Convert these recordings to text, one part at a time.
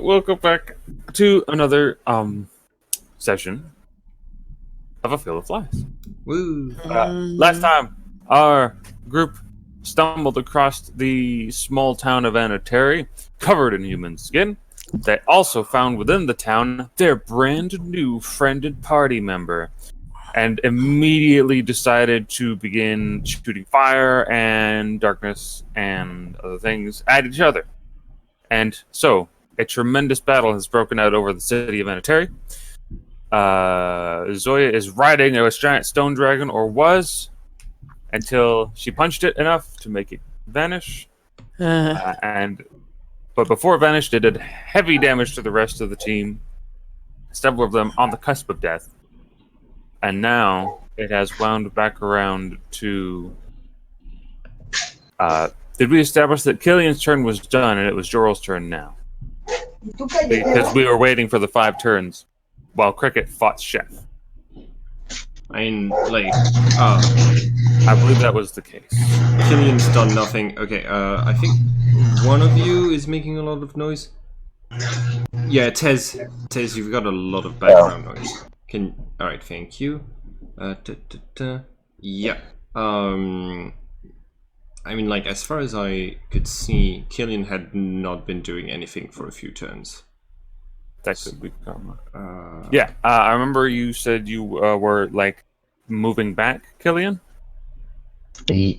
we'll go back to another session of A Field of Flies. Woo! Last time, our group stumbled across the small town of Anateri, covered in human skin. They also found within the town their brand new friend and party member, and immediately decided to begin shooting fire and darkness and other things at each other. And so, a tremendous battle has broken out over the city of Anateri. Zoya is riding a giant stone dragon, or was, until she punched it enough to make it vanish. But before it vanished, it did heavy damage to the rest of the team, several of them on the cusp of death. And now it has wound back around to... did we establish that Killian's turn was done and it was Joral's turn now? Because we were waiting for the 5 turns while Cricket fought Chef. I mean, like, I believe that was the case. Killian's done nothing. Okay, I think one of you is making a lot of noise. Yeah, Tez, you've got a lot of background noise. Alright, thank you. Yeah. I mean, like, as far as I could see, Killian had not been doing anything for a few turns. That could be karma. I remember you said you were, like, moving back, Killian?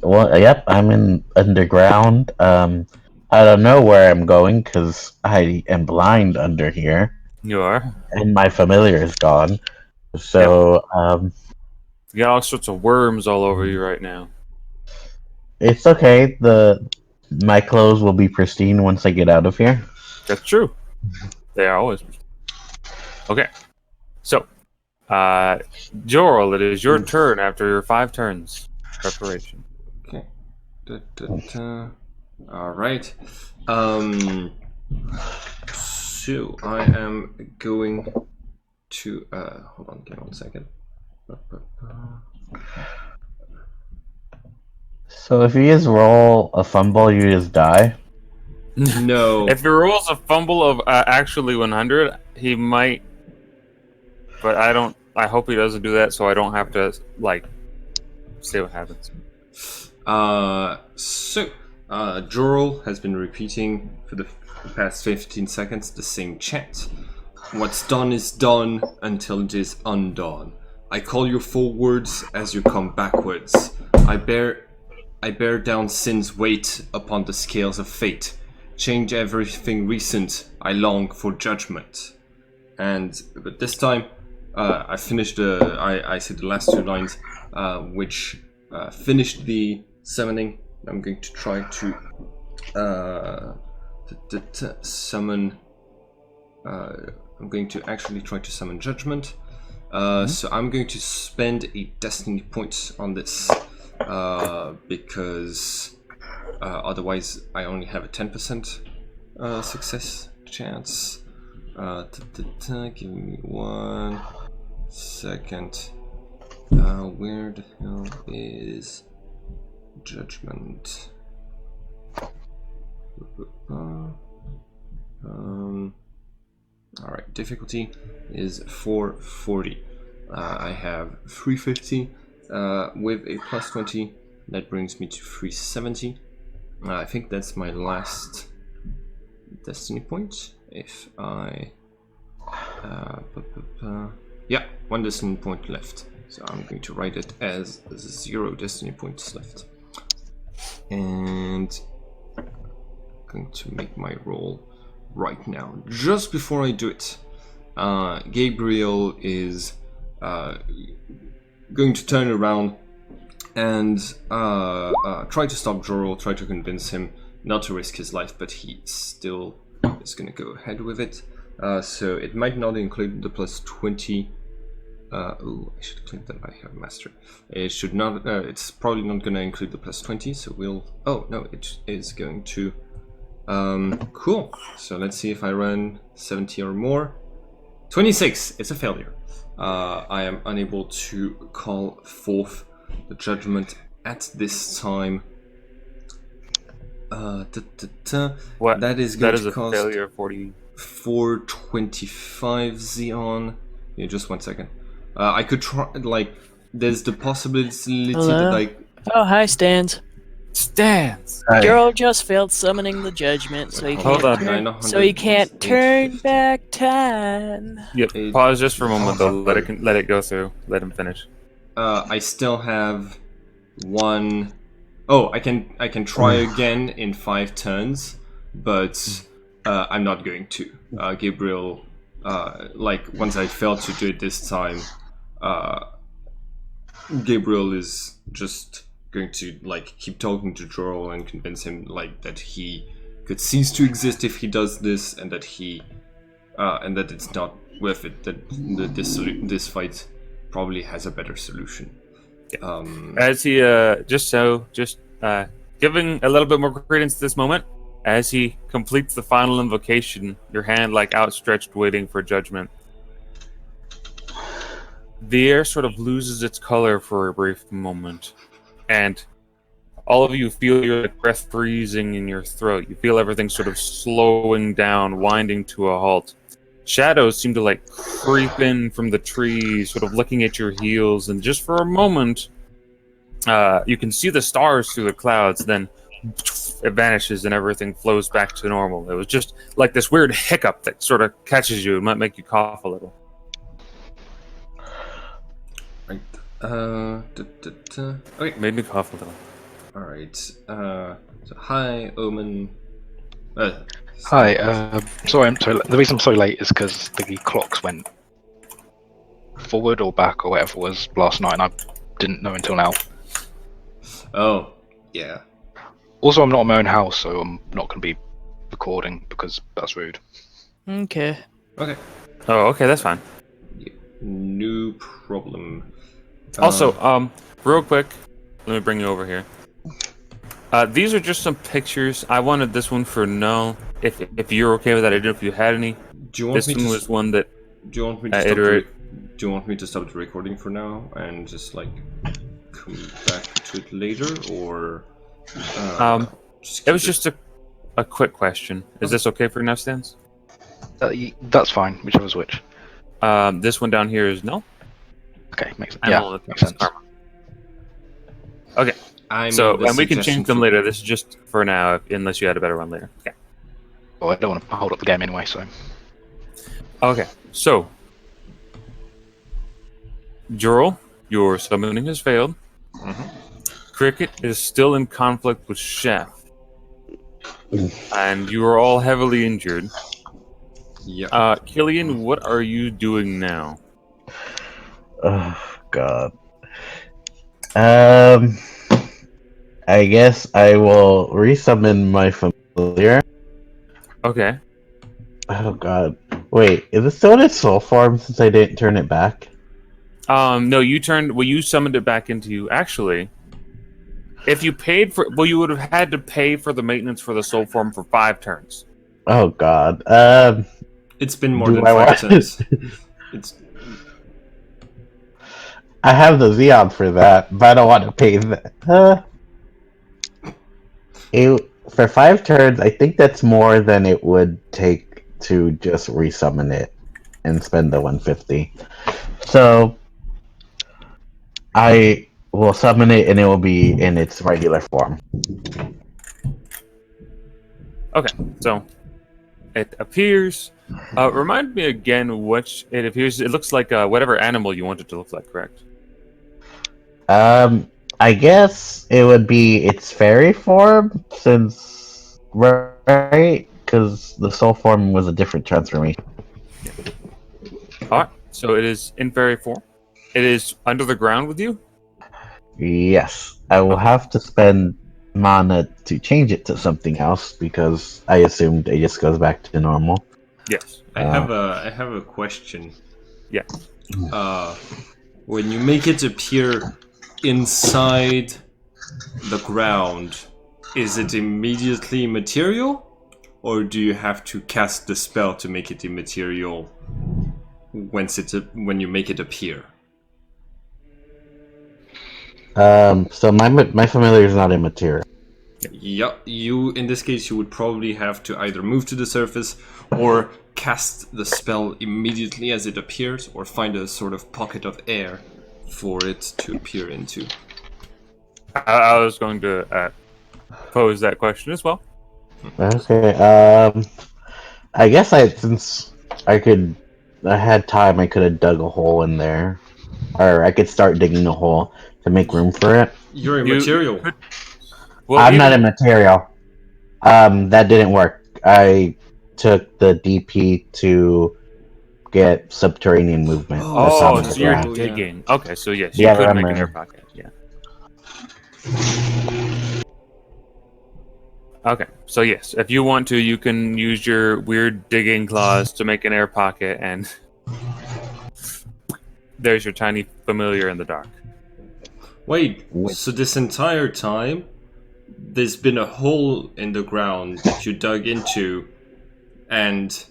Well, yep, I'm in underground. I don't know where I'm going because I am blind under here. You are? And my familiar is gone. So, you got all sorts of worms all over you right now. It's okay. My clothes will be pristine once I get out of here. That's true. They are always pristine. Okay. So, Joral, it is your turn after your 5 turns. Preparation. Okay. Alright. So, I am going to... hold on, give me 1 second. So if you just roll a fumble, you just die? No. If he rolls a fumble of actually 100, he might. But I hope he doesn't do that, so I don't have to, like, see what happens. Joral has been repeating for the past 15 seconds the same chant. What's done is done until it is undone. I call you forwards as you come backwards. I bear down sin's weight upon the scales of fate. Change everything recent. I long for judgment. But this time, I finished. I said the last 2 lines, which finished the summoning. I'm going to try to summon. I'm going to actually try to summon judgment. So I'm going to spend a destiny point on this. Because otherwise I only have a 10% success chance. Give me 1 second. Where the hell is judgment? Alright, difficulty is 440. I have 350. With a plus 20, that brings me to 370. I think that's my last destiny point. If I... yeah, 1 destiny point left. So I'm going to write it as 0 destiny points left. And I'm going to make my roll right now. Just before I do it, Gabriel is... going to turn around and try to stop Joral, try to convince him not to risk his life, but he still is going to go ahead with it. So it might not include the plus 20. Oh, I should click that I have mastery. It should not. It's probably not going to include the plus 20. So we'll. Oh no, it is going to. Cool. So let's see if I run 70 or more. 26. It's a failure. I am unable to call forth the judgment at this time. What? That is going that is to a cost... failure of 40. 425 Xeon. Yeah, just 1 second. I could try, like, there's the possibility Hello? that I... Oh, hi, Stans. Stance. Hi. Girl just failed summoning the judgment, so he Hold can't on. turn, 900, so he can't turn 850. back time. Yep. Eight- Pause just for a moment though. Let it go through. Let him finish. I still have one... Oh, I can try again in 5 turns, but I'm not going to. Gabriel, like, once I failed to do it this time, Gabriel is just going to, like, keep talking to Joel and convince him, like, that he could cease to exist if he does this, and that and that it's not worth it. That this fight probably has a better solution. As he giving a little bit more credence to this moment, as he completes the final invocation, your hand like outstretched, waiting for judgment. The air sort of loses its color for a brief moment, and all of you feel your breath freezing in your throat. You feel everything sort of slowing down, winding to a halt. Shadows seem to like creep in from the trees, sort of looking at your heels, and just for a moment, you can see the stars through the clouds. Then it vanishes and everything flows back to normal. It was just like this weird hiccup that sort of catches you and might make you cough a little. Right. Okay. Made me cough a little. All right. So hi, Omen. Hi, sorry, the reason I'm so late is because the clocks went forward or back or whatever it was last night, and I didn't know until now. Oh, yeah. Also, I'm not in my own house, so I'm not going to be recording because that's rude. Okay. Okay. Oh, okay, that's fine. No problem. Also, real quick, let me bring you over here. These are just some pictures. I wanted this one for Null. If you're okay with that, I didn't know if you had any. Do you want This me one to? was one that Do you want me to stop? iterate. Do you want me to stop the recording for now and just like come back to it later, or? It was just a quick question. Is this okay for now, Stans? That's fine, whichever's which. This one down here is Null. Okay, makes Makes sense. Okay. I So, made the and we can suggestion change them for- later. This is just for now, unless you had a better one later. Okay. Well, I don't want to hold up the game anyway, so. Okay. So, Jorl, your summoning has failed. Cricket is still in conflict with Chef. And you are all heavily injured. Yeah. Killian, what are you doing now? Oh God. I guess I will resummon my familiar. Okay. Oh God. Wait, is it still in its soul form since I didn't turn it back? No, you summoned it back into you. Actually, if you paid for, you would have had to pay for the maintenance for the soul form for 5 turns. Oh God. It's been more do than I 5 want- turns. It's I have the Xeon for that, but I don't want to pay that. For 5 turns, I think that's more than it would take to just resummon it and spend the 150. So I will summon it and it will be in its regular form. Okay, so it appears. Remind me again which it appears. It looks like whatever animal you want it to look like, correct? I guess it would be its fairy form, since right, because the soul form was a different transformation. Alright, so it is in fairy form. It is under the ground with you? Yes, I will have to spend mana to change it to something else because I assumed it just goes back to normal. Yes. I have a question. Yeah. When you make it appear inside the ground, is it immediately material, or do you have to cast the spell to make it immaterial when you make it appear? So my familiar is not immaterial. Yeah, in this case you would probably have to either move to the surface or cast the spell immediately as it appears, or find a sort of pocket of air for it to appear into? I was going to pose that question as well. Okay. I guess since I had time, I could have dug a hole in there, or I could start digging a hole to make room for it. You're You immaterial. could- well, I'm not even- a material. That didn't work. I took the DP to get subterranean movement. Oh, That's Oh, on the so you're ground. yeah. digging. Okay, so yes, you Yeah, could I'm make an right. air pocket. Yeah. Okay, so yes, if you want to, you can use your weird digging claws to make an air pocket, and there's your tiny familiar in the dark. Wait, so this entire time, there's been a hole in the ground that you dug into, and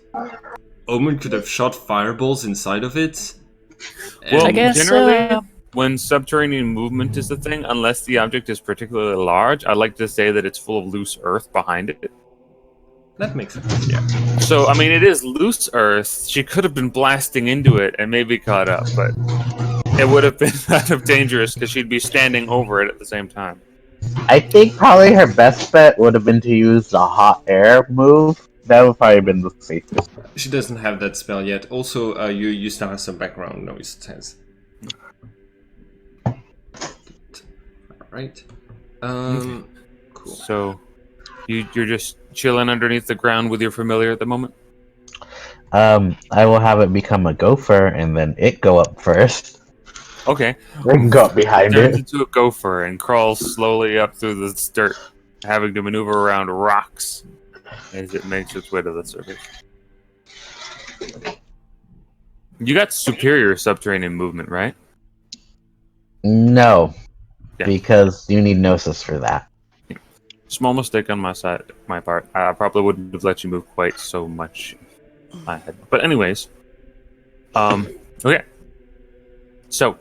Omen could have shot fireballs inside of it? Well, I guess, generally, when subterranean movement is the thing, unless the object is particularly large, I like to say that it's full of loose earth behind it. That makes sense, yeah. So, I mean, it is loose earth. She could have been blasting into it and maybe caught up, but it would have been kind of dangerous because she'd be standing over it at the same time. I think probably her best bet would have been to use the hot air move. That would probably have been the safest. She doesn't have that spell yet. Also, you still have some background noise, Tez. Alright. Cool. So, you're just chilling underneath the ground with your familiar at the moment? I will have it become a gopher, and then it go up first. Okay. We can go up behind Turns it. into a gopher and crawls slowly up through the dirt, having to maneuver around rocks as it makes its way to the surface. You got superior subterranean movement, right? No, Yeah. because you need Gnosis for that. Small mistake on my part. I probably wouldn't have let you move quite so much. I had, but anyways, okay. So,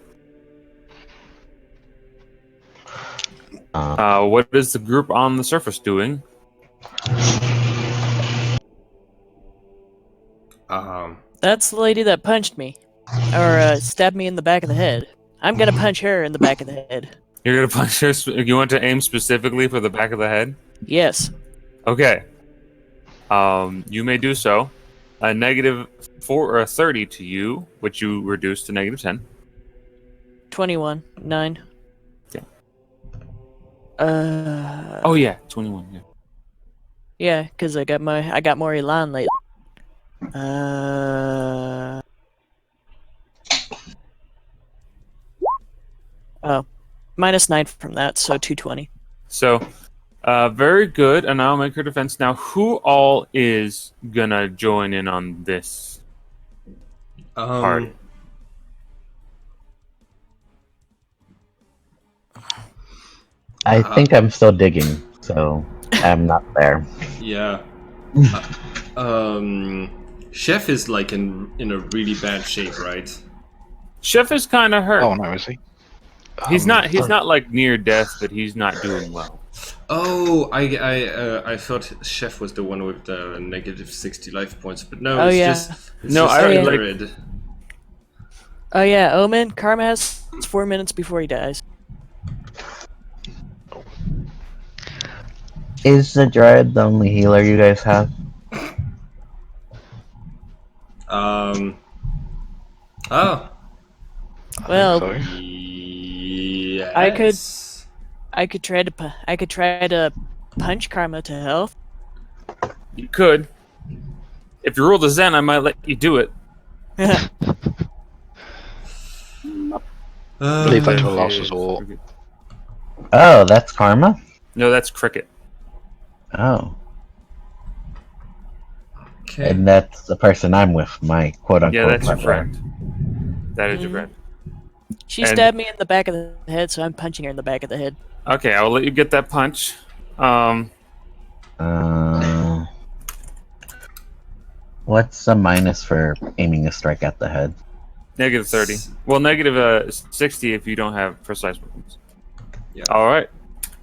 what is the group on the surface doing? That's the lady that punched me. Or stabbed me in the back of the head. I'm gonna punch her in the back of the head. You're gonna punch her. You want to aim specifically for the back of the head? Yes. Okay. You may do so. A negative 4 or a 30 to you, which you reduce to negative 10. 21. 9. Yeah. Oh yeah, 21. Yeah. yeah, because I got more elan lately. Oh, -9 from that, so 220. So, very good. And I'll make her defense now. Who all is gonna join in on this party? I think I'm still digging, so I'm not there. Yeah. Chef is like in a really bad shape, right? Chef is kind of hurt. Oh no, is he? He's not like near death, but he's not doing well. Oh, I thought Chef was the one with the negative 60 life points, but no, Oh, it's yeah. just No, I like like- Jared. Oh yeah, Omen, Karma has 4 minutes before he dies. Is the Dread the only healer you guys have? Oh. Well, So, Yes. I could try to punch Karma to health. You could. If you roll the Zen, I might let you do it. leave that to a last resort. Oh, that's Karma? No, that's Cricket. Oh. Okay. And that's the person I'm with, my quote-unquote Yeah, that's your butler. friend. That is your friend. She And- stabbed me in the back of the head, so I'm punching her in the back of the head. Okay, I will let you get that punch. What's the minus for aiming a strike at the head? Negative 30. Well, negative 60 if you don't have precise weapons. Yeah. All right.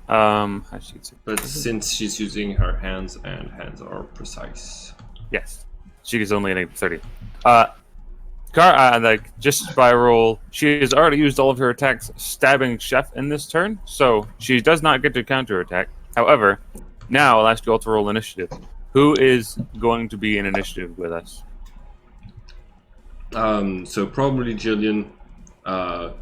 I should say But since she's using her hands, and hands are precise. yes. She is only an 30. Just by roll, she has already used all of her attacks stabbing Chef in this turn, so she does not get to counterattack. However, now I'll ask you all to roll initiative. Who is going to be in initiative with us? So probably Jillian. I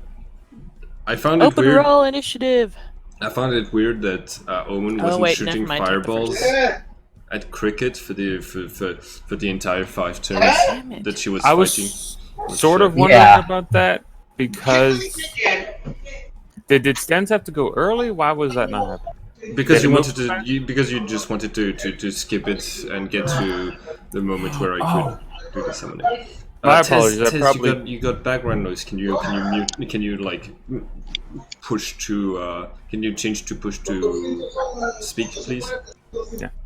found it Open weird. roll initiative. I found it weird that Omen wasn't wait, shooting never mind, take the fireballs first. at Cricket for the entire 5 turns Damn it. that she was I fighting. was sort of wondering about that because did Stens have to go early? Why was that not happening? Because Did you it wanted move to, back? because you just wanted to skip it and get to the moment where I could do the summoning. My Tez, apologies, I Tez, probably- you got background noise. Can you mute? Can you like push to? Can you change to push to speak, please?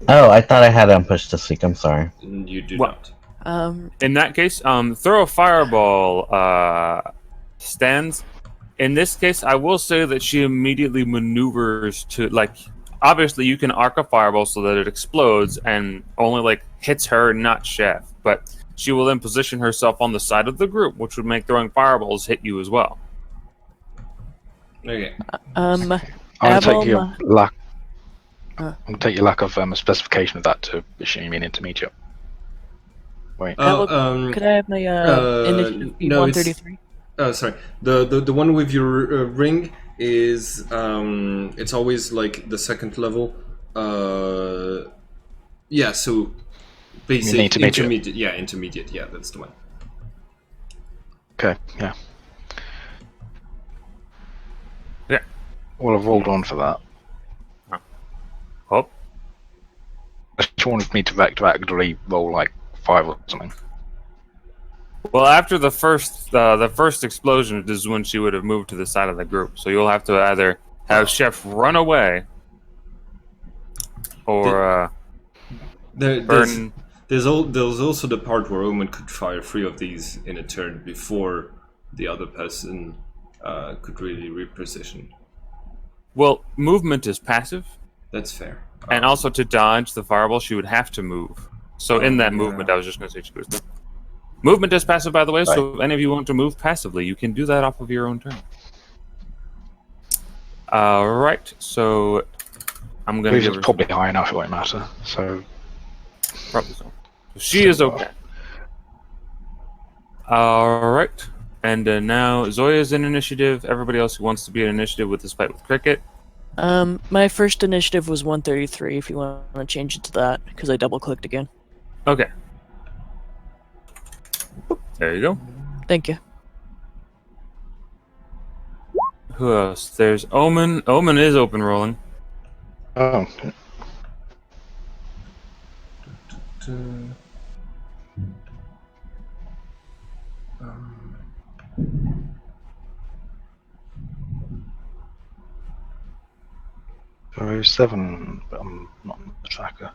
Oh, I thought I had on push to speak. I'm sorry. You do Well- not. In that case, throw a fireball stands. In this case, I will say that she immediately maneuvers to obviously you can arc a fireball so that it explodes and only hits her, not Chef. But she will then position herself on the side of the group, which would make throwing fireballs hit you as well. Okay. I'm gonna take your lack. I'm gonna take your lack of a specification of that to assume an intermediate. Wait. Could I have my initiative be no, 133? Sorry. The one with your ring is it's always like the second level. Yeah. So basic intermediate. Yeah, intermediate. Yeah, that's the one. Okay. Yeah. Yeah. Well, I've rolled on for that. Oh, She wanted me to actually roll like 5 or something. well, after the first explosion is when she would have moved to the side of the group. So you'll have to either have Chef run away or burn. There's also the part where Omen could fire 3 of these in a turn before the other person could really reposition. Well, movement is passive, That's fair. and also to dodge the fireball, she would have to move. So in that yeah. movement, I was just going to say she goes. Movement is passive, by the way. So if any of you want to move passively, you can do that off of your own turn. All right. So I'm going to give her probably high enough; it won't matter. So probably so. She is okay. All right. And now Zoya's in initiative. Everybody else who wants to be in initiative with this fight with Cricket. My first initiative was 133. If you want to change it to that, because I double clicked again. Okay. There you go. Thank you. Who else? There's Omen. Omen is open rolling. oh, so 7. But I'm not on the tracker.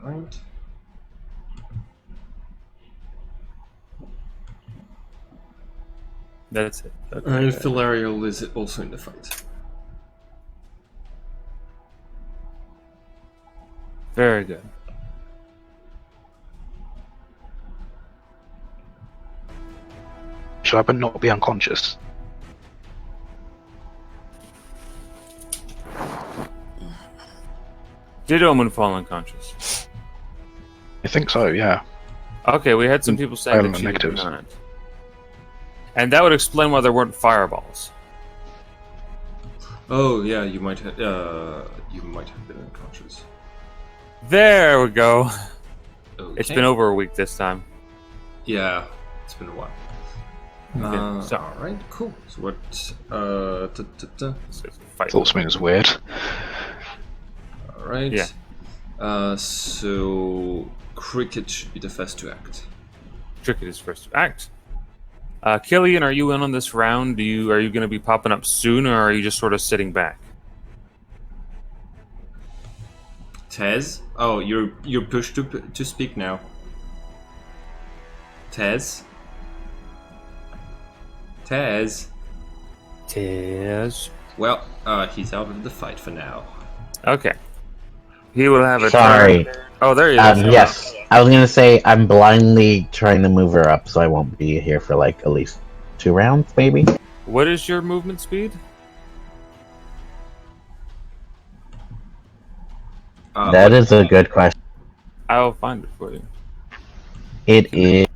Right. That's it. Okay. And Filarial is also in the fight. Very good. Should I but not be unconscious? Did Omen fall unconscious? I think so. Yeah. Okay, we had some people saying that she did negatives. not. And that would explain why there weren't fireballs. Oh yeah, you might have been unconscious. There we go. Okay. It's been over a week this time. Yeah, it's been a while. Okay, so All right, cool. So what? so it's a fight. Thought something was weird. All right. Yeah. So Cricket should be the first to act. Cricket is first to act. Killian, are you in on this round? Are you going to be popping up soon, or are you just sort of sitting back? Tez? Oh, you're pushed to speak now. Tez? Tez. Well, he's out of the fight for now. Okay. He will have a Sorry. turn. Oh, there he is. Yes. I was gonna say I'm blindly trying to move her up, so I won't be here for like at least 2 rounds, maybe. What is your movement speed? That is a good question. I'll find it for you. It is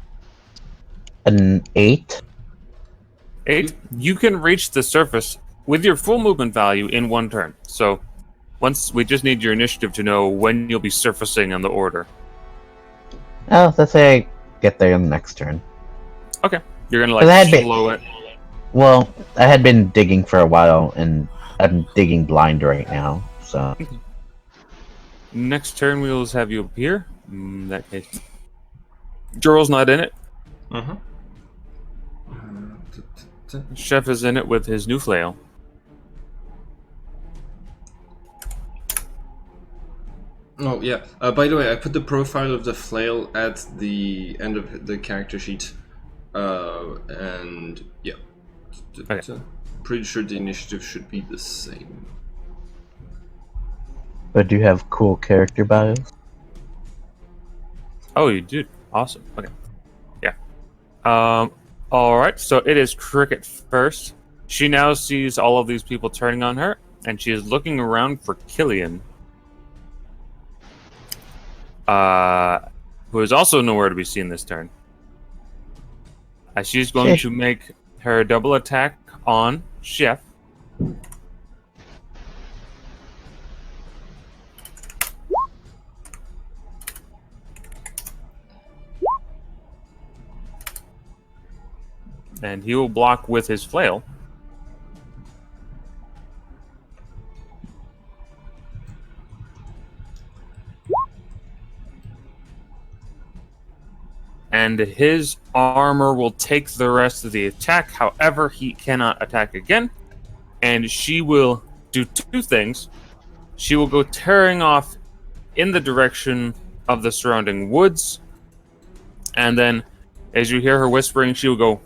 an 8. 8. You can reach the surface with your full movement value in 1 turn. So, once we just need your initiative to know when you'll be surfacing on the order. Oh, let's say I get there in the next turn. Okay. You're gonna But I like had slow it. Well, I had been digging for a while, and I'm digging blind right now, so... Next turn we'll have you up here. In that case. Joral's not in it. Mm-hmm. Chef is in it with his new flail. Oh, yeah. By the way, I put the profile of the flail at the end of the character sheet. And, yeah. Okay. Pretty sure the initiative should be the same. But do you have cool character bios? Oh, you did. Awesome. Okay. Yeah. Alright, so it is Cricket first. She now sees all of these people turning on her, and she is looking around for Killian. Who is also nowhere to be seen this turn. As she's going to make her double attack on Chef. And he will block with his flail. And his armor will take the rest of the attack. However, he cannot attack again. And she will do 2 things. She will go tearing off in the direction of the surrounding woods. And then, as you hear her whispering, she will go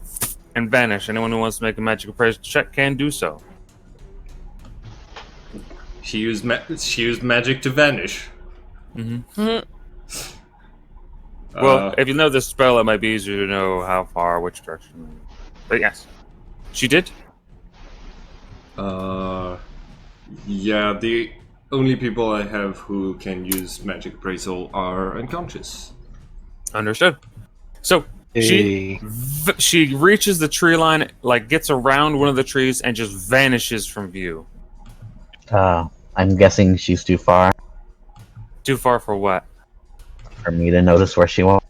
and vanish. Anyone who wants to make a magic appraisal check can do so. She used magic to vanish. Mm-hmm. Well, if you know this spell, it might be easier to know how far, which direction. But yes, she did. Yeah, the only people I have who can use magic appraisal are unconscious. Understood. So she reaches the tree line, like gets around one of the trees, and just vanishes from view. I'm guessing she's too far Too far for what? for me to notice where she went.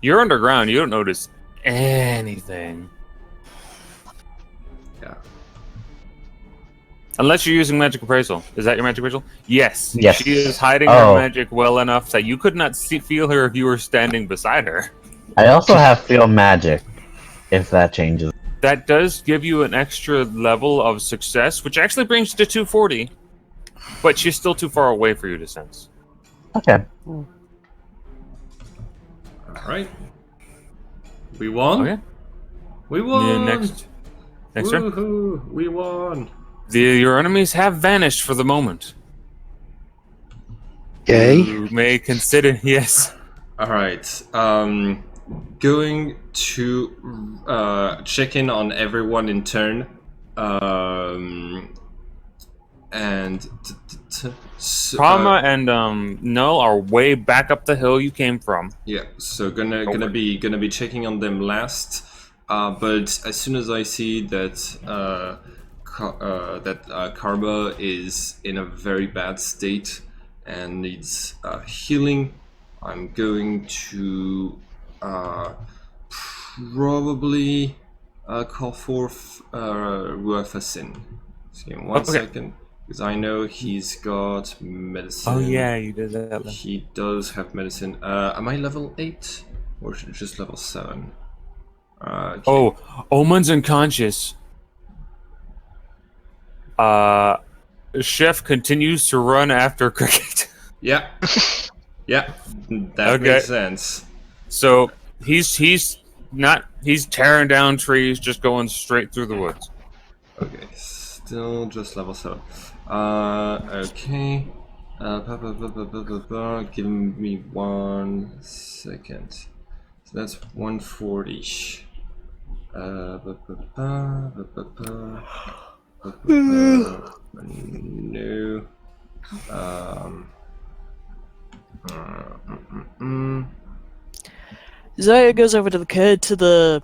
You're underground. You don't notice anything. Yeah. Unless you're using magic appraisal. Is that your magic appraisal? Yes. Yes. She is hiding her magic well enough that you could not feel her if you were standing beside her. I also have feel magic, if that changes. That does give you an extra level of success, which actually brings you to 240. But she's still too far away for you to sense. Okay. Alright. We won? Okay. We won! Next turn. Woohoo! We won! Your enemies have vanished for the moment. Yay. You may consider, yes. Alright, going to check in on everyone in turn. And Prama and Null are way back up the hill you came from. yeah, so gonna be checking on them last. But as soon as I see that Karma is in a very bad state and needs healing, I'm going to probably call forth Ruafasin. So give me one second, because I know he's got medicine. Oh yeah, you did that. He does have medicine. Am I level 8 or just level 7? Okay. Oh, Omen's unconscious. Chef continues to run after Cricket. Yeah. Yeah. That makes sense. So he's tearing down trees, just going straight through the woods. Okay. still just level 7. Okay. Give me 1 second. So that's 140. No. Zaya goes over to the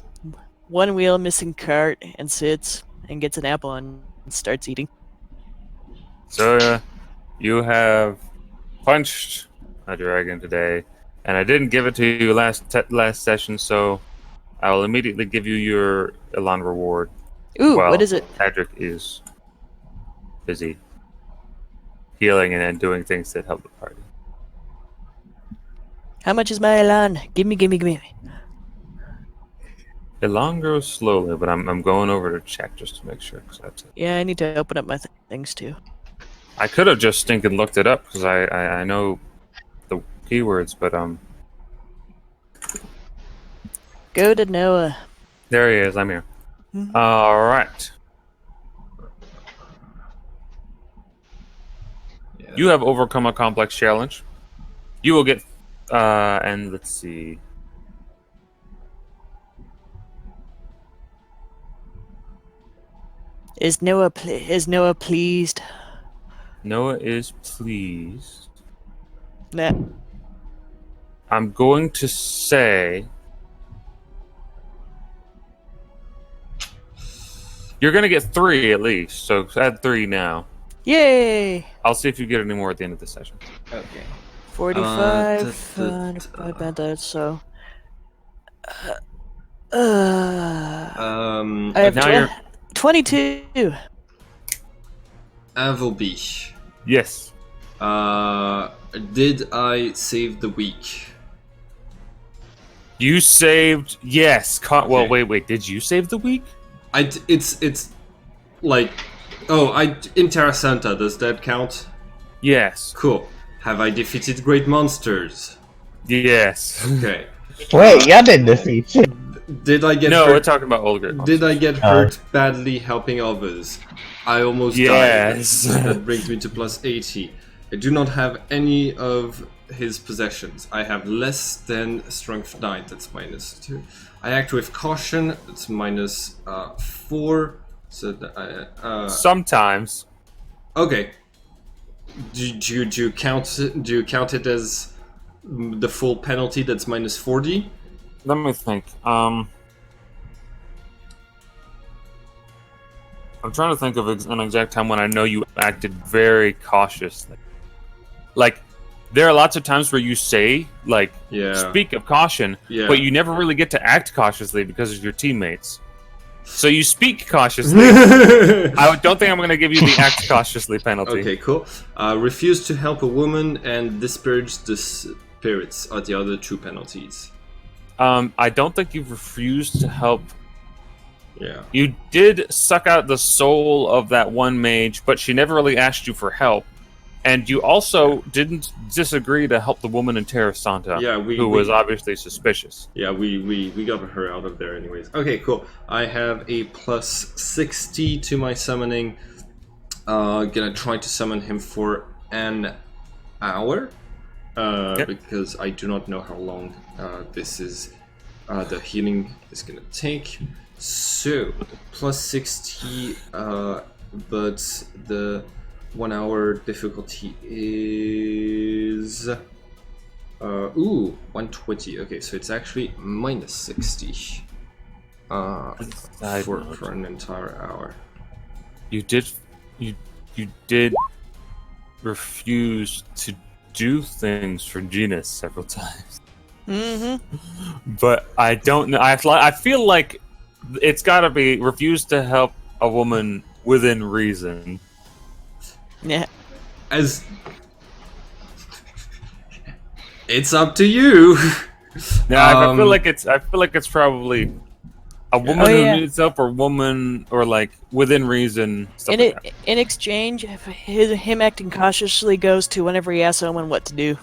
one wheel missing cart and sits and gets an apple and starts eating. So, you have punched a dragon today, and I didn't give it to you last session, so I will immediately give you your Elan reward. Ooh, Well, what is it? Patrick is busy healing and doing things that help the party. How much is my Elan? Gimme. Elan grows slowly, but I'm going over to check just to make sure. Cause that's it. Yeah, I need to open up my things too. I could have just stinking looked it up because I know the keywords, but Go to Noah. there he is. I'm here. Mhm. All right. Yeah. You have overcome a complex challenge. You will get, and let's see. Is Noah pleased? Noah is pleased. Nah. I'm going to say you're going to get 3 at least. So add 3 now. Yay! I'll see if you get any more at the end of the session. Okay. 45 so. I have now you're 22. Avelby. yes. Did I save the week? You saved yes. Well, Okay. wait. Did you save the week? It's like, in Terra Santa, does that count? Yes. Cool. Have I defeated great monsters? Yes. Okay. Wait, y'all didn't defeat shit. Did I get No, we're hurt? talking about old great. Did I get hurt badly helping others? I almost Yes. died. That brings me to plus 80. I do not have any of his possessions. I have less than strength 9, that's minus 2. I act with caution, that's minus 4. So Sometimes. okay. Do you count it as the full penalty? That's minus 40. Let me think. I'm trying to think of an exact time when I know you acted very cautiously. Like, there are lots of times where you say, like, Yeah. speak of caution, Yeah. but you never really get to act cautiously because of your teammates. So you speak cautiously. I don't think I'm going to give you the act cautiously penalty. Okay, cool. Refuse to help a woman and disparage the spirits are the other 2 penalties. I don't think you've refused to help. Yeah. You did suck out the soul of that one mage, but she never really asked you for help. And you also didn't disagree to help the woman in Terra Santa, Yeah, who was obviously suspicious. Yeah, we got her out of there anyways. Okay, cool. I have a plus 60 to my summoning. Gonna try to summon him for an hour. Because I do not know how long this is the healing is gonna take. So plus 60, but the 1 hour difficulty is 120. Okay, so it's actually minus 60 for an entire hour. You did refuse to do things for Genus several times. Mm-hmm. But I don't know. I feel like it's got to be refused to help a woman within reason. Yeah. As it's up to you. Yeah, I feel like it's probably a woman yeah. who needs help, or woman, or like within reason. Stuff like that. In exchange, if him acting cautiously goes to whenever he asks someone what to do,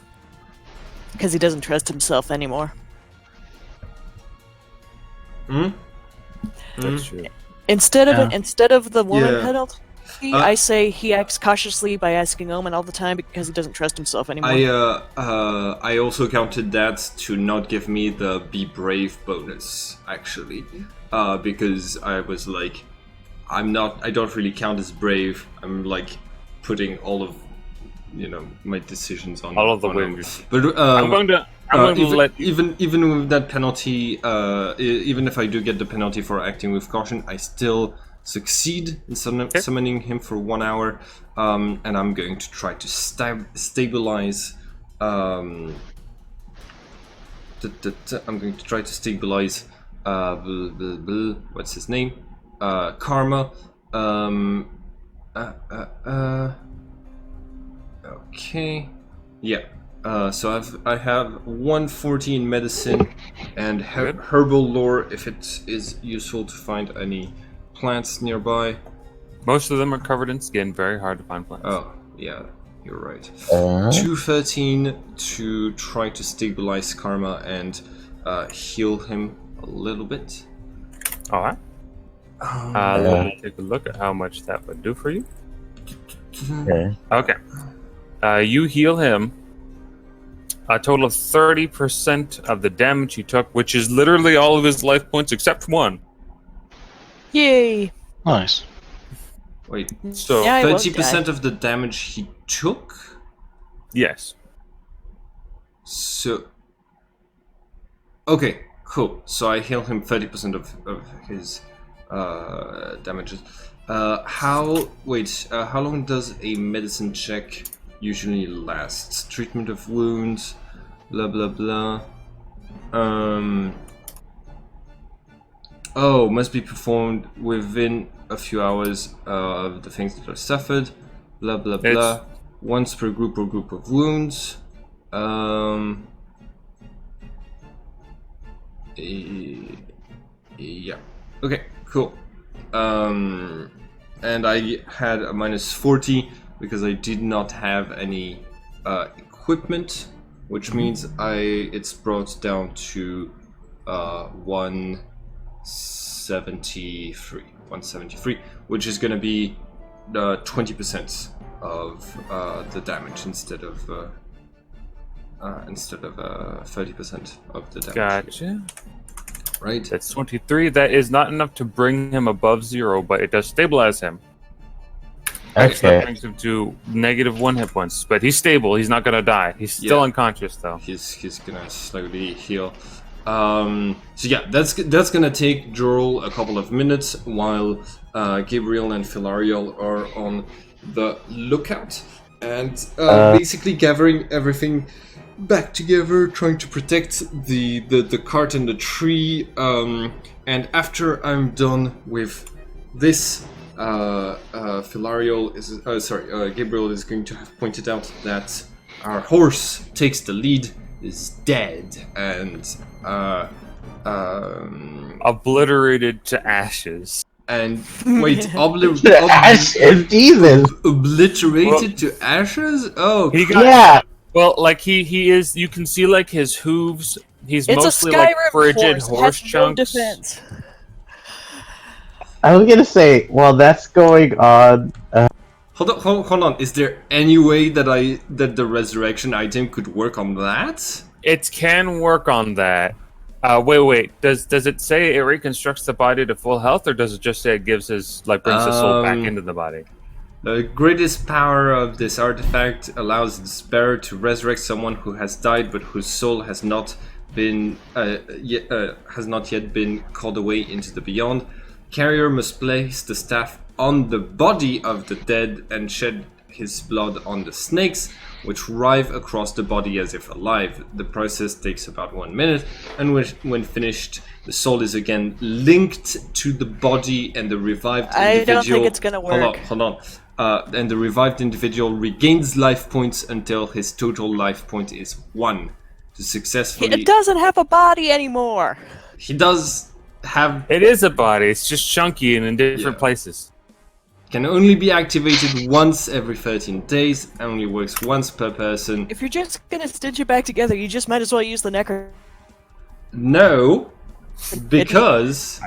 because he doesn't trust himself anymore. That's true. Instead of the woman Yeah. penalty. I say he acts cautiously by asking Omen all the time because he doesn't trust himself anymore. I also counted that to not give me the be brave bonus, actually, because I was like, I don't really count as brave. I'm like putting all of, my decisions on All of the on wins. But I'm going to let even with that penalty, even if I do get the penalty for acting with caution, I still succeed in summoning him for 1 hour, and I'm going to try to stabilize. I'm going to try to stabilize. What's his name? Karma. Okay. Yeah. So I have 140 in medicine and herbal lore if it is useful to find any plants nearby. most of them are covered in skin. Very hard to find plants. Oh, yeah, you're right. 213 to try to stabilize Karma and heal him a little bit. All right. Let me take a look at how much that would do for you. Okay. You heal him a total of 30% of the damage he took, which is literally all of his life points except one. Yay! Nice. Wait, So Yeah, I won't 30% of the damage he took? yes. So... Okay, cool. So I heal him 30% of his damages. How long does a medicine check usually last? Treatment of wounds, blah blah blah. Must be performed within a few hours of the things that are suffered, blah blah blah. Once per group or group of wounds. Yeah. Okay, cool. And I had a minus 40 because I did not have any equipment, which means it's brought down to 173, which is going to be 20% of the damage instead of 30% of the damage. Gotcha. Right. That's 23. That is not enough to bring him above 0, but it does stabilize him. So that Okay. brings him to -1 hit points, but he's stable. He's not gonna die. He's still unconscious though. He's gonna slowly heal. So yeah, that's gonna take Jorl a couple of minutes while Gabriel and Filariel are on the lookout and basically gathering everything back together, trying to protect the cart and the tree. And after I'm done with this, Gabriel is going to have pointed out that our horse takes the lead is dead and Obliterated to ashes. and wait, Jesus. obliterated to ashes? Oh, He got Yeah. well, like he is. You can see like his hooves. He's It's mostly a like Skyrim frigid horse. horse It has chunks. No defense. I was gonna say, while that's going on, Hold on. Is there any way that the resurrection item could work on that? It can work on that. Wait. Does it say it reconstructs the body to full health, or does it just say it gives brings his soul back into the body? The greatest power of this artifact allows its bearer to resurrect someone who has died but whose soul has not yet been called away into the beyond. Carrier must place the staff on the body of the dead and shed his blood on the snakes, which writhe across the body as if alive. The process takes about 1 minute, and when finished, the soul is again linked to the body, and the revived individual. I don't think it's gonna work. Hold on. And the revived individual regains life points until his total life point is 1. To successfully, It doesn't have a body anymore. he does have. It is a body. It's just chunky and in different Yeah. places. Can only be activated once every 13 days. Only works once per person. If you're just gonna stitch it back together, you just might as well use the necro. No, because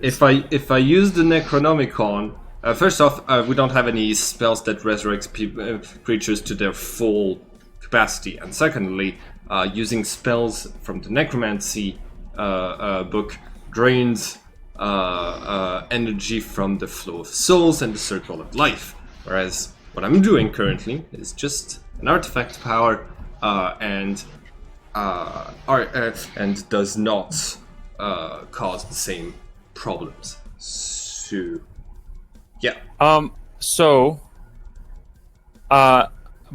if I use the Necronomicon, First off, we don't have any spells that resurrect creatures to their full capacity. And secondly, using spells from the Necromancy book drains energy from the flow of souls and the circle of life. Whereas what I'm doing currently is just an artifact power and does not cause the same problems. So, yeah.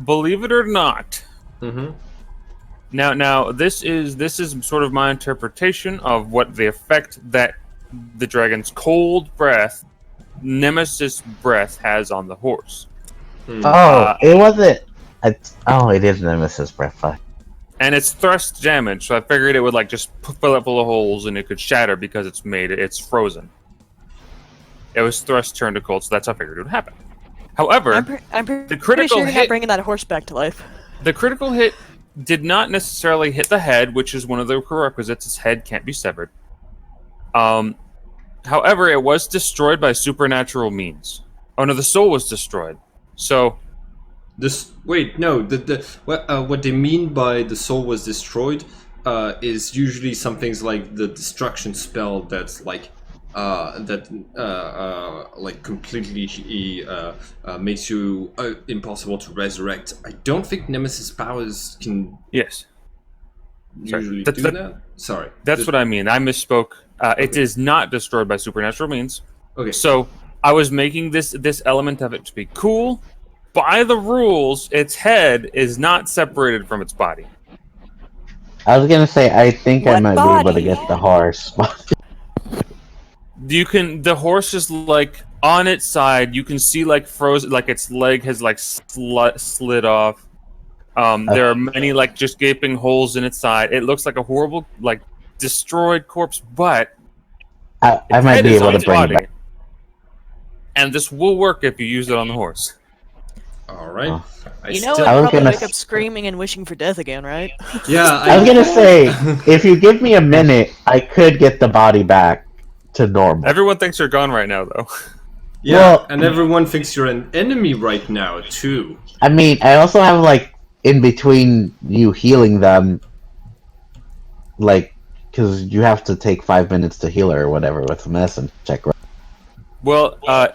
Believe it or not. Mm-hmm. Now, this is sort of my interpretation of what the effect that the dragon's cold breath, nemesis breath, has on the horse. It wasn't. It is Nemesis breath. Fuck. And it's thrust damage, so I figured it would like just fill it full of holes and it could shatter because it's frozen. It was thrust turned to cold, so that's how I figured it would happen. However, I'm the pretty critical sure you're hit, not bringing that horse back to life. the critical hit did not necessarily hit the head, which is one of the prerequisites. Its head can't be severed. However, it was destroyed by supernatural means. Oh no, the soul was destroyed. So, what they mean by the soul was destroyed is usually some things like the destruction spell that's like completely makes you impossible to resurrect. I don't think Nemesis powers can usually do that. Sorry. That's what I mean. I misspoke. It is not destroyed by supernatural means. Okay. So I was making this element of it to be cool. By the rules, its head is not separated from its body. I was gonna say, I think I What might be able to body? get the horse. The horse is like on its side. You can see like frozen, like its leg has like slid off. There are many like just gaping holes in its side. It looks like a horrible, like destroyed corpse, but I its might head be is able on to its bring body. it back. And this will work if you use it on the horse. All right. Oh. I You know, still- I I'd was probably gonna wake up screaming and wishing for death again, right? Yeah, I was gonna say, if you give me a minute, I could get the body back to normal. Everyone thinks you're gone right now, though. Yeah, Well- and everyone thinks you're an enemy right now too. I mean, I also have like in between you healing them, like, because you have to take 5 minutes to heal her or whatever with the medicine check. Right? Well, I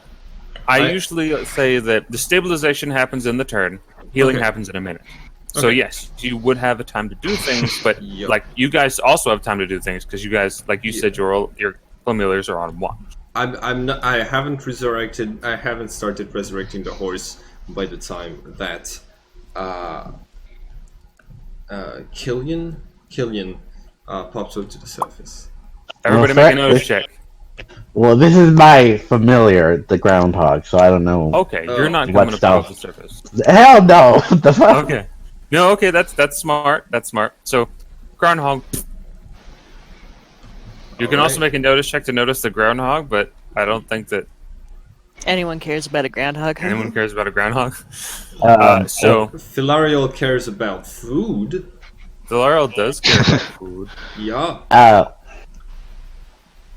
Right. usually say that the stabilization happens in the turn, healing Okay. happens in a minute. So Okay. yes, you would have the time to do things, but Yep. like you guys also have time to do things because you guys, like you said, your familiars are on watch. I'm not. I haven't resurrected. I haven't started resurrecting the horse by the time that Killian pops up to the surface. Everybody Well, make a nose fair- check. Well, this is my familiar, the groundhog, so I don't know. Okay, you're not What coming up off the stuff? surface. Hell no! What the fuck? Okay, no, okay, that's smart. That's smart. So, groundhog. You can also Alright. make a notice check to notice the groundhog, but I don't think that Anyone cares about a groundhog? anyone cares about a groundhog. Um, So, Filarial cares about food. Delarel does care about food. Yeah.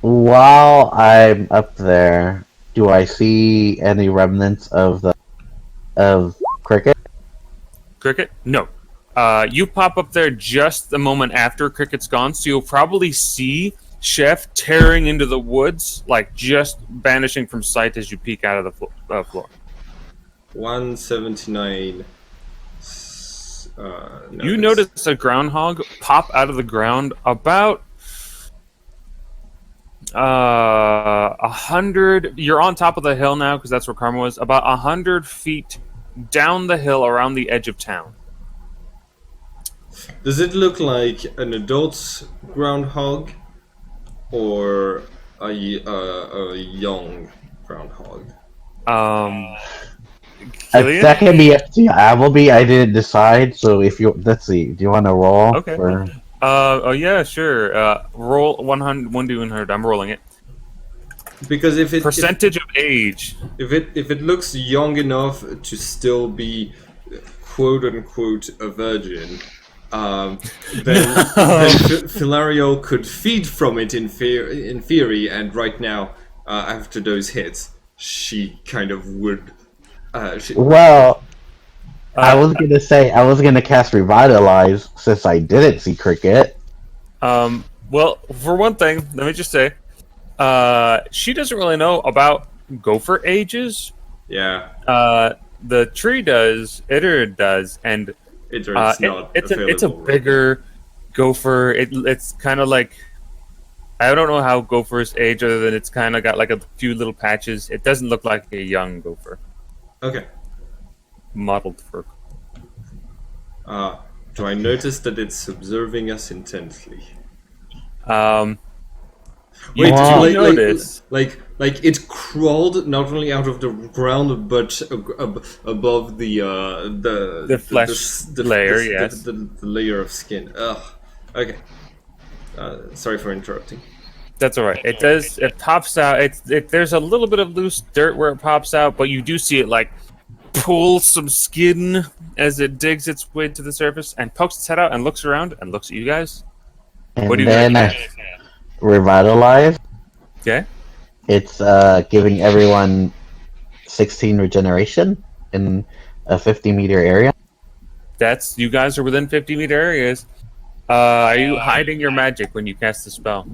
While I'm up there, do I see any remnants of Cricket? Cricket? No. You pop up there just the moment after Cricket's gone, so you'll probably see Chef tearing into the woods, like just vanishing from sight as you peek out of the floor. 179. You notice a groundhog pop out of the ground about 100. You're on top of the hill now because that's where Karma was. About 100 feet down the hill around the edge of town. Does it look like an adult groundhog or a young groundhog? Killian? That can be up to you. Appleby, I didn't decide, so if you... Let's see, do you want to roll? Okay. For... Oh yeah, sure. Roll 100. I'm rolling it. Because if it Percentage of age. if it looks young enough to still be quote unquote a virgin, then Filario could feed from it in theory, and right now after those hits she kind of would. Well, I Uh, was gonna cast Revitalize since I didn't see Cricket. well, for one thing, let me just say, she doesn't really know about gopher ages. Yeah, The tree does, Iter does, and it's not it's a available. bigger gopher. It's kind of like, I don't know how gophers age other than it's kind of got like a few little patches. It doesn't look like a young gopher. Okay. Mottled fur. Do I notice that it's observing us intently? You Wait, Wow. do notice. like it crawled not only out of the ground but above the flesh layer, yes. the layer of skin. Ugh. Okay. Sorry for interrupting. That's all right. It does. It pops out. There's a little bit of loose dirt where it pops out, but you do see it like pull some skin as it digs its way to the surface and pokes its head out and looks around and looks at you guys. And What do you then guys I Revitalize. Okay. It's giving everyone 16 regeneration in a 50-meter area. That's you guys are within 50-meter areas. Are you hiding your magic when you cast the spell?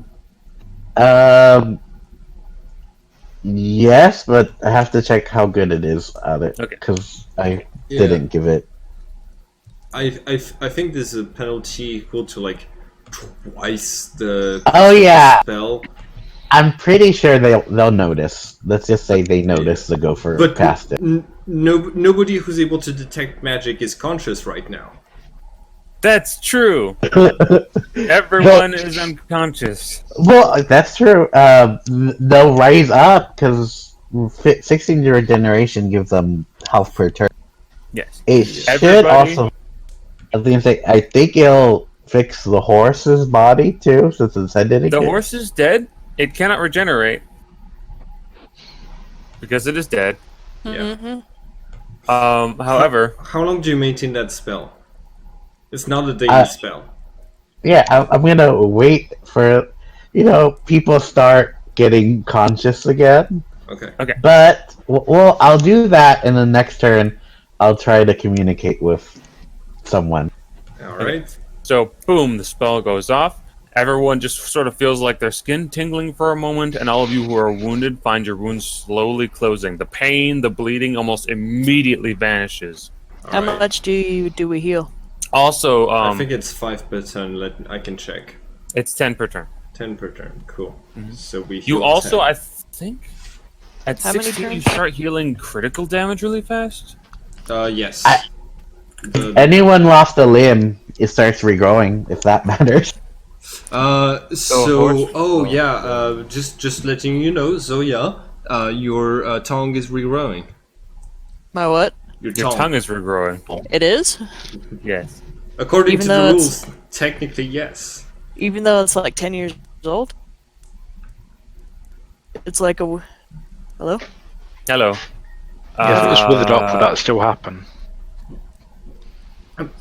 Yes, but I have to check how good it is at it Okay. because I Yeah. didn't give it. I think there's a penalty equal to like twice the Oh yeah, spell. I'm pretty sure they'll notice. Let's just say they notice the gopher But cast it. nobody who's able to detect magic is conscious right now. That's true. Everyone is unconscious. Well, that's true. They'll rise up because 16 regeneration gives them health per turn. Yes. It should Everybody- also. I was gonna say, I think it'll fix the horse's body too, since it said it again. The horse is dead. It cannot regenerate because it is dead. Yeah. However, How long do you maintain that spell? It's not a daily spell. Yeah, I'm gonna wait for, people start getting conscious again. Okay. But well, I'll do that in the next turn. I'll try to communicate with someone. All right. so boom, the spell goes off. Everyone just sort of feels like their skin tingling for a moment, and all of you who are wounded find your wounds slowly closing. The pain, the bleeding almost immediately vanishes. How All right. much do we heal? Also, I think it's 5 per turn. I can check. it's 10 per turn. 10 per turn. Cool. So we. You heal also, 10. I think, at How many 16 you turns? start healing critical damage really fast. Yes. Anyone lost a limb, it starts regrowing. If that matters. Just letting you know, Zoya, your tongue is regrowing. My what? Your tongue is regrowing. It is? Yes. According Even to the though rules, technically yes. Even though it's like 10 years old? It's like a... Hello? Hello. Yeah, if it was withered up, would that still happen?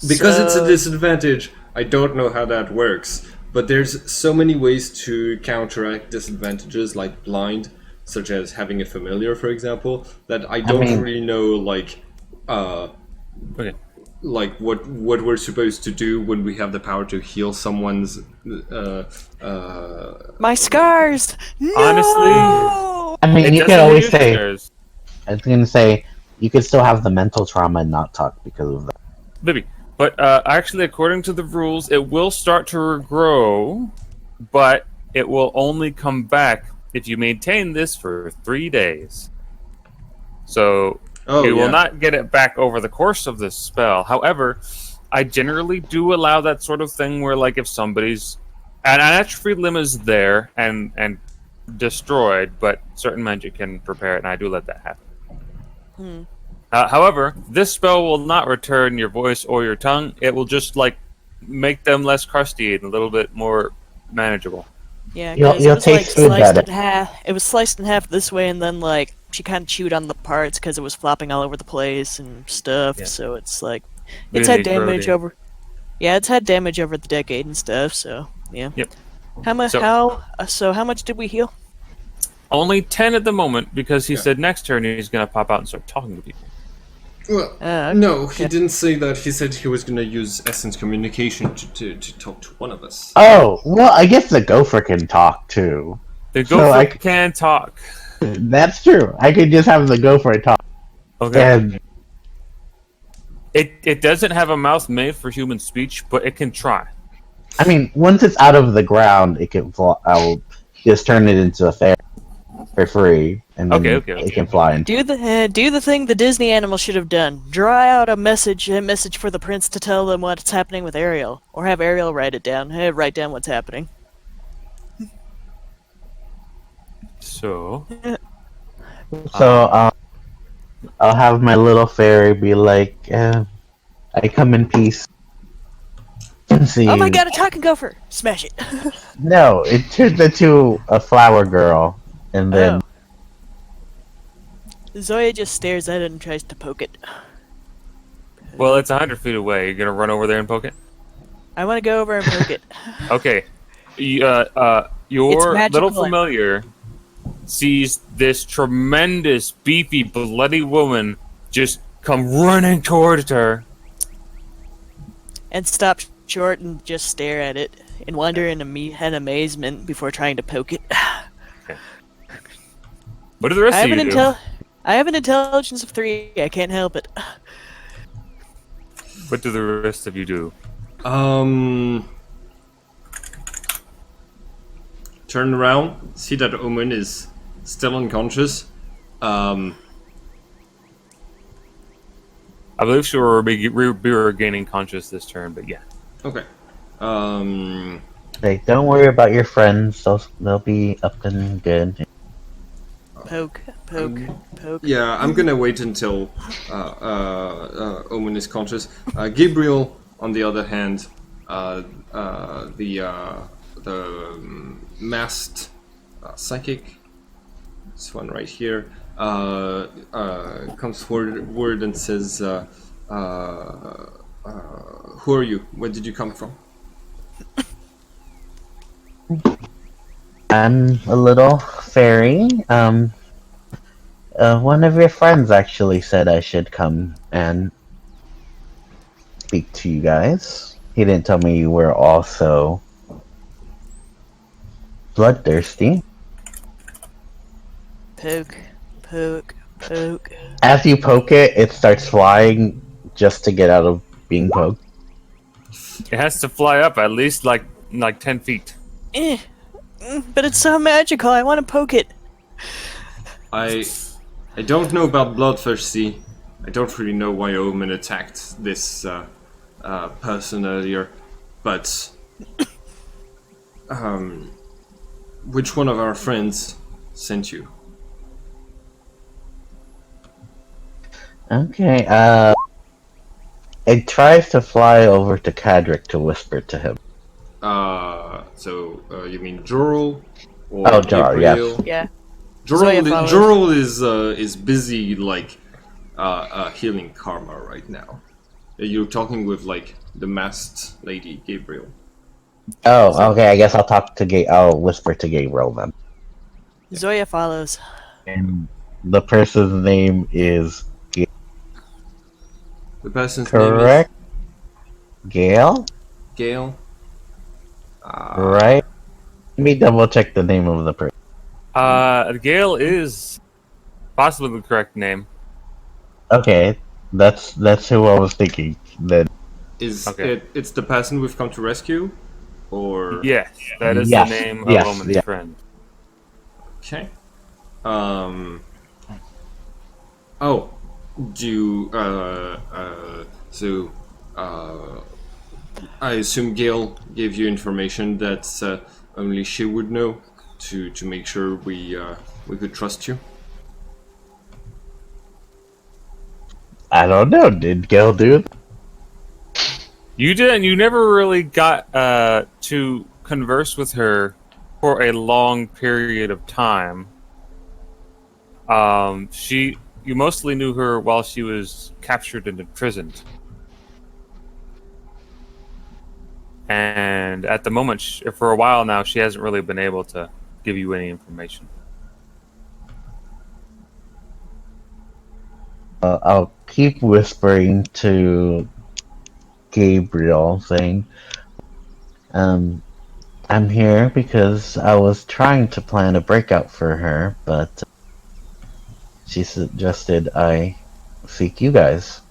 Because it's a So- disadvantage, I don't know how that works. But there's so many ways to counteract disadvantages, like blind, such as having a familiar, for example, that I don't mean- really know, like Okay. what we're supposed to do when we have the power to heal someone's. My scars! No! Honestly, I mean, it you doesn't can always use say. theirs. I was gonna say you could still have the mental trauma and not talk because of that. Maybe. But actually, according to the rules, it will start to regrow, but it will only come back if you maintain this for 3 days. So you will not get it back over the course of this spell. However, I generally do allow that sort of thing where, like, if somebody's an atrophy limb is there and destroyed, but certain magic can repair it, and I do let that happen. However, this spell will not return your voice or your tongue. It will just, like, make them less crusty and a little bit more manageable. Yeah, You'll- 'cause you'll it was like taste food sliced better. in half. It was sliced in half this way, and then like she kind of chewed on the parts because it was flopping all over the place and stuff. Yeah. So it's like Really it's had damage grody. over. Yeah, it's had damage over the decade and stuff. So yeah. Yep. How much? So- So how much did we heal? Only 10 at the moment because he Yeah. said next turn he's going to pop out and start talking to people. Well, okay. no, he didn't say that. He said he was gonna use essence communication to talk to one of us. Oh, well, I guess the gopher can talk too. The So gopher I- can talk. That's true. I could just have the gopher talk. Okay. And It doesn't have a mouth made for human speech, but it can try. I mean, once it's out of the ground, it can fly. I'll just turn it into a fairy for free, and then Okay. it can fly. And Do the thing the Disney animal should have done. Draw out a message for the prince to tell them what's happening with Ariel, or have Ariel write it down. Write down what's happening. So, so I'll have my little fairy be like, "I come in peace." And see. Oh my god, a talking gopher! Smash it. No, it turns into a flower girl, and then Zoya just stares at it and tries to poke it. well, it's 100 feet away. You're gonna run over there and poke it. I want to go over and poke it. Okay. It's Your magical. little familiar sees this tremendous, beefy, bloody woman just come running towards her. And stop short and just stare at it in wonder and amazement before trying to poke it. What do the rest I of you do? have an intelligence of 3. I can't help it. What do the rest of you do? Turn around, see that Omen is still unconscious. I believe she will be regaining conscious this turn, but yeah. Okay. hey, don't worry about your friends; they'll be up and good. Poke, poke, poke. Yeah, I'm gonna wait until Omen is conscious. Gabriel, on the other hand, the masked psychic, this one right here, comes forward and says, "Who are you? Where did you come from?" I'm a little fairy. One of your friends actually said I should come and speak to you guys. He didn't tell me you were also bloodthirsty. Poke, poke, poke. As you poke it, it starts flying just to get out of being poked. It has to fly up at least like 10 feet. But it's so magical, I want to poke it. I don't know about bloodthirsty. I don't really know why Omen attacked this person earlier, but which one of our friends sent you? Okay, it tries to fly over to Cadric to whisper to him. So you mean Jorl or Oh, Jorl, yes. Gabriel? Yeah. Zoya follows. Jorl is busy like healing karma right now. You're talking with like the masked lady Gabriel. Oh, okay. I guess I'll whisper to Gabriel then. Zoya follows. And the person's name is The person's correct. Gale, name is Gale. right? Let me double check the name of the person. Gale is possibly the correct name. Okay, that's who I was thinking. Then Is Okay. it's the person we've come to rescue, or Yes, that is Yes, the name yes, of Omen's yeah. friend. okay? Oh, do you, so I assume Gail gave you information that only she would know to make sure we could trust you. I don't know. Did Gale do it? You didn't. You never really got to converse with her for a long period of time. You mostly knew her while she was captured and imprisoned. And at the moment, for a while now, she hasn't really been able to give you any information. I'll keep whispering to Gabriel, saying, I'm here because I was trying to plan a breakout for her, but she suggested I seek you guys.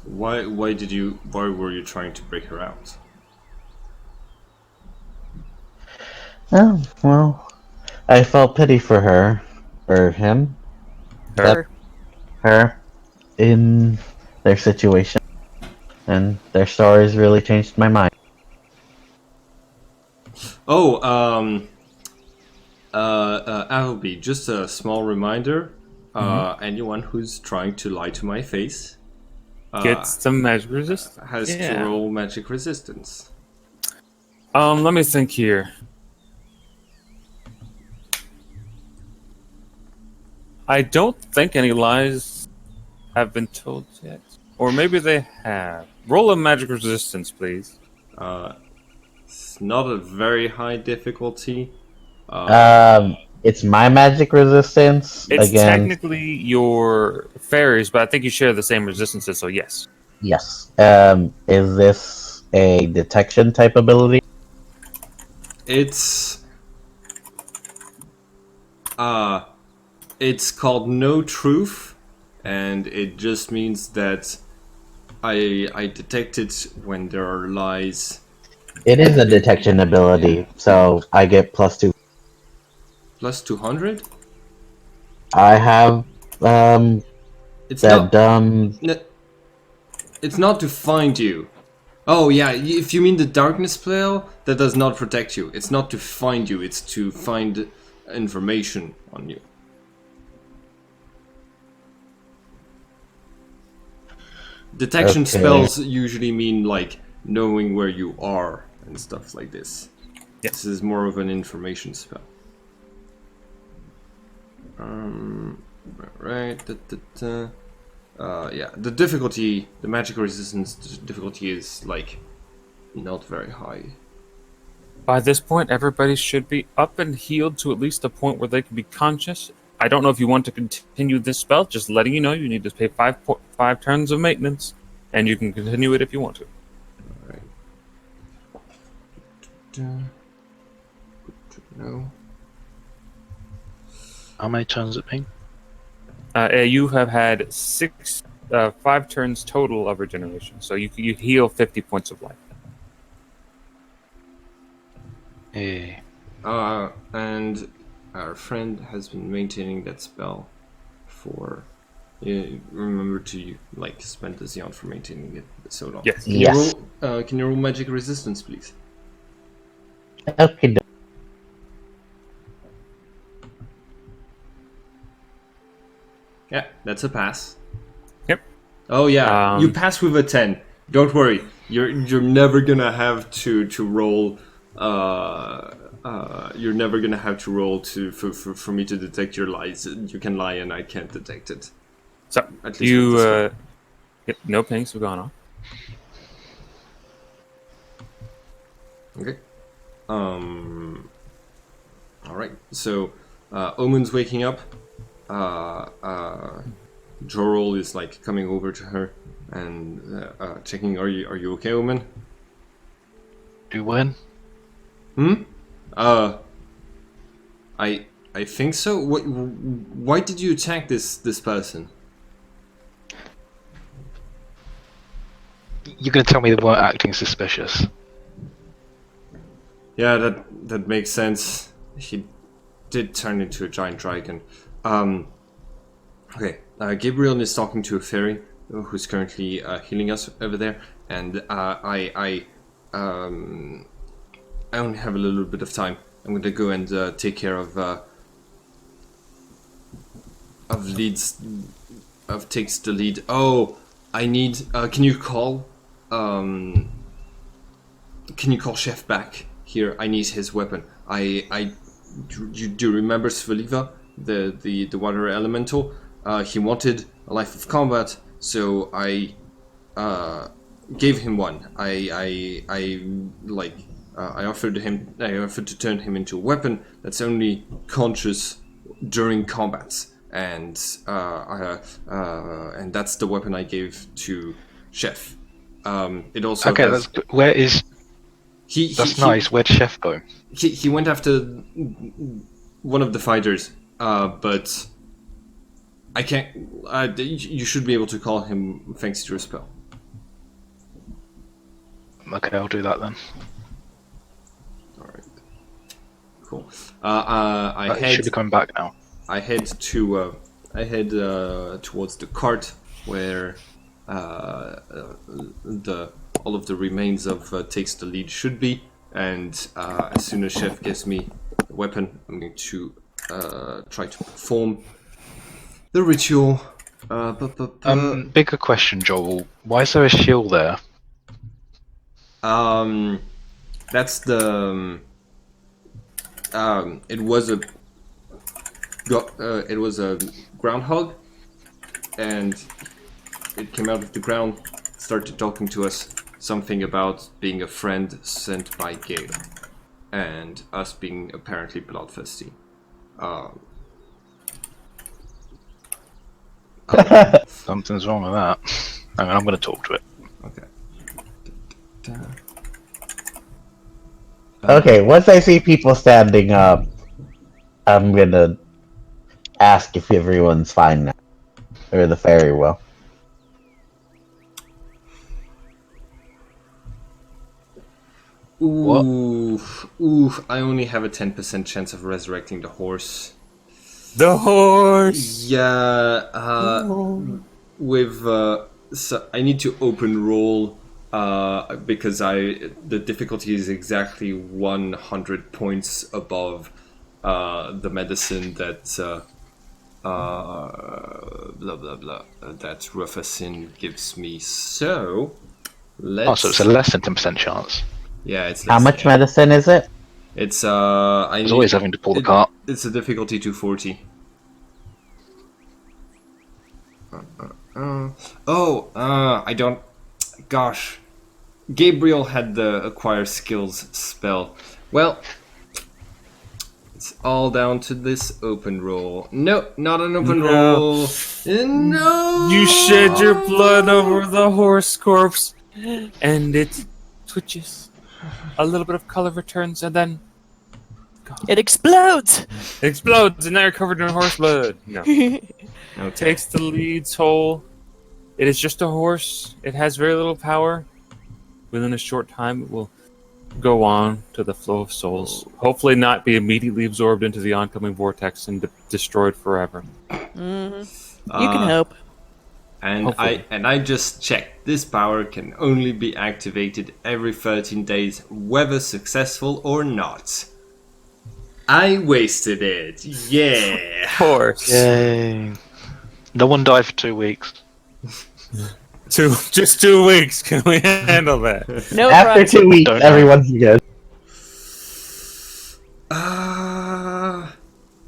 Why were you trying to break her out? Oh, well, I felt pity for her, or him, Her. her, in their situation, and their stories really changed my mind. Oh, Appleby, just a small reminder. Anyone who's trying to lie to my face Get some magic resist. has to roll magic resistance. Let me think here. I don't think any lies have been told yet. Or maybe they have. Roll a magic resistance, please. It's not a very high difficulty. It's my magic resistance It's against. technically your fairies, but I think you share the same resistances, so yes. Yes. Is this a detection type ability? It's called No Truth, and it just means that I detect it when there are lies. It is a detection ability, so I get +2. Plus 200? I have It's that not. dumb. It's not to find you. Oh yeah, if you mean the darkness spell, that does not protect you. It's not to find you, it's to find information on you. Detection Okay. spells usually mean like knowing where you are and stuff like this. Yeah. This is more of an information spell. Right. Yeah, the difficulty, the magic resistance difficulty is like not very high. By this point, everybody should be up and healed to at least a point where they can be conscious. I don't know if you want to continue this spell, just letting you know you need to pay five turns of maintenance, and you can continue it if you want to. Alright. Good to know. How many turns it been? You have had 5 turns total of regeneration, so you heal 50 points of life. Yeah. And our friend has been maintaining that spell for. Remember to like spend the Xeon for maintaining it so long. Yes. Can you roll magic resistance, please? Okay. Yeah, that's a pass. Yep. Oh yeah, you Um, pass with a 10. Don't worry, you're never gonna have to roll. You're never gonna have to roll for me to detect your lies. You can lie and I can't detect it. So At least you, with this yep, no pings have gone off. Okay. All right. So, Omen's waking up. Jorol is like coming over to her and checking. Are you okay, Omen? Do when? I think so. Why did you attack this person? You're gonna tell me they weren't acting suspicious? Yeah, that makes sense. He did turn into a giant dragon. Okay, Gabriel is talking to a fairy who's currently healing us over there, and I only have a little bit of time. I'm gonna go and take care of leads. Takes the lead. Oh, I need. Can you call Chef back here? I need his weapon. Do you remember Svaliva, the water elemental? He wanted a life of combat, so I gave him one. I offered to turn him into a weapon that's only conscious during combats. and that's the weapon I gave to Chef. It also Okay, has, where is... That's nice. Where'd Chef go? He went after one of the fighters, but I can't. You should be able to call him thanks to your spell. Okay, I'll do that then. All right. Cool. I Should be coming back now. I head towards the cart where all of the remains of Takes the Lead should be, and as soon as Chef gives me the weapon, I'm going to try to perform the ritual. Bigger question, Joel. Why is there a shield there? That's the. It was a groundhog, and it came out of the ground, started talking to us something about being a friend sent by Gale, and us being apparently bloodthirsty. Something's wrong with that. I'm going to talk to it. Okay. Okay, once I see people standing up, I'm gonna ask if everyone's fine now. Or the fairy will. Ooh, I only have a 10% chance of resurrecting the horse. The horse. Yeah, so I need to open roll because the difficulty is exactly 100 points above the medicine that blah blah blah that Rufasin gives me. So let's. So it's a less than 10% chance. Yeah, it's How much medicine is it? It's He's always having to pull the cart. It's a difficulty 240. I don't. Gosh, Gabriel had the acquire skills spell. Well, it's all down to this open roll. No, not an open roll. No. You shed your blood over the horse corpse, and it twitches. A little bit of color returns, and then It explodes! it explodes, and now you're covered in horse blood. No. Takes the lead soul. It is just a horse. It has very little power. Within a short time, it will go on to the flow of souls. Hopefully not be immediately absorbed into the oncoming vortex and destroyed forever. You can hope. And Hopefully. I just checked. This power can only be activated every 13 days, whether successful or not. I wasted it. Yeah. Horse. Yay. No one died for 2 weeks. Just 2 weeks. Can we handle that? No After problems. 2 weeks, Don't know. everyone's good.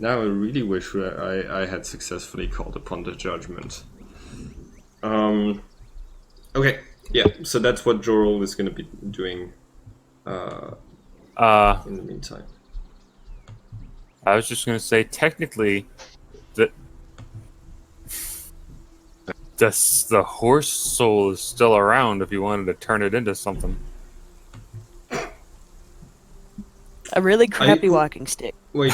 Now I really wish I had successfully called upon the judgment. Okay, yeah, so that's what Jorl is going to be doing in the meantime. I was just going to say, technically, the horse soul is still around if you wanted to turn it into something. A really crappy walking stick. Wait,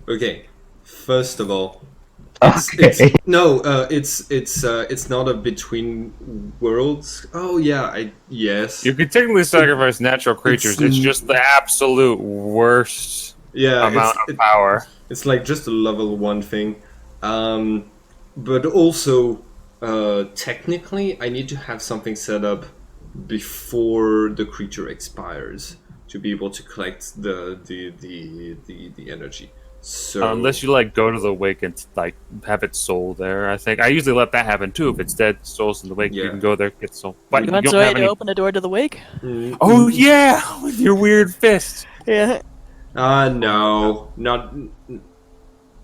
okay, first of all, Okay. it's not a between worlds. Oh yeah, yes. You could technically sacrifice natural creatures. It's just the absolute worst amount of power. It's like just a level 1 thing. But also, technically, I need to have something set up before the creature expires to be able to collect the energy. So Unless you go to the wake and have its soul there, I think I usually let that happen too. If it's dead, soul's in the wake, you Yeah. can go there, get soul. But You want don't Zoe have to any- open the door to the wake? Oh yeah, with your weird fist. Yeah. No, not.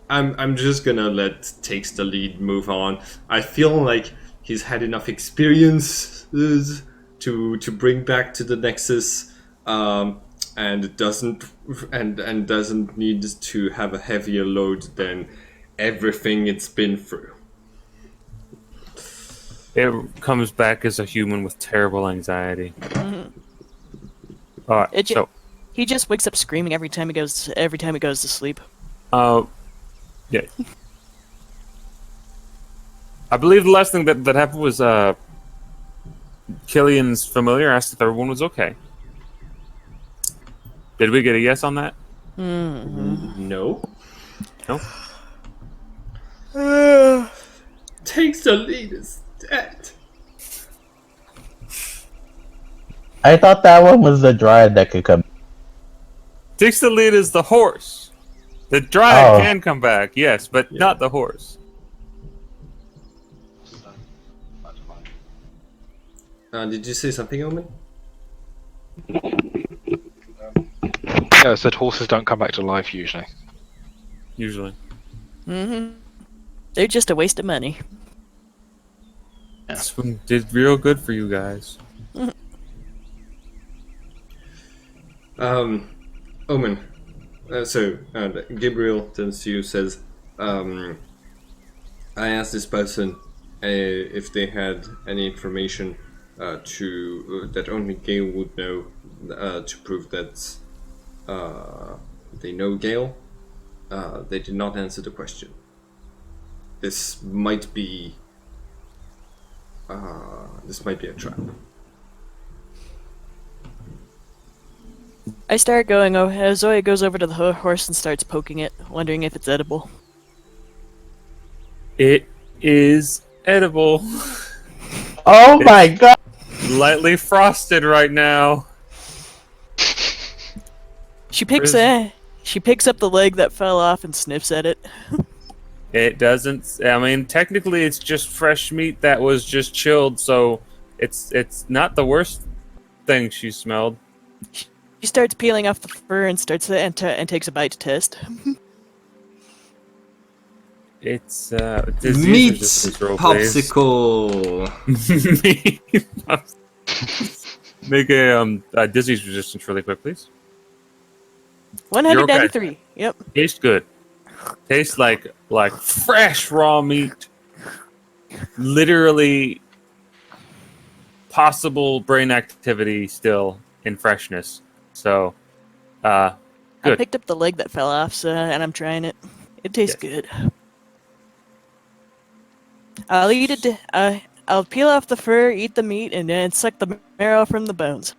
I'm just gonna let Takes the Lead move on. I feel like he's had enough experiences to bring back to the Nexus, and doesn't need to have a heavier load than everything it's been through. It comes back as a human with terrible anxiety. Alright, It ju- so He just wakes up screaming every time he goes to sleep. yeah. I believe the last thing that happened was Killian's familiar asked if everyone was okay. Did we get a yes on that? No. No? Takes the lead is dead. I thought that one was the dryad that could come. Takes the lead is the horse. The dryad Oh. can come back, yes, but not the horse. Did you say something, Omen? Yeah, I said horses don't come back to life usually. Usually. They're just a waste of money. This one did real good for you guys. Omen. Gabriel turns to you, says, I asked this person if they had any information that only Gale would know to prove that they know Gale. They did not answer the question. This might be a trap. I start going. Zoya goes over to the horse and starts poking it, wondering if it's edible. It is edible. Oh my god! Lightly frosted right now. She picks up the leg that fell off and sniffs at it. It doesn't. I mean, technically, it's just fresh meat that was just chilled, so it's not the worst thing she smelled. She starts peeling off the fur and takes a bite to test. It's disease Meat resistance roll, please. popsicle. Meat Make a disease resistance really quick, please. 193. Yep. Tastes good. Tastes like fresh raw meat. Literally possible brain activity still in freshness. So, I good. picked up the leg that fell off, and I'm trying it. It tastes good. I'll eat it. I'll peel off the fur, eat the meat, and then suck the marrow from the bones.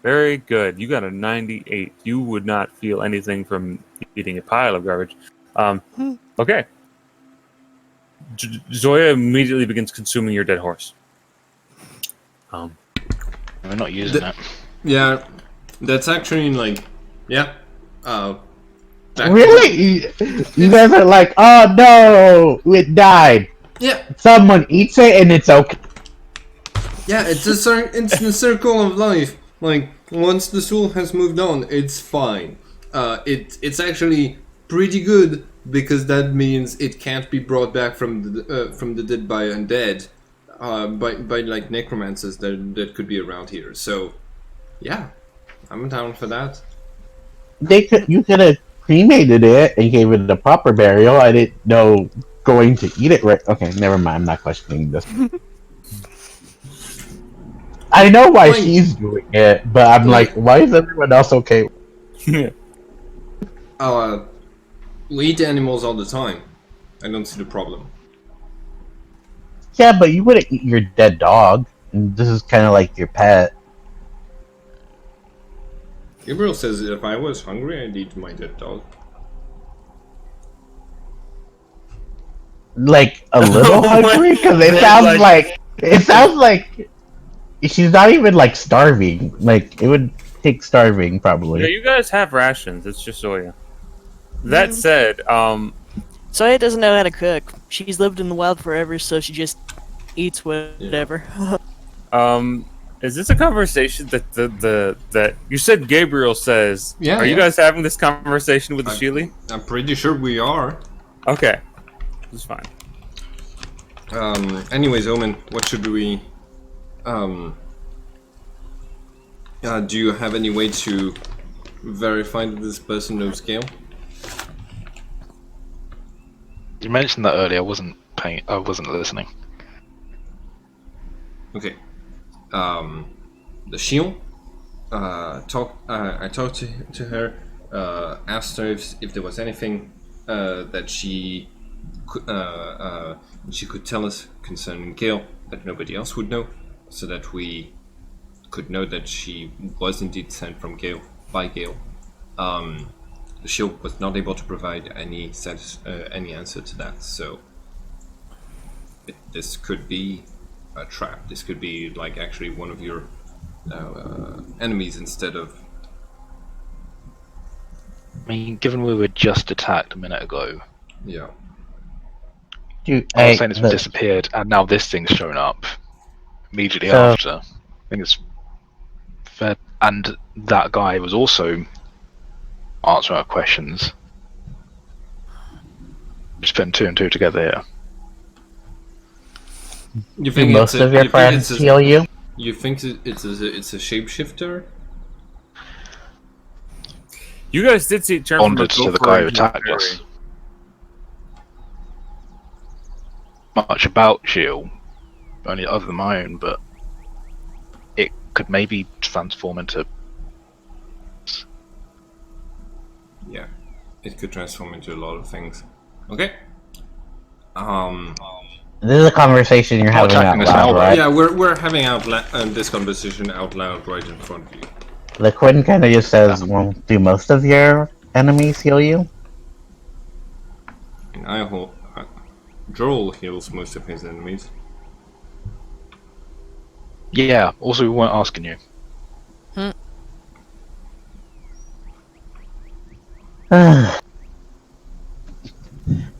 Very good. You got a 98. You would not feel anything from eating a pile of garbage. Okay. Zoya immediately begins consuming your dead horse. We're not using it. Yeah, that's actually Really? You guys are like, oh no, it died. Yeah, Someone eats it and it's okay. yeah, it's the circle of life. Like, once the soul has moved on, it's fine. It's actually pretty good because that means it can't be brought back from the dead by undead, by like necromancers that could be around here. So, yeah, I'm down for that. You could have cremated it and gave it a proper burial. I didn't know going to eat it right. Okay, never mind. I'm not questioning this. I know why Fine. she's doing it, but I'm like, why is everyone else okay? We eat animals all the time. I don't see the problem. Yeah, but you wouldn't eat your dead dog. And this is kind of like your pet. Gabriel says if I was hungry, I'd eat my dead dog. Like a little hungry, because it sounds like she's not even like starving. Like it would take starving probably. Yeah, you guys have rations. It's just Zoya. That said, Zoya doesn't know how to cook. She's lived in the wild forever, so she just eats whatever. is this a conversation that you said Gabriel says? Yeah, Are you yeah. guys having this conversation with the Sheely? I'm pretty sure we are. Okay, this is fine. Anyways, Omen, what should we... do you have any way to verify that this person knows Gale? You mentioned that earlier. I wasn't listening. Okay. The shield. I talked to her. Asked her if there was anything that she could tell us concerning Gale that nobody else would know, so that we could know that she was indeed sent from Gale by Gale. The shield was not able to provide any answer to that, so this could be a trap. This could be like actually one of your enemies instead of. I mean, given we were just attacked a minute ago, Yeah. I'm not saying it's disappeared, and now this thing's shown up immediately after. I think it's fair. And that guy was also answering our questions. Just putting 2 and 2 together here. You Do most of your friends heal you? You think it's a shapeshifter? You guys did see it turn from Bonded to the guy who attacked us. Much about Shield, only other than my own, but it could maybe transform into. Yeah, it could transform into a lot of things. Okay. This is a conversation you're having out loud, right? Yeah, we're having this conversation out loud right in front of you. The Quinn kind of just says, "Well, do most of your enemies heal you?" And I hope Joel heals most of his enemies. Yeah. Also, we weren't asking you.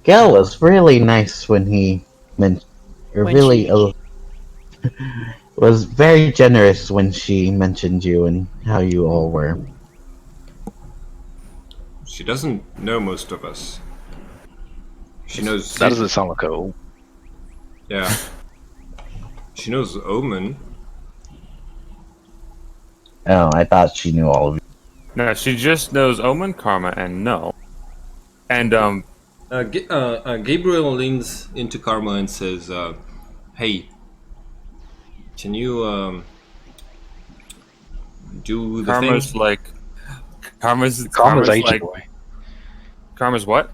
Gale was really nice when he was very generous when she mentioned you and how you all were. She doesn't know most of us. She knows. That doesn't sound like it all. Yeah. She knows Omen. Oh, I thought she knew all of you. No, she just knows Omen, Karma, and No. And Gabriel leans into Karma and says, "Hey, can you do the Karma's thing?" like Karma's Agent like Boy. Karma's what?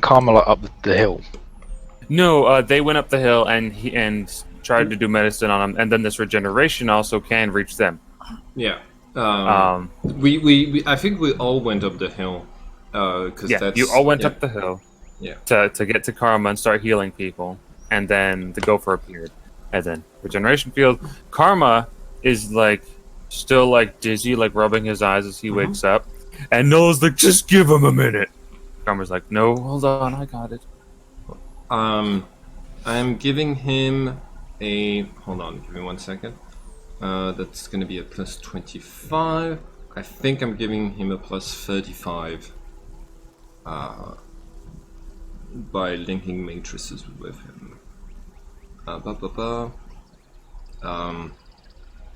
Karma up the hill. No, they went up the hill and tried to do medicine on them, and then this regeneration also can reach them. Yeah. We I think we all went up the hill. You all went up the hill. Yeah. To get to Karma and start healing people, and then the Gopher appeared, and then regeneration field. Karma is like still like dizzy, like rubbing his eyes as he wakes up, and Noah's like, "Just give him a minute." Karma's like, "No, hold on, I got it." I'm giving him a. Hold on, give me 1 second. That's gonna be a plus 25. I think I'm giving him a plus 35. By linking matrices with him.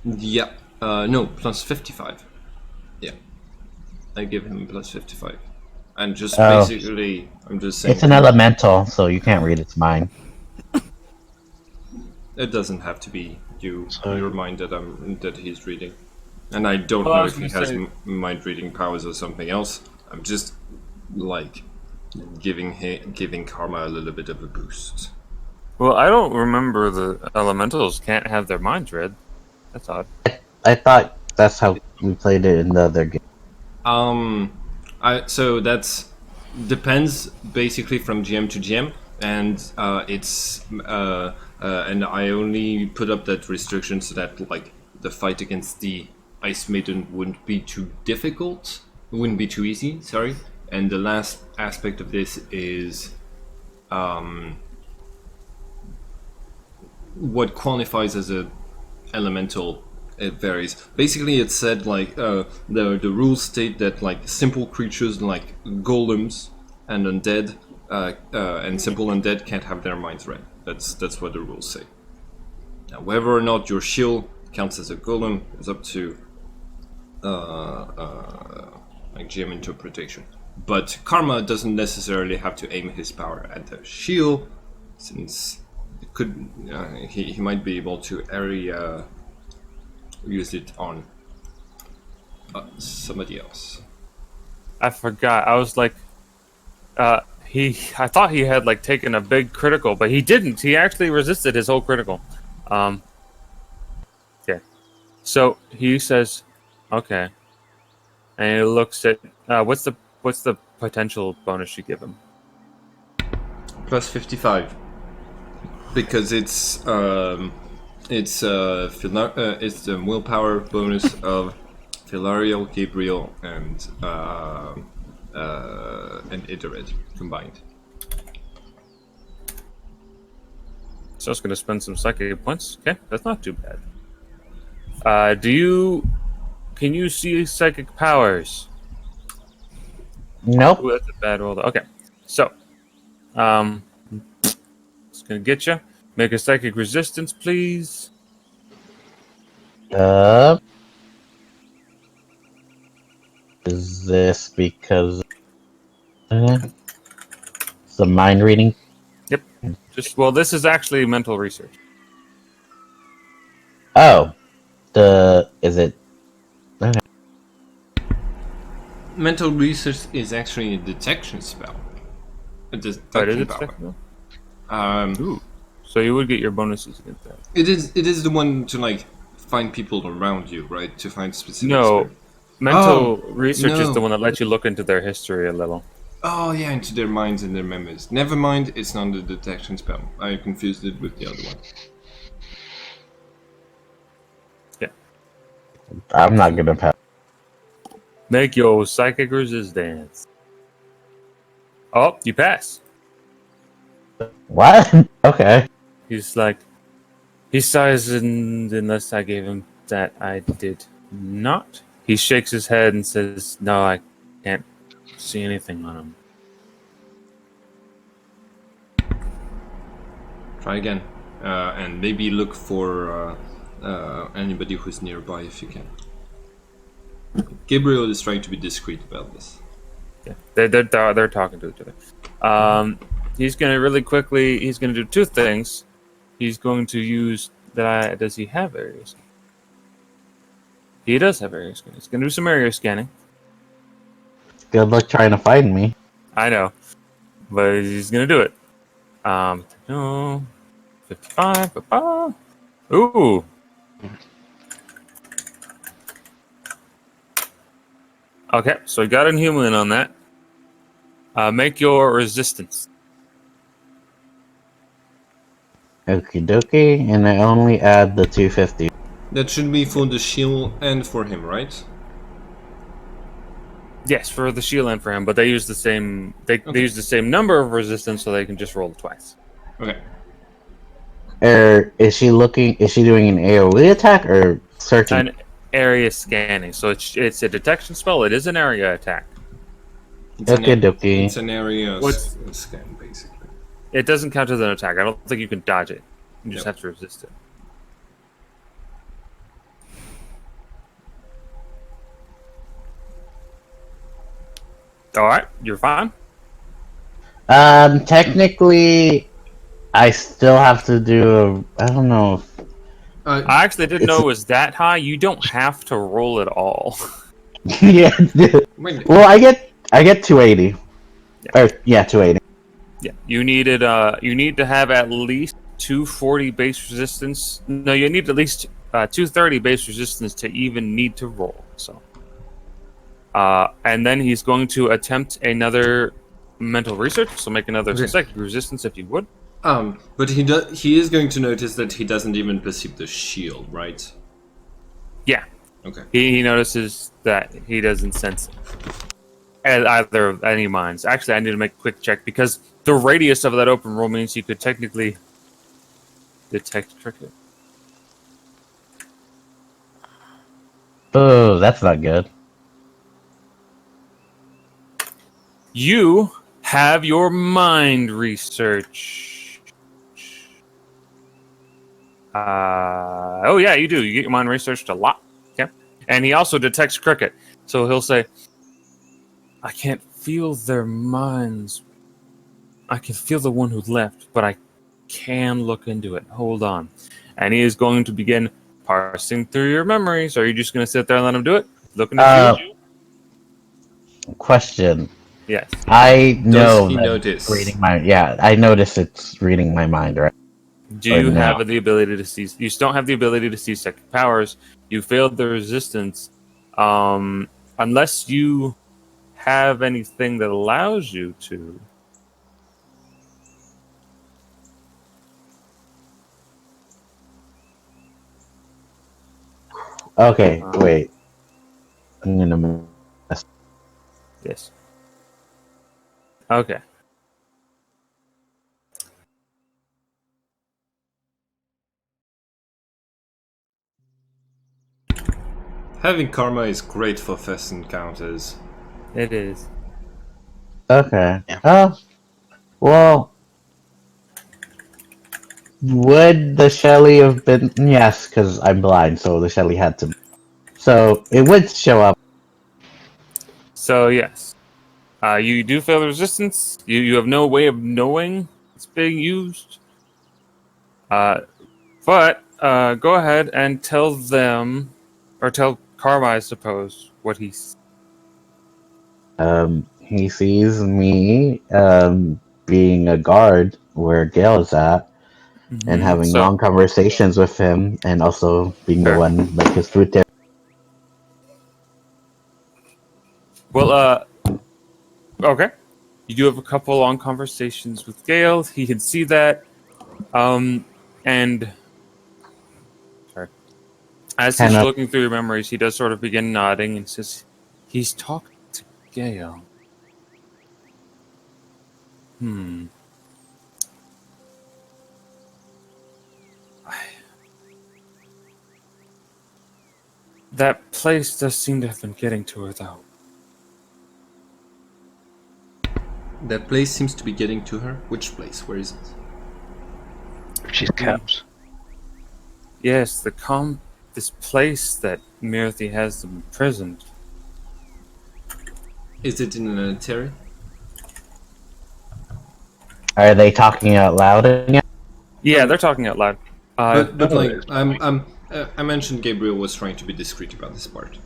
Yeah. No, plus 55. Yeah. I give him plus 55. And just basically, I'm just saying. It's an elemental, so you can't read its mind. It doesn't have to be your mind that he's reading. And I don't Well, I know was if he gonna has mind reading powers or something else. I'm just like giving Karma a little bit of a boost. Well, I don't remember the elementals can't have their minds read. That's odd. I thought that's how we played it in the other game. So that's depends basically from GM to GM, and and I only put up that restriction so that like the fight against the Ice Maiden wouldn't be too difficult, wouldn't be too easy. Sorry. And the last aspect of this is what qualifies as a elemental. It varies. Basically, it said like the rules state that like simple creatures like golems and undead and simple undead can't have their minds read. That's what the rules say. Now, whether or not your shield counts as a golem is up to like GM interpretation. But Karma doesn't necessarily have to aim his power at the shield, since it could he might be able to area use it on somebody else. I forgot. I was like, I thought he had like taken a big critical, but he didn't. He actually resisted his whole critical. Yeah. So he says, "Okay," and he looks at what's the potential bonus you give him? Plus 55, because it's the willpower bonus of Filarial, Gabriel, and Idarid combined. So it's going to spend some psychic points. Okay, that's not too bad. Can you see psychic powers? Nope. Ooh, that's a bad roll. Okay, so, it's going to get you. Make a psychic resistance, please. Is this because it's a mind reading? Yep. Well, this is actually mental research. Oh, is it? Okay. Mental research is actually a detection spell. A detection power. Ooh. So you would get your bonuses against that. It is the one to like find people around you, right? To find specific. No, mental research is no. the one that lets you look into their history a little. Oh yeah, into their minds and their memories. Never mind, it's not the detection spell. I confused it with the other one. Yeah. I'm not gonna pass. Make your psychic resistance. Oh, you pass. What? Okay. He's like, he sighs, and unless I gave him that, I did not. He shakes his head and says, "No, I can't see anything on him." Try again, and maybe look for anybody who's nearby if you can. Gabriel is trying to be discreet about this. Yeah, they're talking to each other. He's gonna really quickly. He's gonna do two things. He's going to use that. Does he have area scanning? He does have area scanning. He's gonna do some area scanning. Good luck trying to find me. I know, but he's gonna do it. No, 55. Ooh. Okay, so he got Inhuman on that. Make your resistance. Okie dokie, and I only add the 250. That should be for the shield and for him, right? Yes, for the shield and for him, but they use the same. They use the same number of resistance, so they can just roll it twice. Okay. Is she doing an AoE attack or searching? An area scanning, so it's a detection spell. It is an area attack. Okie dokie. It's an area scan, basically. It doesn't count as an attack. I don't think you can dodge it. You just have to resist it. All right, you're fine. Technically, I still have to do. I don't know. I actually didn't know it was that high. You don't have to roll at all. Yeah. Well, I get 280. Yeah. 280. Yeah, you needed. You need to have at least 240 base resistance. No, you need at least 230 base resistance to even need to roll. So, and then he's going to attempt another mental research. So make another psychic resistance if you would. But he is going to notice that he doesn't even perceive the shield, right? Yeah. Okay. He notices that he doesn't sense it at either of any minds. Actually, I need to make a quick check because the radius of that open roll means you could technically detect cricket. Oh, that's not good. You have your mind research. Oh yeah, you do. You get your mind researched a lot. Okay. And he also detects cricket. So he'll say, I can't feel their minds. I can feel the one who left, but I can look into it. Hold on. And he is going to begin parsing through your memories. Are you just going to sit there and let him do it? Looking at you? Question. Yes. I know Does he that notice? it's reading my. Yeah, I notice it's reading my mind, right? Do you have the ability to see? You don't have the ability to see second powers. You failed the resistance. Unless you have anything that allows you to. Okay, wait. I'm gonna. Yes. Okay. Having karma is great for first encounters. It is. Okay. Yeah. Well. Would the Shelly have been? Yes, because I'm blind, so the Shelly had to. So it would show up. So yes, you do fail the resistance. You have no way of knowing it's being used. But go ahead and tell them, or tell Karma, I suppose, what he's. He sees me being a guard where Gale is at, and having So long conversations with him, and also being the sure. one like his food there. Well, okay. You do have a couple long conversations with Gale. He can see that, and sorry. As he's Kind of. looking through your memories, he does sort of begin nodding and says, "He's talking to Gale." Hmm. That place does seem to have been getting to her, though. That place seems to be getting to her. Which place? Where is it? She's kept. Yes, this place that Mirthi has them imprisoned. Is it in an Anateri? Are they talking out loud again? Yeah, they're talking out loud. But like, I mentioned Gabriel was trying to be discreet about this part.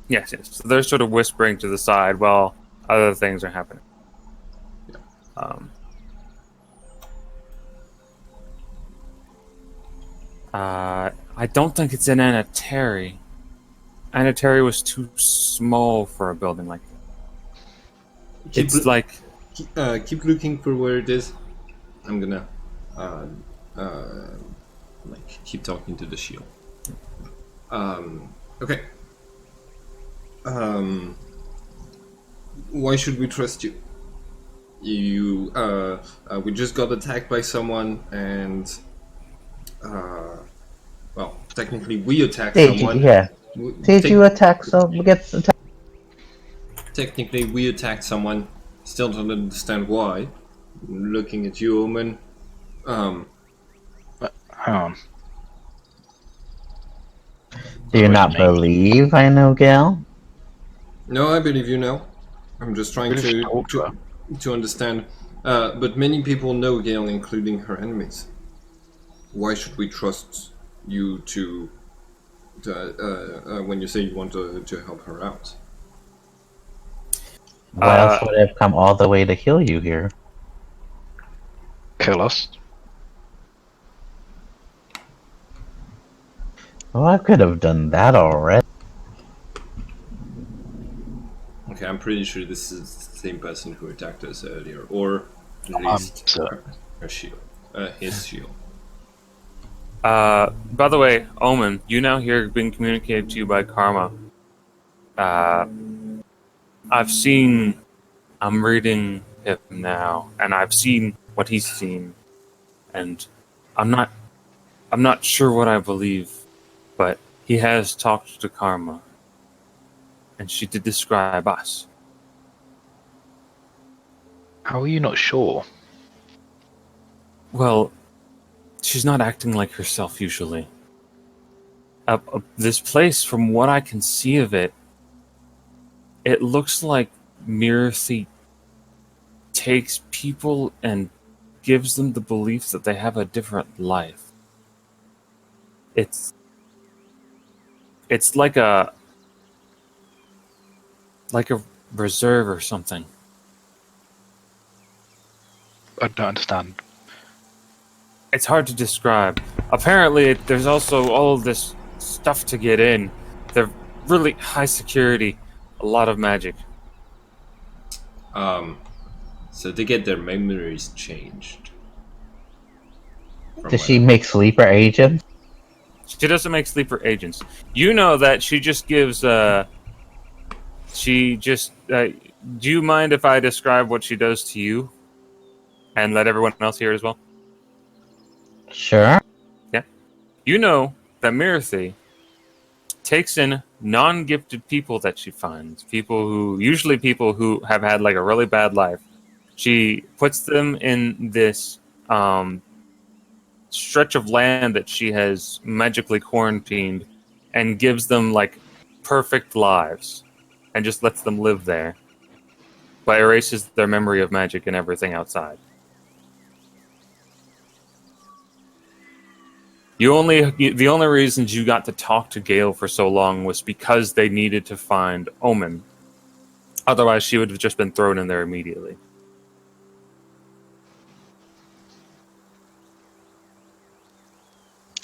Yes. So they're sort of whispering to the side while other things are happening. Yeah. I don't think it's in Anateri. Anateri was too small for a building like that. Keep looking for where it is. I'm gonna keep talking to the shield. Okay. Why should we trust you? We just got attacked by someone, and well, technically we attacked someone. Did you attack someone? Technically, we attacked someone. Still don't understand why. Looking at you, Omen. Hang on. Do you not believe I know Gale? No, I believe you now. I'm just trying to understand. But many people know Gale, including her enemies. Why should we trust you to when you say you want to help her out? Why else would I have come all the way to heal you here? Kill us. Well, I could have done that already. Okay, I'm pretty sure this is the same person who attacked us earlier, or at least her shield, his shield. By the way, Omen, you now hear being communicated to you by Karma. I'm reading him now, and I've seen what he's seen, and I'm not sure what I believe, but he has talked to Karma, and she did describe us. How are you not sure? Well, she's not acting like herself usually. This place, from what I can see of it, it looks like Mirthi takes people and gives them the belief that they have a different life. It's like a reserve or something. I don't understand. It's hard to describe. Apparently, there's also all of this stuff to get in. They're really high security, a lot of magic. So they get their memories changed. Does she make sleeper agents? She doesn't make sleeper agents. You know that she just gives. Do you mind if I describe what she does to you, and let everyone else hear it as well? Sure. Yeah. You know that Mirthi takes in non-gifted people that she finds, usually people who have had like a really bad life. She puts them in this stretch of land that she has magically quarantined and gives them like perfect lives and just lets them live there, but erases their memory of magic and everything outside. The only reasons you got to talk to Gale for so long was because they needed to find Omen. Otherwise, she would have just been thrown in there immediately.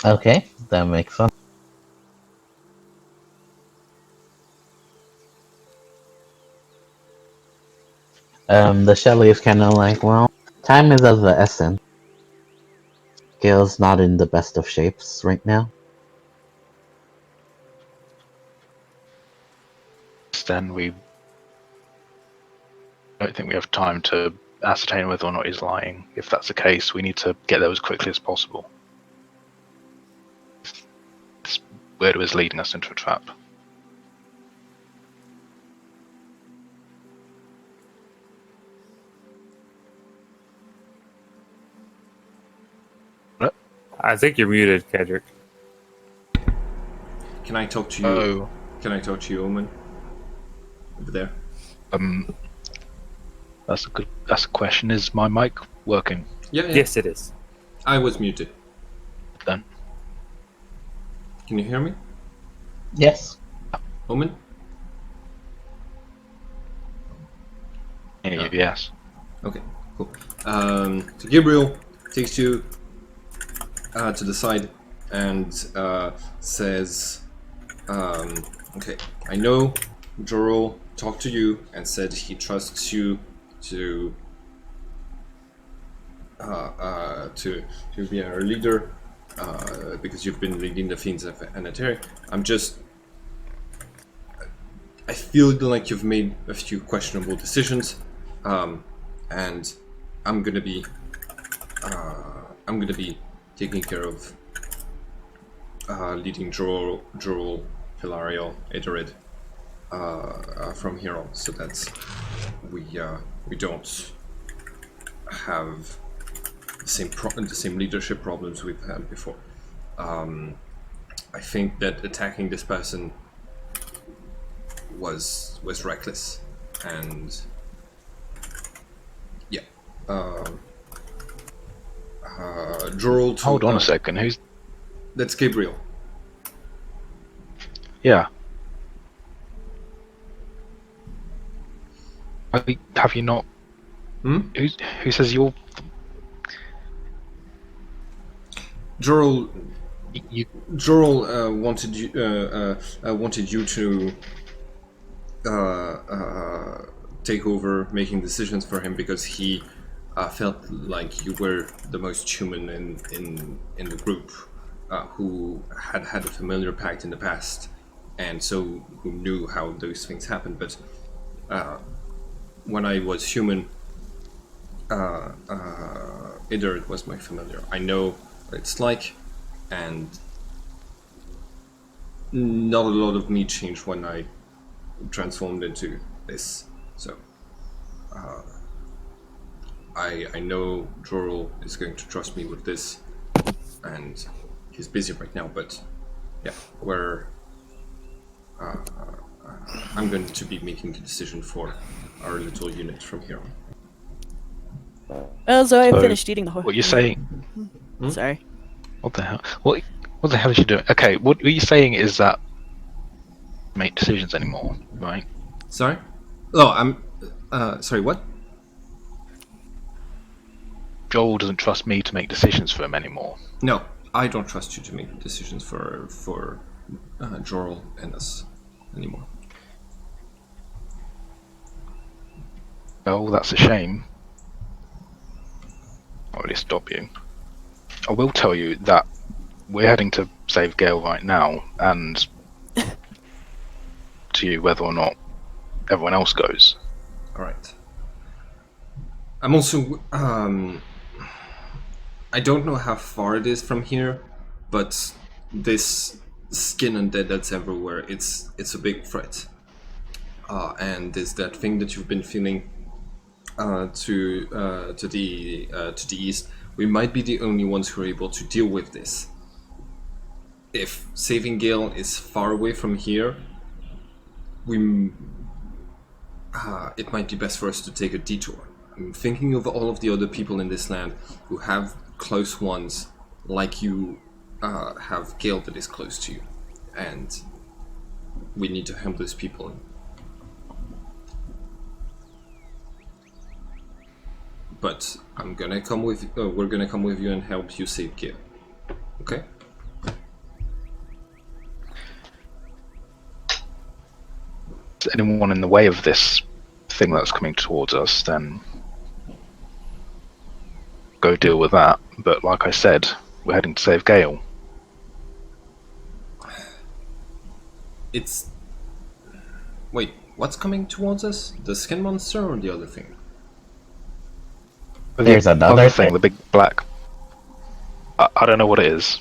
Okay, that makes sense. The Shelly is kind of like, well, time is of the essence. Gale's not in the best of shapes right now. Then we don't think we have time to ascertain whether or not he's lying. If that's the case, we need to get there as quickly as possible. This weirdo is leading us into a trap. I think you're muted, Kedrick. Can I talk to you? Oh. Can I talk to you, Omen? Over there. That's a question. Is my mic working? Yeah. Yes, it is. I was muted. Then. Can you hear me? Yes. Omen? Yes. Okay, cool. So Gabriel takes you to the side and says, okay, I know Jorol talked to you and said he trusts you to be our leader because you've been leading the Fiends of Anateri. I feel like you've made a few questionable decisions, and I'm gonna be taking care of leading Jorol, Hilariel, Edorid from here on, so that we don't have the same leadership problems we've had before. I think that attacking this person was reckless, and yeah. Jorol. Hold on a second. Who's? That's Gabriel. Yeah. Have you not? Who says you're? Jorol. Jorol wanted you to take over making decisions for him because he felt like you were the most human in the group, who had a familiar pact in the past, and so who knew how those things happened. But when I was human, Idrid was my familiar. I know what it's like, and not a lot of me changed when I transformed into this. So I know Jorol is going to trust me with this, and he's busy right now. But yeah, we're I'm going to be making the decision for our little unit from here on. Well, Zoe So, finished eating the What you're saying? Sorry. What the hell? What the hell is she doing? Okay, what you're saying is that make decisions anymore, right? Sorry? Oh, I'm... sorry, what? Joel doesn't trust me to make decisions for him anymore. No, I don't trust you to make decisions for Jorl and us anymore. Well, that's a shame. I'll really stop you. I will tell you that we're heading to save Gale right now, and to you whether or not everyone else goes. Alright. I'm also... I don't know how far it is from here, but this skin undead that's everywhere, it's a big threat. And there's that thing that you've been feeling to the east. We might be the only ones who are able to deal with this. If saving Gale is far away from here, it might be best for us to take a detour. I'm thinking of all of the other people in this land who have close ones, like you have Gale that is close to you, and we need to help those people. But I'm gonna come with. We're gonna come with you and help you save Gale. Okay? Is anyone in the way of this thing that's coming towards us, then go deal with that. But like I said, we're heading to save Gale. It's... Wait, what's coming towards us? The skin monster or the other thing? There's another other thing. the big black. I don't know what it is.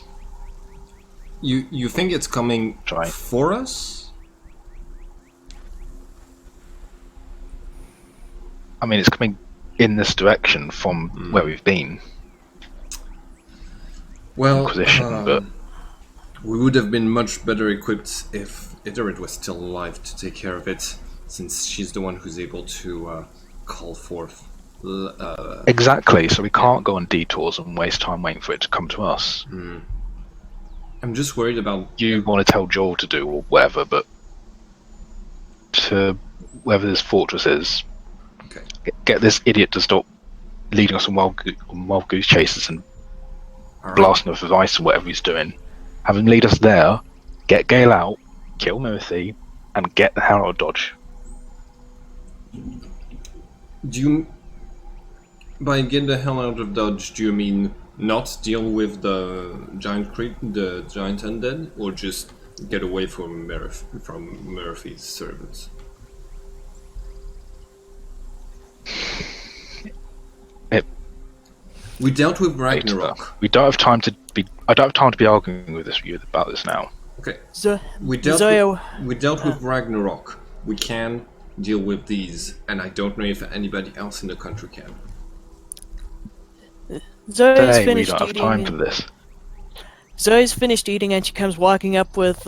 You think it's coming Try. for us? I mean, it's coming in this direction from where we've been. Well, Inquisition, but we would have been much better equipped if Iterid was still alive to take care of it, since she's the one who's able to call forth. exactly. So we can't go on detours and waste time waiting for it to come to us. I'm just worried about... You want to tell Joel to do or whatever, but to wherever this fortress is, Okay. get this idiot to stop leading us on wild goose chases and Alright. blasting us with ice or whatever he's doing. Have him lead us there, get Gale out, kill Murphy, and get the hell out of Dodge. Do you... By get the hell out of Dodge, do you mean not deal with the giant undead, or just get away from Murphy's servants? We dealt with Ragnarok. We don't have time to be. I don't have time to be arguing with you about this now. Okay. So, We dealt Zoya, with Ragnarok. We can deal with these, and I don't know if anybody else in the country can. Zoe's We finished don't have eating. time for this. Zoe's finished eating, and she comes walking up with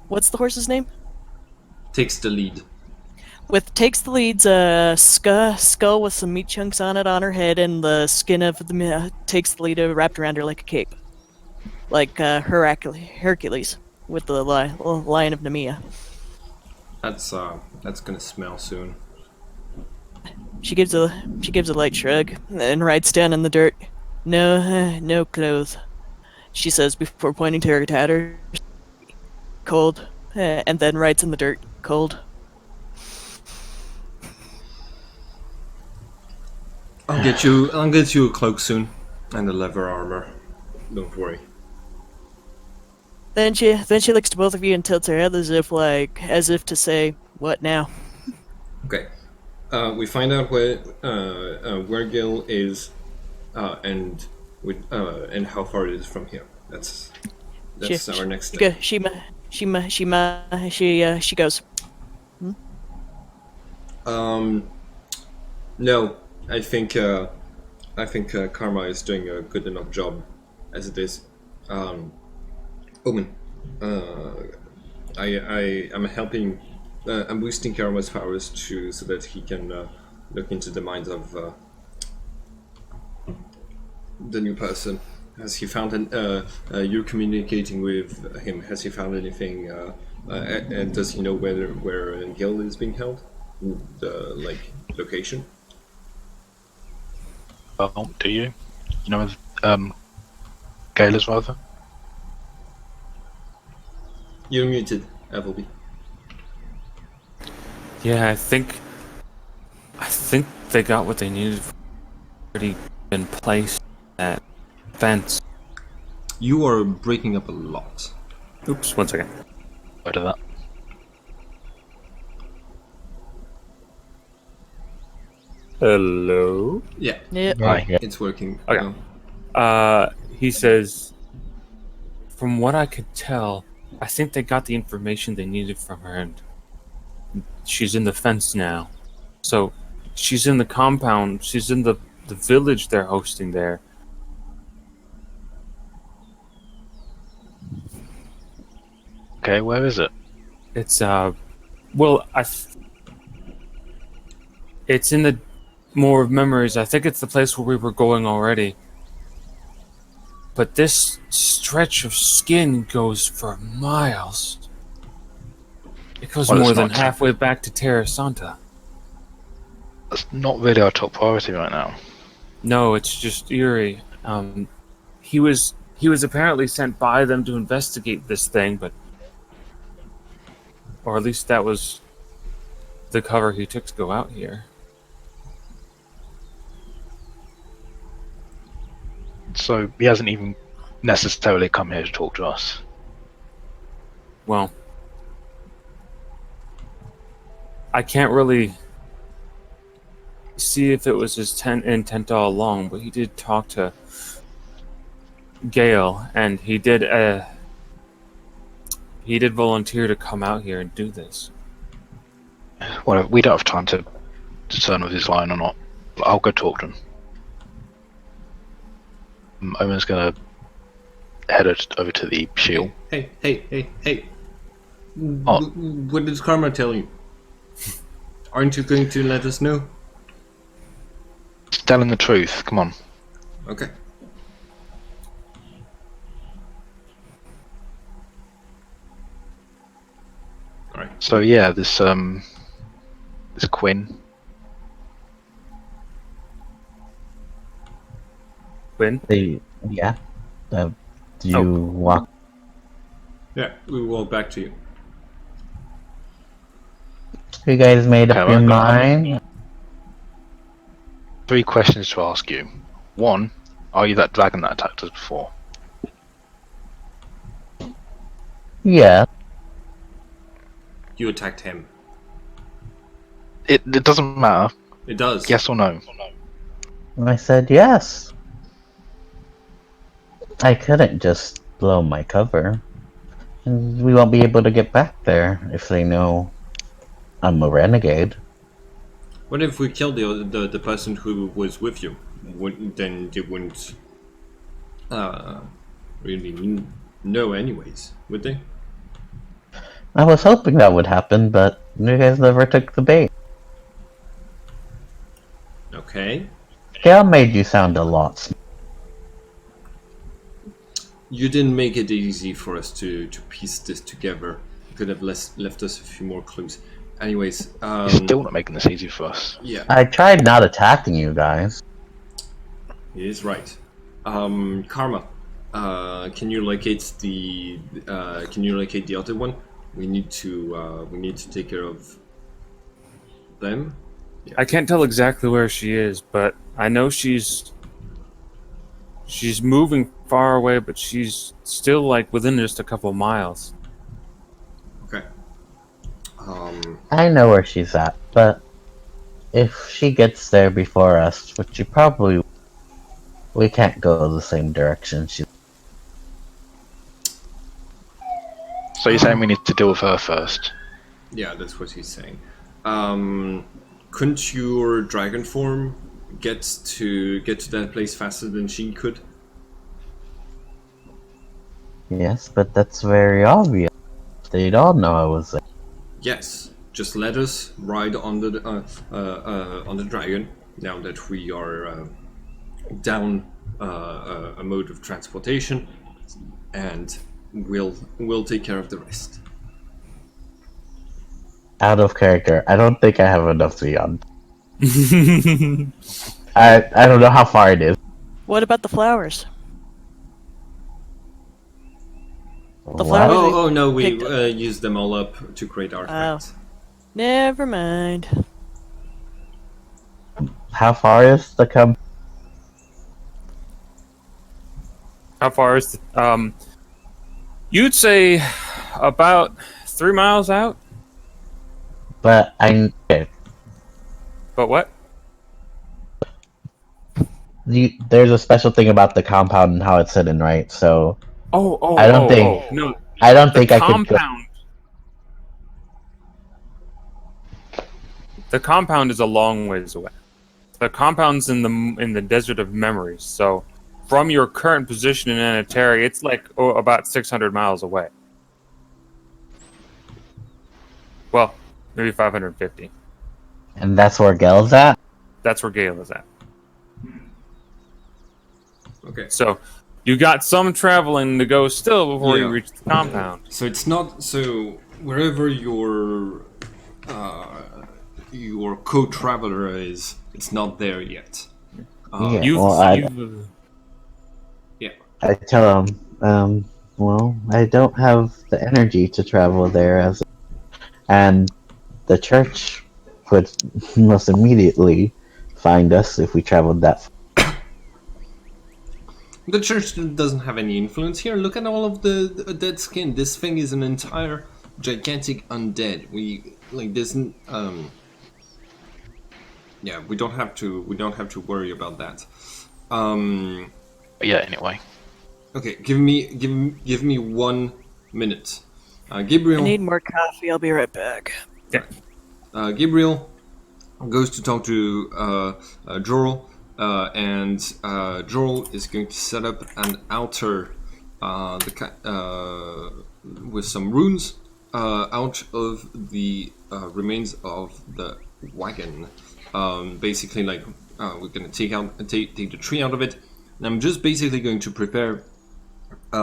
what's the horse's name? Takes the lead. Takes the lead's skull with some meat chunks on it on her head, and the skin of the takes the lead wrapped around her like a cape, like Hercules with the lion of Nemea. That's gonna smell soon. She gives a light shrug and writes down in the dirt, no clothes. She says before pointing to her tatters, cold, and then writes in the dirt, cold. I'll get you a cloak soon, and a leather armor. Don't worry. Then she looks to both of you and tilts her head as if to say, "What now?" Okay. We find out where Gil is, and how far it is from here. That's our next step. She goes. No, I think Karma is doing a good enough job as it is. Omen, I'm helping. I'm boosting Karma's powers too, so that he can look into the minds of the new person. Has he found you're communicating with him? Has he found anything? And does he know where Gil is being held? The location? Well, do you? You know, Gala's rather? You're muted, Appleby. Yeah, I think they got what they needed. Already been placed at fence. You are breaking up a lot. Oops, 1 second. What of that? Hello. Yeah, Yep. Hi. it's working. Okay. He says, from what I could tell, I think they got the information they needed from her, and she's in the fence now. So, she's in the compound. She's in the village they're hosting there. Okay, where is it? It's it's in the more of memories. I think it's the place where we were going already. But this stretch of skin goes for miles. It goes Well, more it's than not- halfway back to Terra Santa. That's not really our top priority right now. No, it's just eerie. He was apparently sent by them to investigate this thing, but or at least that was the cover he took to go out here. So he hasn't even necessarily come here to talk to us. Well, I can't really see if it was his intent all along, but he did talk to Gale, and he did volunteer to come out here and do this. Well, we don't have time to discern if he's lying or not. But I'll go talk to him. Owen's gonna head over to the shield. Hey! Oh. What did Karma tell you? Aren't you going to let us know? He's telling the truth. Come on. Okay. All right. So yeah, this Quinn. Quinn? Yeah. Do you walk? Yeah, we will walk back to you. You guys made up Okay, your well, mind? 3 questions to ask you. 1, are you that dragon that attacked us before? Yeah. You attacked him. It doesn't matter. It does. Yes or no? I said yes. I couldn't just blow my cover. And we won't be able to get back there if they know I'm a renegade. What if we killed the person who was with you? Then they wouldn't really know anyways, would they? I was hoping that would happen, but you guys never took the bait. Okay. Gail made you sound a lot smarter. You didn't make it easy for us to piece this together. You could have left us a few more clues. Anyways, He's still not making this easy for us. yeah, I tried not attacking you guys. he is right. Karma, can you locate the other one? We need to take care of them. I can't tell exactly where she is, but I know she's moving far away, but she's still like within just a couple miles. Okay. I know where she's at, but if she gets there before us, which she probably... We can't go the same direction. So you're saying we need to deal with her first? Yeah, that's what he's saying. Couldn't your dragon form get to that place faster than she could? Yes, but that's very obvious. They'd all know I was there. Yes, just let us ride on the dragon now that we are down a mode of transportation, and we'll take care of the rest. Out of character. I don't think I have enough to be on. I don't know how far it is. What about the flowers? The What? flowers. Oh no, we picked up. used them all up to create artifacts. Never mind. How far is the comp? How far is the, you'd say about 3 miles out. But okay. But what? There's a special thing about the compound and how it's hidden, right? So I don't think- no. I don't The think I could. compound. The compound is a long ways away. The compound's in the desert of memories. So, from your current position in Anateri, it's like about 600 miles away. Well, maybe 550. And that's where Gel's at. That's where Gale is at. Okay. So, you got some traveling to go still before you Yeah. reach the compound. So it's not so wherever your co-traveler is, it's not there yet. Yeah. You've, Well, you've I tell him, well, I don't have the energy to travel there, and the church would most immediately find us if we traveled that far. The church doesn't have any influence here. Look at all of the dead skin. This thing is an entire gigantic undead. Yeah, we don't have to worry about that. But yeah, anyway. Okay, give me 1 minute. Gabriel. I need more coffee. I'll be right back. Gabriel goes to talk to Jorl, and Jorl is going to set up an altar with some runes out of the remains of the wagon. Basically, like we're going to take the tree out of it, and I'm just basically going to prepare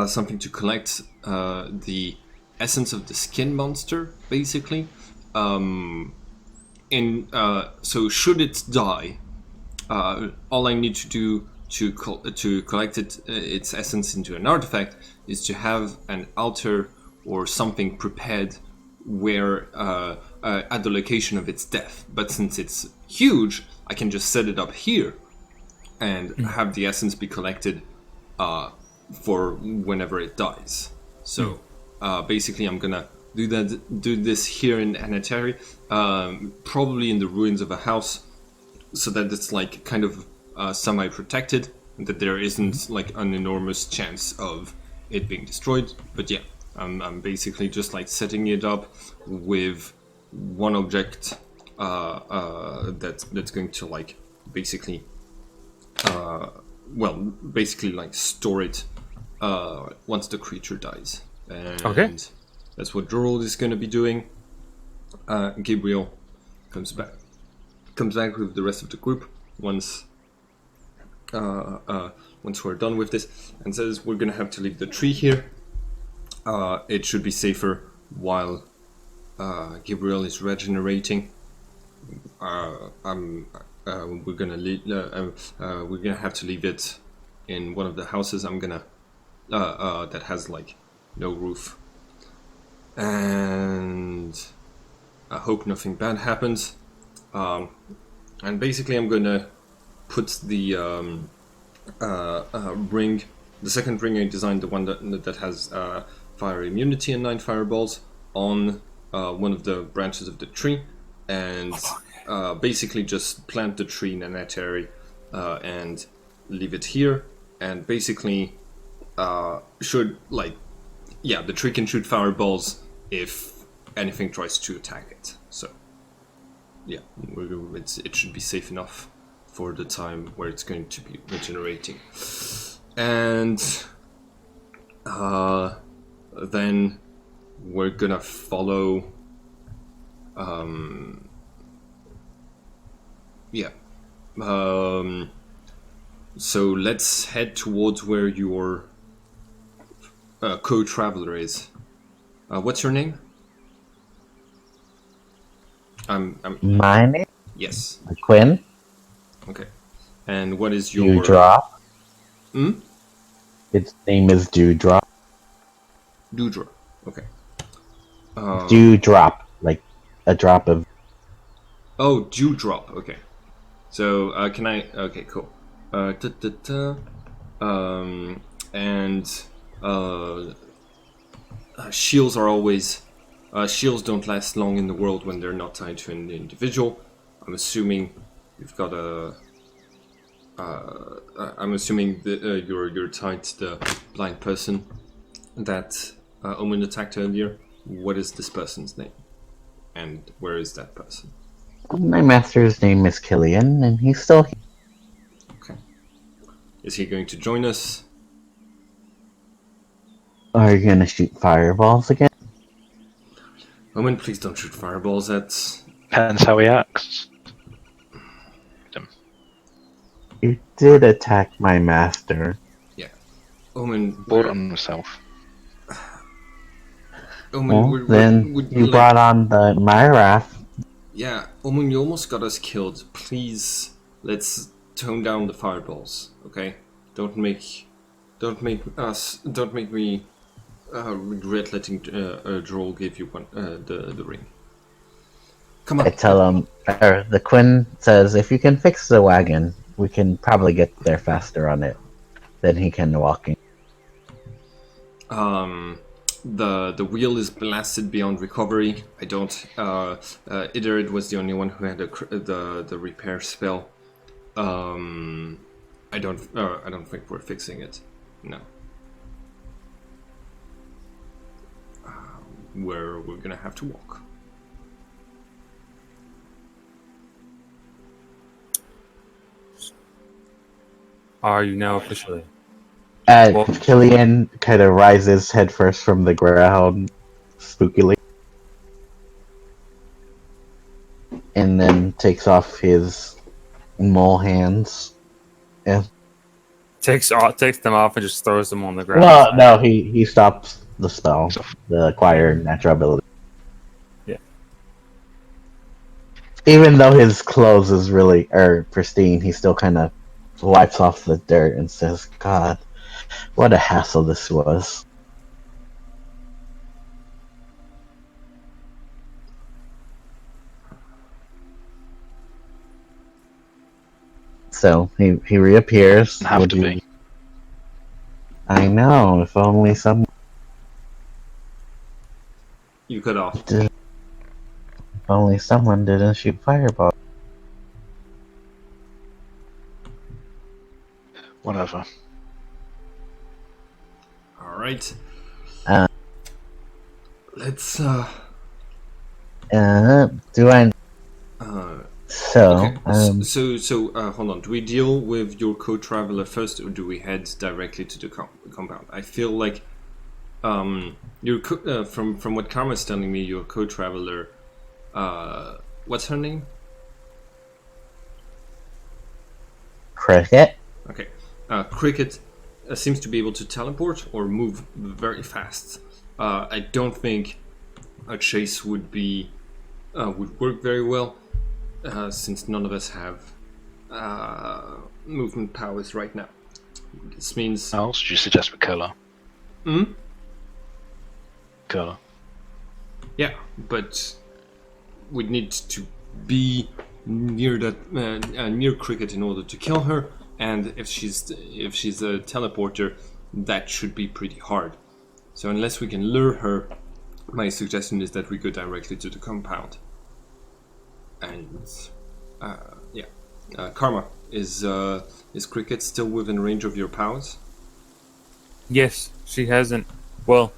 something to collect the essence of the skin monster, basically. So should it die, all I need to do to collect its essence into an artifact is to have an altar or something prepared where at the location of its death. But since it's huge, I can just set it up here and have the essence be collected for whenever it dies. So basically, I'm gonna do this here in Anateri, probably in the ruins of a house, so that it's like kind of semi-protected, and that there isn't like an enormous chance of it being destroyed. But yeah, I'm basically just like setting it up with one object that's going to like basically like store it once the creature dies. And Okay. That's what Jorl is going to be doing. Gabriel comes back with the rest of the group once we're done with this, and says we're going to have to leave the tree here. It should be safer while Gabriel is regenerating. We're gonna have to leave it in one of the houses. I'm gonna that has like no roof, and I hope nothing bad happens. And basically, I'm gonna put the ring, the second ring I designed, the one that has fire immunity and 9 fireballs, on one of the branches of the tree, and basically just plant the tree in an Anateri and leave it here. And basically, the tree can shoot fireballs if anything tries to attack it. So, yeah, it should be safe enough for the time where it's going to be regenerating. And then we're gonna follow. Yeah. So let's head towards where your co-traveler is. What's your name? My name? Yes. Quinn? Okay. And what is your... Dewdrop? Hmm? Its name is Dewdrop. Dewdrop. Okay. Dewdrop. Like a drop of... Oh, Dewdrop. Okay. So, can I... Okay, cool. Shields are always... shields don't last long in the world when they're not tied to an individual. I'm assuming you've got a... I'm assuming that you're tied to the blind person that Omen attacked earlier. What is this person's name? And where is that person? My master's name is Killian, and he's still here. Okay. Is he going to join us? Are you gonna shoot fireballs again? Omen, please don't shoot fireballs at... Depends how he acts. You did attack my master. Yeah. Omen... Brought on himself. Omen, Well, then you brought on my wrath. Yeah, Omen, you almost got us killed. Please, let's tone down the fireballs, okay? Don't make me regret letting Droll give you the ring. Come on. I tell him, the Quinn says, if you can fix the wagon, we can probably get there faster on it than he can walking. The wheel is blasted beyond recovery. I don't. Idarid was the only one who had the repair spell. I don't think we're fixing it. No. We're gonna have to walk. Are you now officially? Killian kind of rises headfirst from the ground, spookily, and then takes off his mole hands. And Takes them off and just throws them on the ground. well, no, he stops the spell, the acquired natural ability. Yeah. Even though his clothes is really pristine, he still kind of wipes off the dirt and says, "God, what a hassle this was." So he reappears. Have to be. I know. If only some. You cut off. If only someone didn't shoot fireball. Whatever. All right. Let's. Do I? So. Okay. So hold on. Do we deal with your co-traveler first, or do we head directly to the compound? I feel like, your from what Karma's telling me, your co-traveler, what's her name? Cricket. Okay. Cricket seems to be able to teleport or move very fast. I don't think a chase would work very well, since none of us have movement powers right now. This means... How else would you suggest we kill her? Kill her. Yeah, but we'd need to be near near Cricket in order to kill her, and if she's a teleporter, that should be pretty hard. So unless we can lure her, my suggestion is that we go directly to the compound. And Karma, is Cricket still within range of your powers? Yes, she hasn't. Well,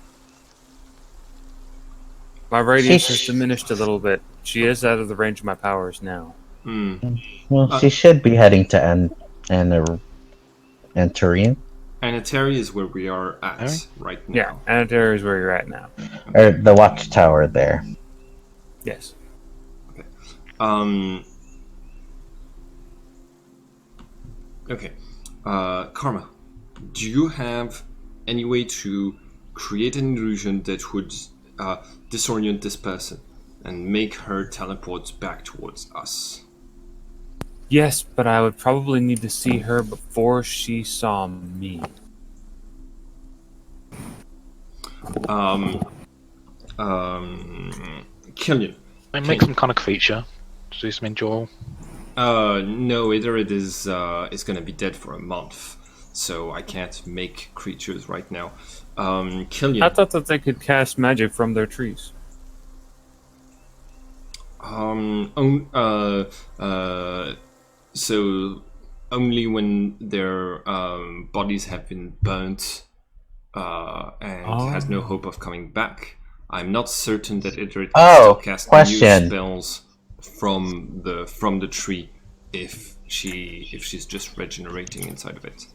my radius has diminished a little bit. She is out of the range of my powers now. Well, she should be heading to Anateri. Anateri is where we are at right now. Yeah, Anateri is where you're at now. or the watchtower there. Yes. Okay. Karma, do you have any way to create an illusion that would disorient this person and make her teleport back towards us? Yes, but I would probably need to see her before she saw me. Killian. Make some kind of creature. Do something, Joel. No, either it is gonna be dead for a month, so I can't make creatures right now. Killian. I thought that they could cast magic from their trees. So only when their bodies have been burnt and has no hope of coming back. I'm not certain that it can still cast new spells from the tree if she's just regenerating inside of it.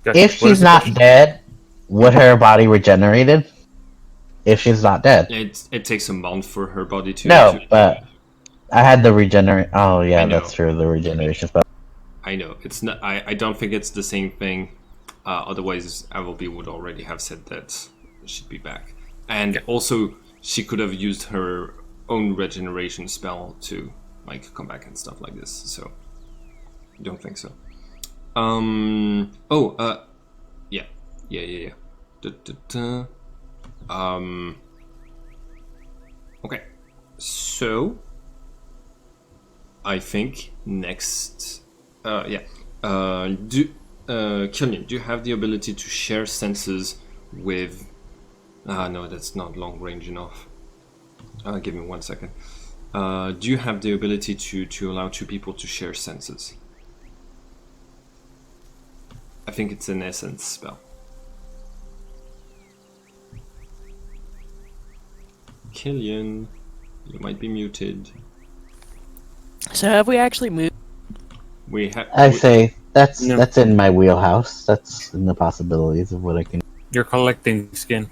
Gotcha. If she's not dead, would her body regenerated? If she's not dead, it takes a month for her body to. No, but I had the regenerate. Oh yeah, I know. that's true. The regeneration spell. I know it's not. I don't think it's the same thing. Otherwise, Avalby would already have said that she'd be back. And also, she could have used her own regeneration spell to like come back and stuff like this. So, I don't think so. Yeah. Okay. So, I think next. Killian, do you have the ability to share senses with... no, that's not long range enough. Give me 1 second. Do you have the ability to allow two people to share senses? I think it's an essence spell. Killian, you might be muted. So have we actually moved? We have. I say that's in my wheelhouse. That's in the possibilities of what I can. You're collecting skin.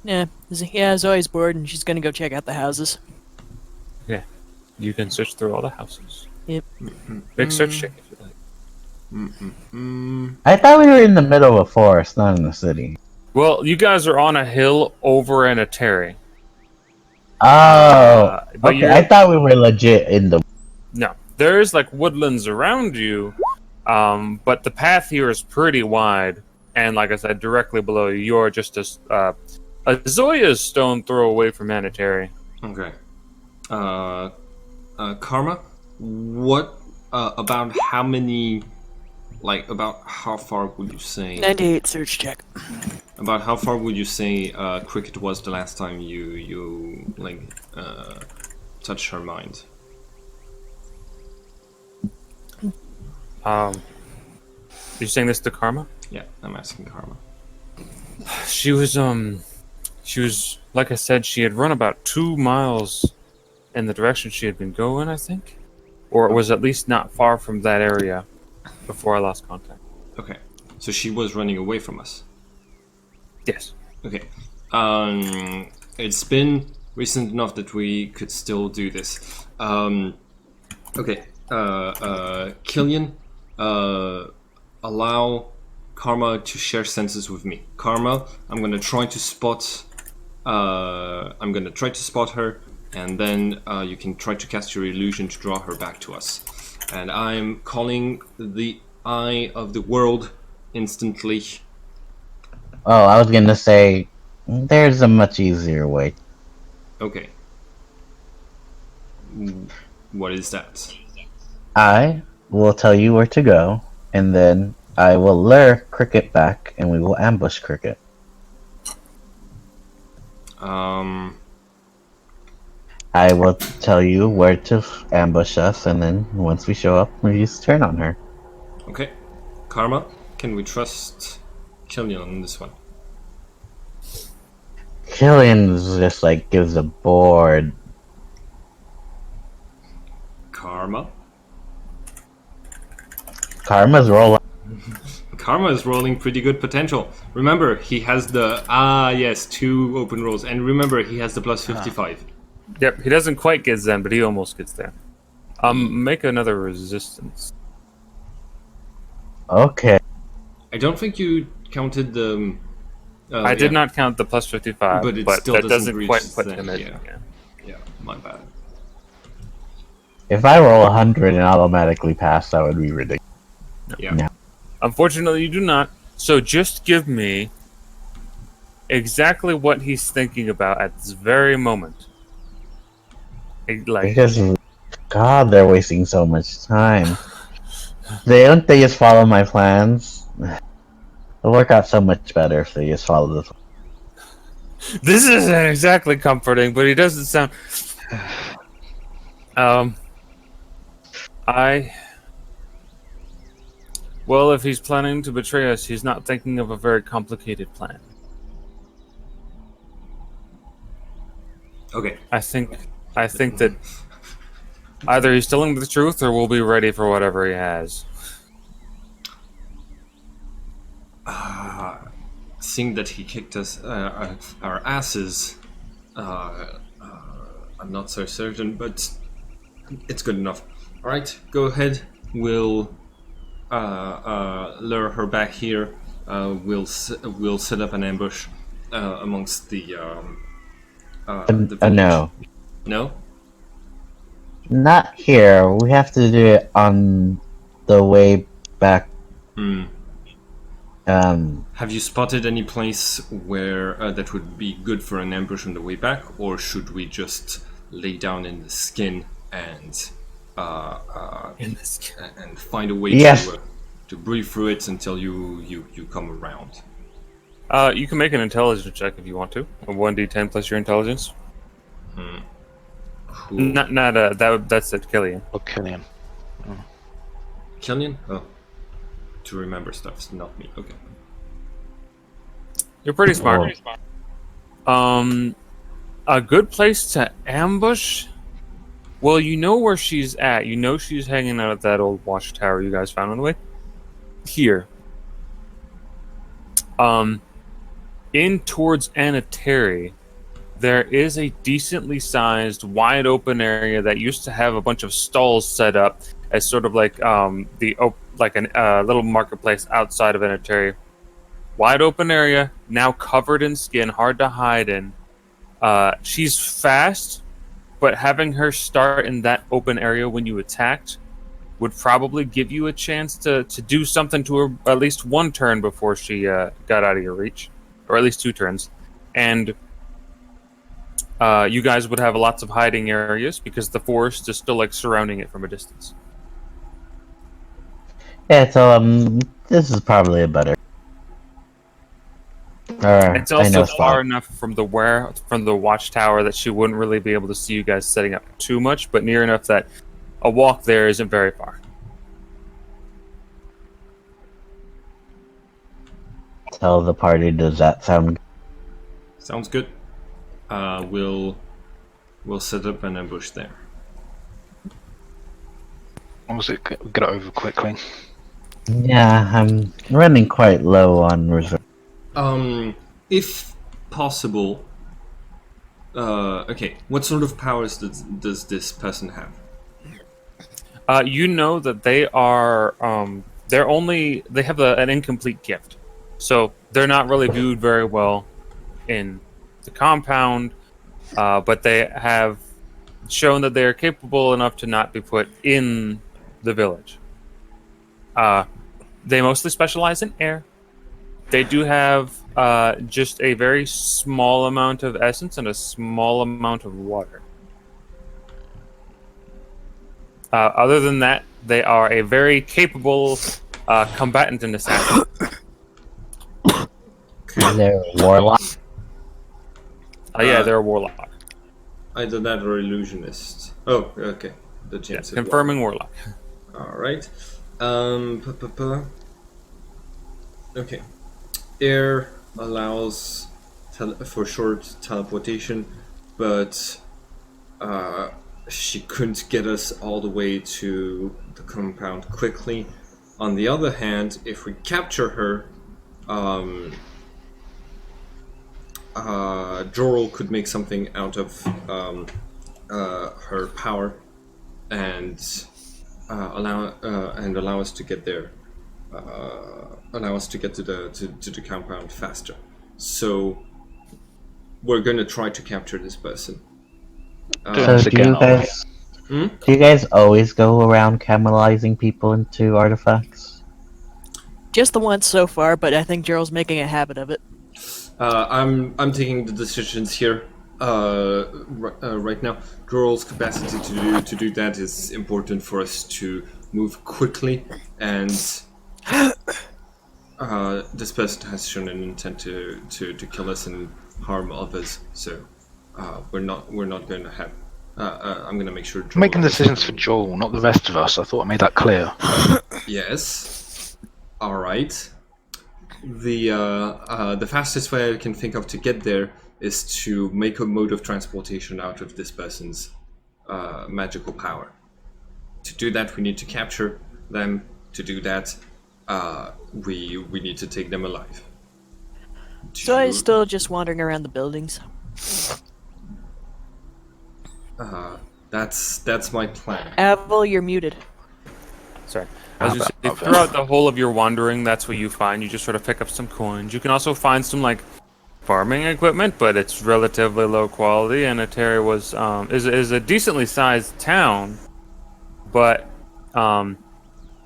Yeah, Zoe's bored and she's gonna go check out the houses. Yeah, you can search through all the houses. Yep. Big search check if you like. I thought we were in the middle of a forest, not in the city. Well, you guys are on a hill over Anateri. Oh, but okay. I thought we were legit in the. No, there's like woodlands around you, but the path here is pretty wide, and like I said, directly below you, you're just a Zoya's stone throw away from Anateri. Okay. Karma, what about how many? Like, about how far would you say? 98 search check. About how far would you say Cricket was the last time you touched her mind? You're saying this to Karma? Yeah, I'm asking Karma. She was like I said, she had run about 2 miles in the direction she had been going, I think, or it was at least not far from that area before I lost contact. Okay, so she was running away from us. Yes. Okay. It's been recent enough that we could still do this. Okay. Killian, allow Karma to share senses with me. Karma, I'm gonna try to spot. I'm gonna try to spot her, and then you can try to cast your illusion to draw her back to us. And I'm calling the Eye of the World instantly. Oh, I was gonna say, there's a much easier way. Okay. What is that? I will tell you where to go, and then I will lure Cricket back, and we will ambush Cricket. I will tell you where to ambush us, and then once we show up, we just turn on her. Okay. Karma, can we trust Killian on this one? Killian just like gives a bored. Karma? Karma's rolling. Karma is rolling pretty good potential. Remember, he has the 2 open rolls, and remember he has the plus 55. Yep, he doesn't quite get Zen, but he almost gets there. Make another resistance. Okay. I don't think you counted the. I did not count the plus 55, But it but still that doesn't doesn't quite reach put Zen, him in. yeah. Yeah, my bad. If I roll 100 and automatically pass, that would be ridiculous. Yeah. No. Unfortunately, you do not. So just give me exactly what he's thinking about at this very moment. Like, Because, God, they're wasting so much time. Don't they just follow my plans? It'll work out so much better if they just follow this. this isn't exactly comforting, but he doesn't sound. Well, if he's planning to betray us, he's not thinking of a very complicated plan. Okay. I think that either he's telling the truth or we'll be ready for whatever he has. Seeing that he kicked us our asses, I'm not so certain, but it's good enough. All right, go ahead. We'll lure her back here. We'll set up an ambush amongst the village. No. No? Not here. We have to do it on the way back. Have you spotted any place where that would be good for an ambush on the way back, or should we just lay down in the skin and and find a way to breathe through it until you come around? You can make an intelligence check if you want to. A 1d10 plus your intelligence. That's it, Killian. Oh, Killian. Killian? Oh. To remember stuff, not me. Okay. You're pretty smart. A good place to ambush? Well, you know where she's at. You know she's hanging out at that old watchtower you guys found on the way. Here. In towards Anateri, there is a decently sized, wide open area that used to have a bunch of stalls set up as sort of like a little marketplace outside of Anateri. Wide open area, now covered in skin, hard to hide in. She's fast, but having her start in that open area when you attacked would probably give you a chance to do something to her at least one turn before she got out of your reach, or at least 2 turns. And you guys would have lots of hiding areas because the forest is still like surrounding it from a distance. Yeah, so this is probably a better. It's also far enough from the watchtower that she wouldn't really be able to see you guys setting up too much, but near enough that a walk there isn't very far. Tell the party, does that sound good? Sounds good. We'll set up an ambush there. Was it get it over quickly? Yeah, I'm running quite low on reserve. If possible. Okay. What sort of powers does this person have? You know that they are they have an incomplete gift, so they're not really viewed very well in the compound, but they have shown that they are capable enough to not be put in the village. They mostly specialize in air. They do have just a very small amount of essence and a small amount of water. Other than that, they are a very capable combatant and assassin. They're a warlock. Yeah, they're a warlock. Either that or illusionist. Oh, okay. The chance. Confirming warlock. All right. Okay. Air allows for short teleportation, but she couldn't get us all the way to the compound quickly. On the other hand, if we capture her, Jorl could make something out of her power and allow us to get there. Allow us to get to the compound faster. So we're going to try to capture this person. So do you guys always go around cannibalizing people into artifacts? Just the once so far, but I think Gerald's making a habit of it. I'm taking the decisions here right now. Jorl's capacity to do that is important for us to move quickly, and this person has shown an intent to kill us and harm others. So we're not going to have. I'm going to make sure. You're making decisions for Joel, not the rest of us. I thought I made that clear. Yes. All right. The fastest way I can think of to get there is to make a mode of transportation out of this person's magical power. To do that, we need to capture them. To do that, we need to take them alive. So I'm still just wandering around the buildings. That's my plan. Avel, you're muted. Sorry. As you say, throughout the whole of your wandering, that's what you find. You just sort of pick up some coins. You can also find some like farming equipment, but it's relatively low quality. And Anateri is a decently sized town, but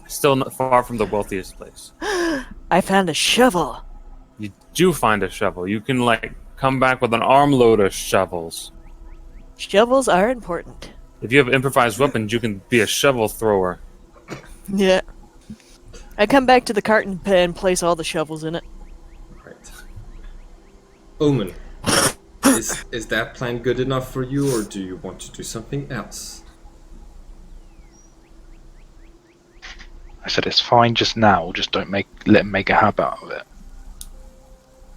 still not far from the wealthiest place. I found a shovel. You do find a shovel. You can like come back with an armload of shovels. Shovels are important. If you have improvised weapons, you can be a shovel thrower. Yeah. I come back to the cart and place all the shovels in it. Right. Omen, is that plan good enough for you, or do you want to do something else? I said it's fine just now. Just don't let him make a habit out of it.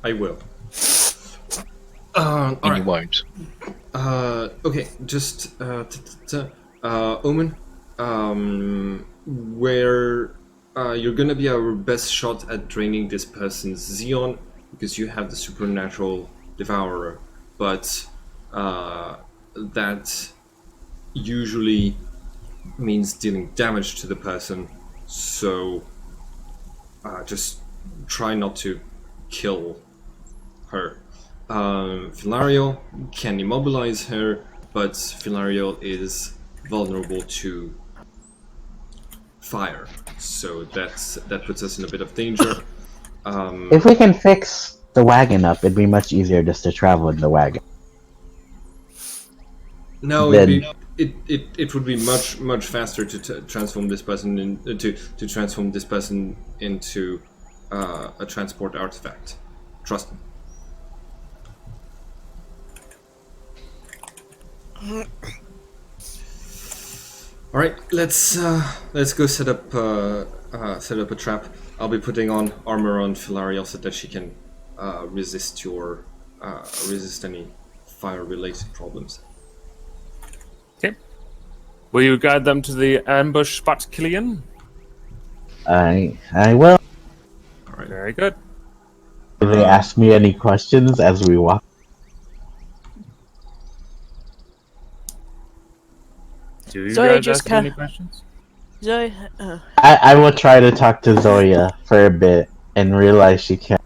I will. And Alright. you won't. Okay, just Omen, where you're gonna be our best shot at draining this person's Xeon because you have the supernatural devourer, but that usually means dealing damage to the person, so just try not to kill her. Philario can immobilize her, but Philario is vulnerable to fire, so that puts us in a bit of danger. If we can fix the wagon up, it'd be much easier just to travel in the wagon. No, Then- it would be much faster to transform this person to transform this person into a transport artifact. Trust me. All right, let's go set up a trap. I'll be putting on armor on Philario so that she can resist any fire-related problems. Okay. Will you guide them to the ambush spot, Killian? I will. All right. Very good. Do they ask me any questions as we walk? Do you Zoe guys just ask any kinda- questions? Zoe, I will try to talk to Zoya for a bit and realize she can't.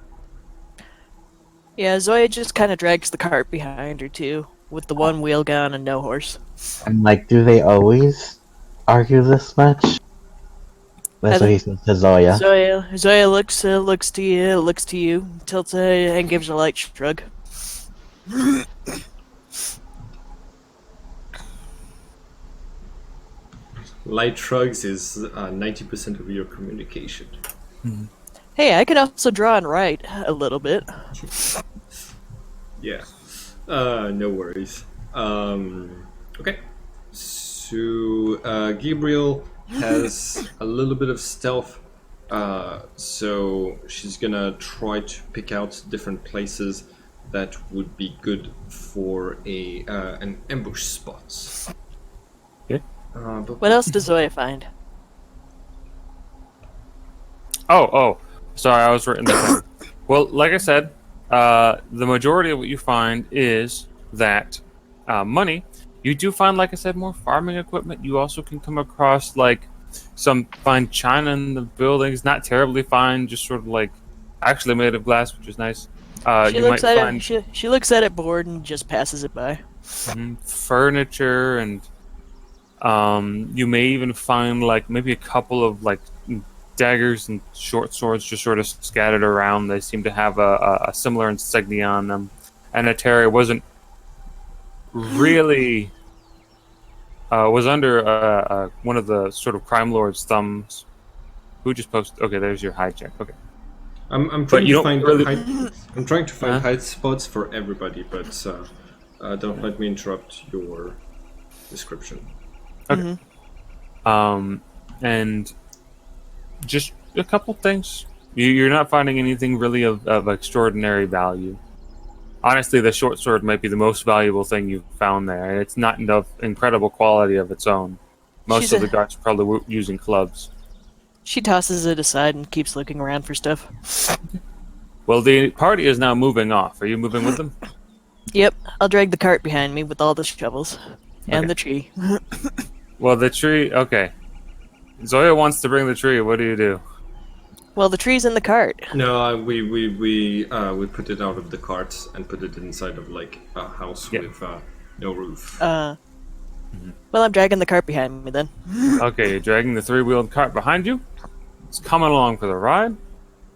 yeah, Zoe just kind of drags the cart behind her too, with the one wheel gone and no horse. I'm like, do they always argue this much? That's what he says to Zoya. Zoe looks to you, tilts and gives a light shrug. Light shrugs is 90% of your communication. Hey, I can also draw and write a little bit. Yeah. No worries. Okay. So Gabriel has a little bit of stealth. So she's gonna try to pick out different places that would be good for an ambush spot. Okay. But What else does Zoe find? Oh. Sorry, I was written this down. Well, like I said, the majority of what you find is that money. You do find, like I said, more farming equipment. You also can come across like some fine china in the buildings. Not terribly fine, just sort of like actually made of glass, which is nice. She You looks might at find it. She looks at it bored and just passes it by. furniture, and you may even find like maybe a couple of like daggers and short swords just sort of scattered around. They seem to have a similar insignia on them. Anateri wasn't really was under one of the sort of crime lord's thumbs. Who just posted? Okay, there's your hide check. Okay. I'm But trying you to don't find really- I'm trying to find Huh? hide spots for everybody, but don't let me interrupt your description. Okay. And just a couple things. You're not finding anything really of extraordinary value. Honestly, the short sword might be the most valuable thing you've found there, and it's not of incredible quality of its own. Most She's of the a- guards are probably using clubs. She tosses it aside and keeps looking around for stuff. Well, the party is now moving off. Are you moving with them? Yep, I'll drag the cart behind me with all the shovels. And Okay. the tree. Well, the tree... Okay. Zoya wants to bring the tree. What do you do? Well, the tree's in the cart. No, we put it out of the cart and put it inside of like a house Yeah. with no roof. Well, I'm dragging the cart behind me then. Okay, you're dragging the three-wheeled cart behind you. It's coming along for the ride.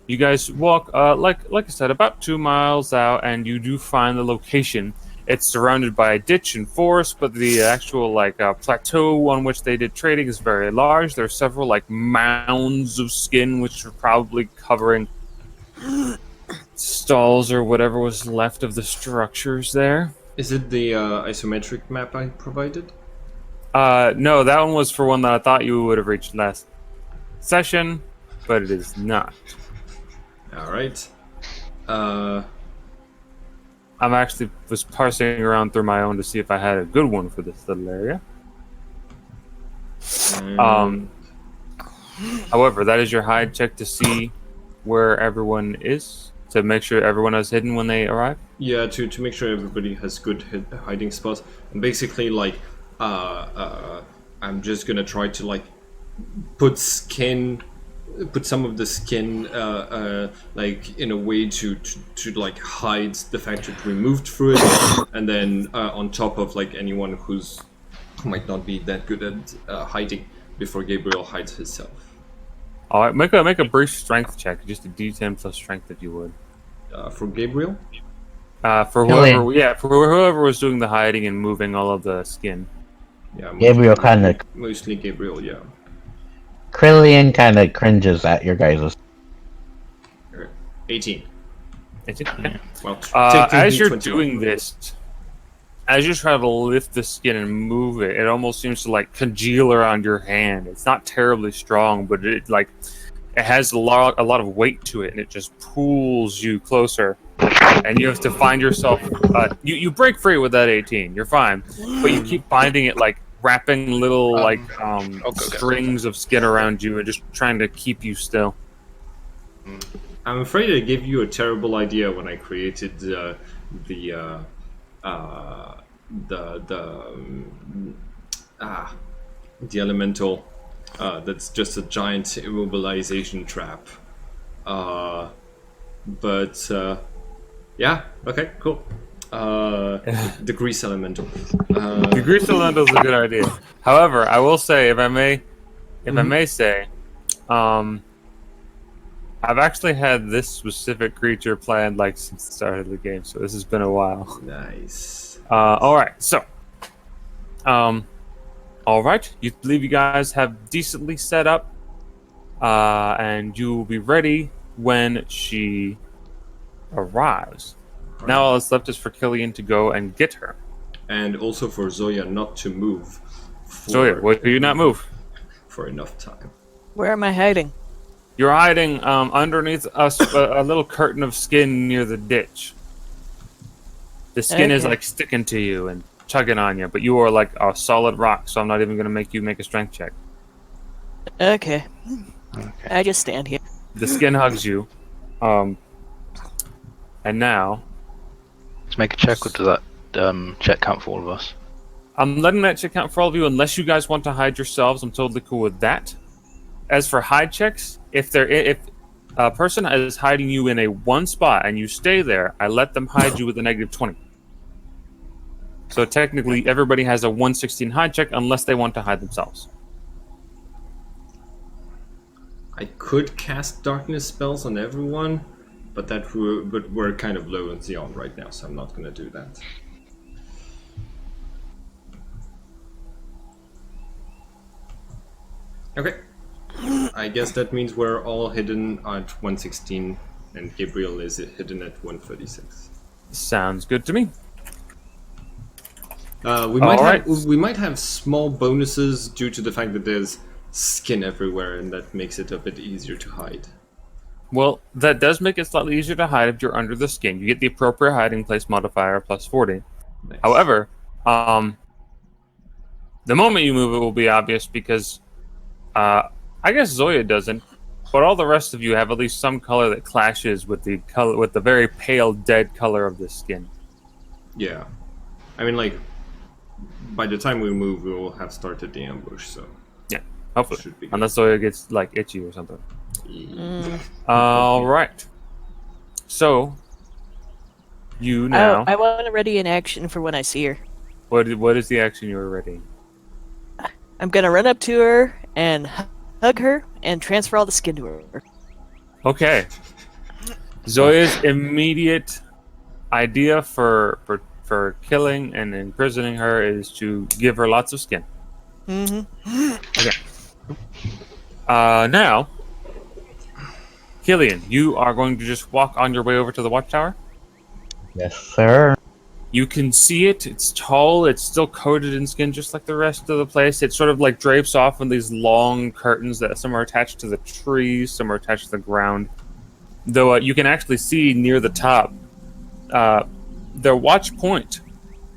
You guys walk, like I said, about 2 miles out, and you do find the location. It's surrounded by a ditch and forest, but the actual plateau on which they did trading is very large. There are several like mounds of skin, which are probably covering stalls or whatever was left of the structures there. Is it the isometric map I provided? No, that one was for one that I thought you would have reached last session, but it is not. All right. I'm actually was parsing around through my own to see if I had a good one for this little area. However, that is your hide check to see where everyone is, to make sure everyone is hidden when they arrive. Yeah, to make sure everybody has good hiding spots, and basically like I'm just gonna try to like put some of the skin like in a way to like hide the fact that we moved through it, and then on top of like anyone who might not be that good at hiding before Gabriel hides himself. All right, make a brief strength check, just a D10 plus strength if you would. For Gabriel? For whoever was doing the hiding and moving all of the skin. Yeah, Gabriel kind of, mostly Gabriel. Yeah. Krillian kind of cringes at your guys'. 18. Well, As you're 21. doing this, as you try to lift the skin and move it, it almost seems to like congeal around your hand. It's not terribly strong, but it has a lot of weight to it, and it just pulls you closer. And you have to find yourself. You break free with that 18. You're fine, but you keep finding it like wrapping little strings of skin around you and just trying to keep you still. I'm afraid I gave you a terrible idea when I created the elemental. That's just a giant immobilization trap. But yeah, okay, cool. The grease elemental. The grease elemental is a good idea. However, I will say, if I may say, I've actually had this specific creature planned like since the start of the game, so this has been a while. Nice. All right, so, all right, you believe you guys have decently set up, and you will be ready when she arrives. Now all that's left is for Killian to go and get her. And also for Zoya not to move. Zoya, why do you not move? For enough time. Where am I hiding? You're hiding underneath a little curtain of skin near the ditch. The skin is Okay. like sticking to you and chugging on you, but you are like a solid rock, so I'm not even going to make you make a strength check. Okay. I just stand here. The skin hugs you. And now Let's make a check, or does that check count for all of us? I'm letting that check count for all of you unless you guys want to hide yourselves. I'm totally cool with that. As for hide checks, if a person is hiding you in a one spot and you stay there, I let them hide you with a -20. So technically, everybody has a 116 hide check unless they want to hide themselves. I could cast darkness spells on everyone, but we're kind of low on Xeon right now, so I'm not gonna do that. Okay. I guess that means we're all hidden at 116, and Gabriel is hidden at 136. Sounds good to me. We might have small bonuses due to the fact that there's skin everywhere, and that makes it a bit easier to hide. Well, that does make it slightly easier to hide if you're under the skin. You get the appropriate hiding place modifier plus 40. Nice. However, the moment you move, it will be obvious because I guess Zoya doesn't, but all the rest of you have at least some color that clashes with the color, with the very pale, dead color of the skin. Yeah, I mean, like, by the time we move, we will have started the ambush. So yeah, hopefully, should be good. Unless Zoya gets like itchy or something. All right. So you now. I want to ready an action for when I see her. What is the action you are ready? I'm gonna run up to her and hug her and transfer all the skin to her. Okay. Zoya's immediate idea for killing and imprisoning her is to give her lots of skin. Mm-hmm. Okay. Now, Killian, you are going to just walk on your way over to the watchtower. Yes, sir. You can see it. It's tall. It's still coated in skin, just like the rest of the place. It sort of like drapes off in these long curtains that some are attached to the trees, some are attached to the ground. Though you can actually see near the top, their watch point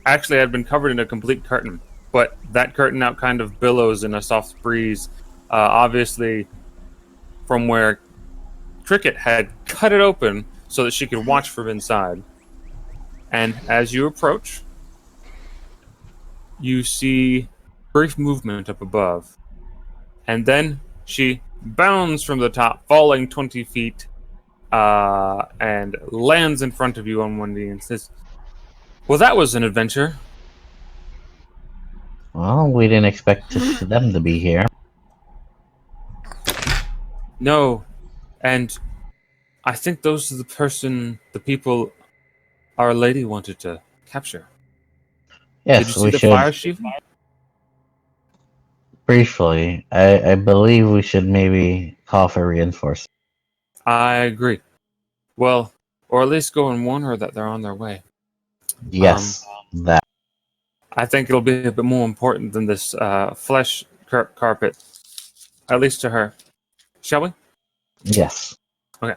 actually had been covered in a complete curtain, but that curtain now kind of billows in a soft breeze, obviously from where Cricket had cut it open so that she could watch from inside. And as you approach, you see brief movement up above. And then she bounds from the top, falling 20 feet, and lands in front of you on one knee and says, "Well, that was an adventure." Well, we didn't expect them to be here. No, and I think those are the people Our Lady wanted to capture. Yes, Did you see we the should. fire sheath? Briefly, I believe we should maybe call for reinforcements. I agree. Well, or at least go and warn her that they're on their way. Yes, that. I think it'll be a bit more important than this flesh carpet, at least to her. Shall we? Yes. Okay.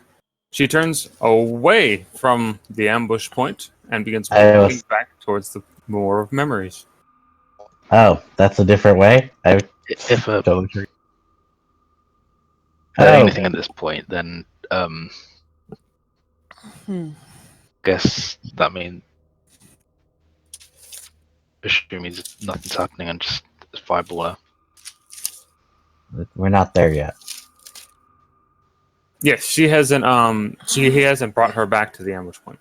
She turns away from the ambush point and begins I walking was- back towards the moor of memories. Oh, that's a different way? If a Don't agree. anything at this point, then guess that means assuming nothing's happening and just fireball her. We're not there yet. Yes, she hasn't. He hasn't brought her back to the ambush point.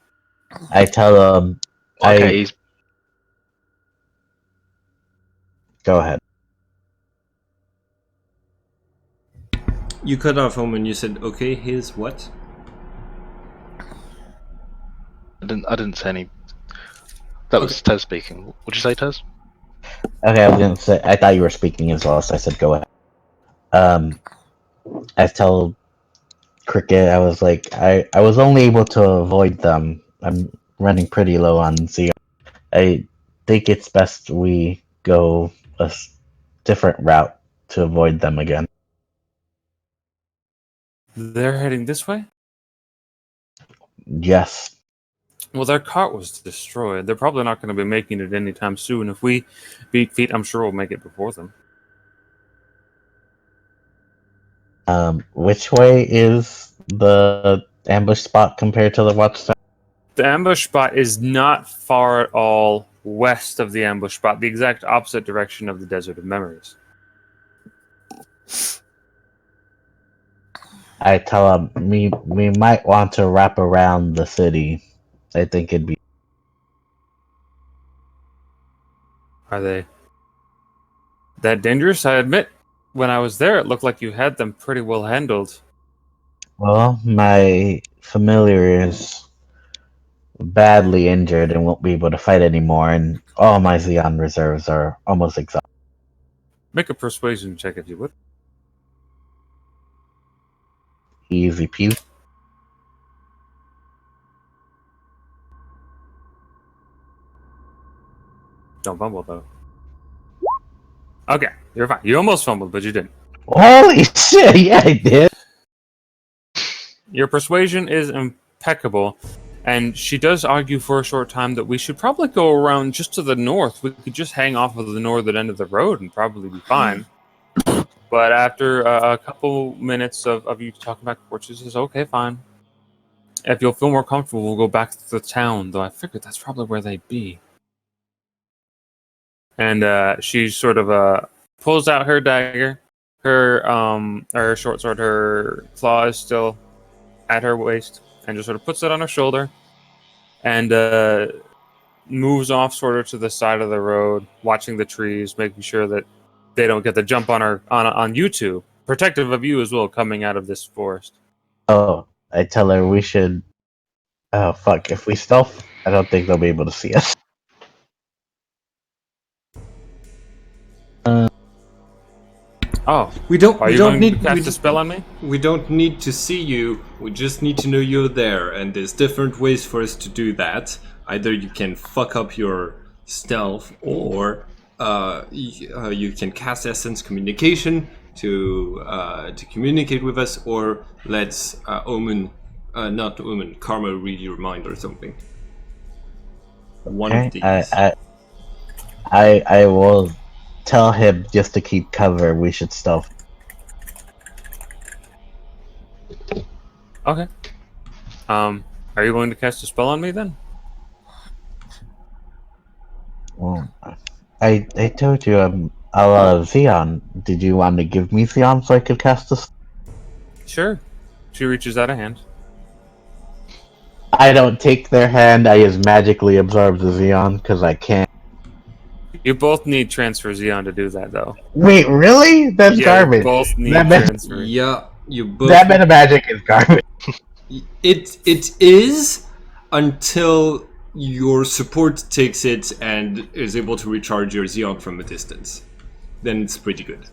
I tell them. Okay, Go ahead. You cut off home and you said, "Okay, his what?" I didn't say any. That was Tez speaking. What'd you say, Tez? Okay, I was gonna say. I thought you were speaking as well, so I said go ahead. I tell Cricket. I was like, I was only able to avoid them. I'm running pretty low on CO. I think it's best we go a different route to avoid them again. They're heading this way? Yes. Well, their cart was destroyed. They're probably not going to be making it anytime soon. If we beat feet, I'm sure we'll make it before them. Which way is the ambush spot compared to the watchtower? The ambush spot is not far at all west of the ambush spot, the exact opposite direction of the Desert of Memories. I tell him we might want to wrap around the city. I think it'd be. Are they that dangerous? I admit, when I was there, it looked like you had them pretty well handled. Well, my familiar is badly injured and won't be able to fight anymore, and all my Xeon reserves are almost exhausted. Make a persuasion check if you would. Easy peasy. Don't fumble, though. Okay, you're fine. You almost fumbled, but you didn't. Holy shit! Yeah, I did. Your persuasion is impeccable, and she does argue for a short time that we should probably go around just to the north. We could just hang off of the northern end of the road and probably be fine. But after a couple minutes of you talking back and forth, she says, okay, fine. If you'll feel more comfortable, we'll go back to the town, though I figured that's probably where they'd be. And she sort of pulls out her dagger, her short sword, her claw is still at her waist, and just sort of puts it on her shoulder, and moves off sort of to the side of the road, watching the trees, making sure that they don't get the jump on her on you two, protective of you as well, coming out of this forest. Oh, I tell her we should. Oh fuck! If we stealth, I don't think they'll be able to see us. Oh, We don't. are We you don't going need to cast a spell on me? We don't need to see you. We just need to know you're there, and there's different ways for us to do that. Either you can fuck up your stealth, or you can cast Essence Communication to communicate with us, or let's not Omen, Karma read your mind or something. One of these. I will tell him just to keep cover. We should stealth. Okay. Are you going to cast a spell on me then? Well, I told you I'm a lot of Xeon. Did you want to give me Xeon so I could cast this? Sure. She reaches out a hand. I don't take their hand. I just magically absorb the Xeon because I can't. You both need transfer Xeon to do that, though. Wait, really? That's Yeah, garbage. you both need That meta- transfer. Yeah, you both. That meta magic is garbage. It is until your support takes it and is able to recharge your Xeon from a distance. Then it's pretty good.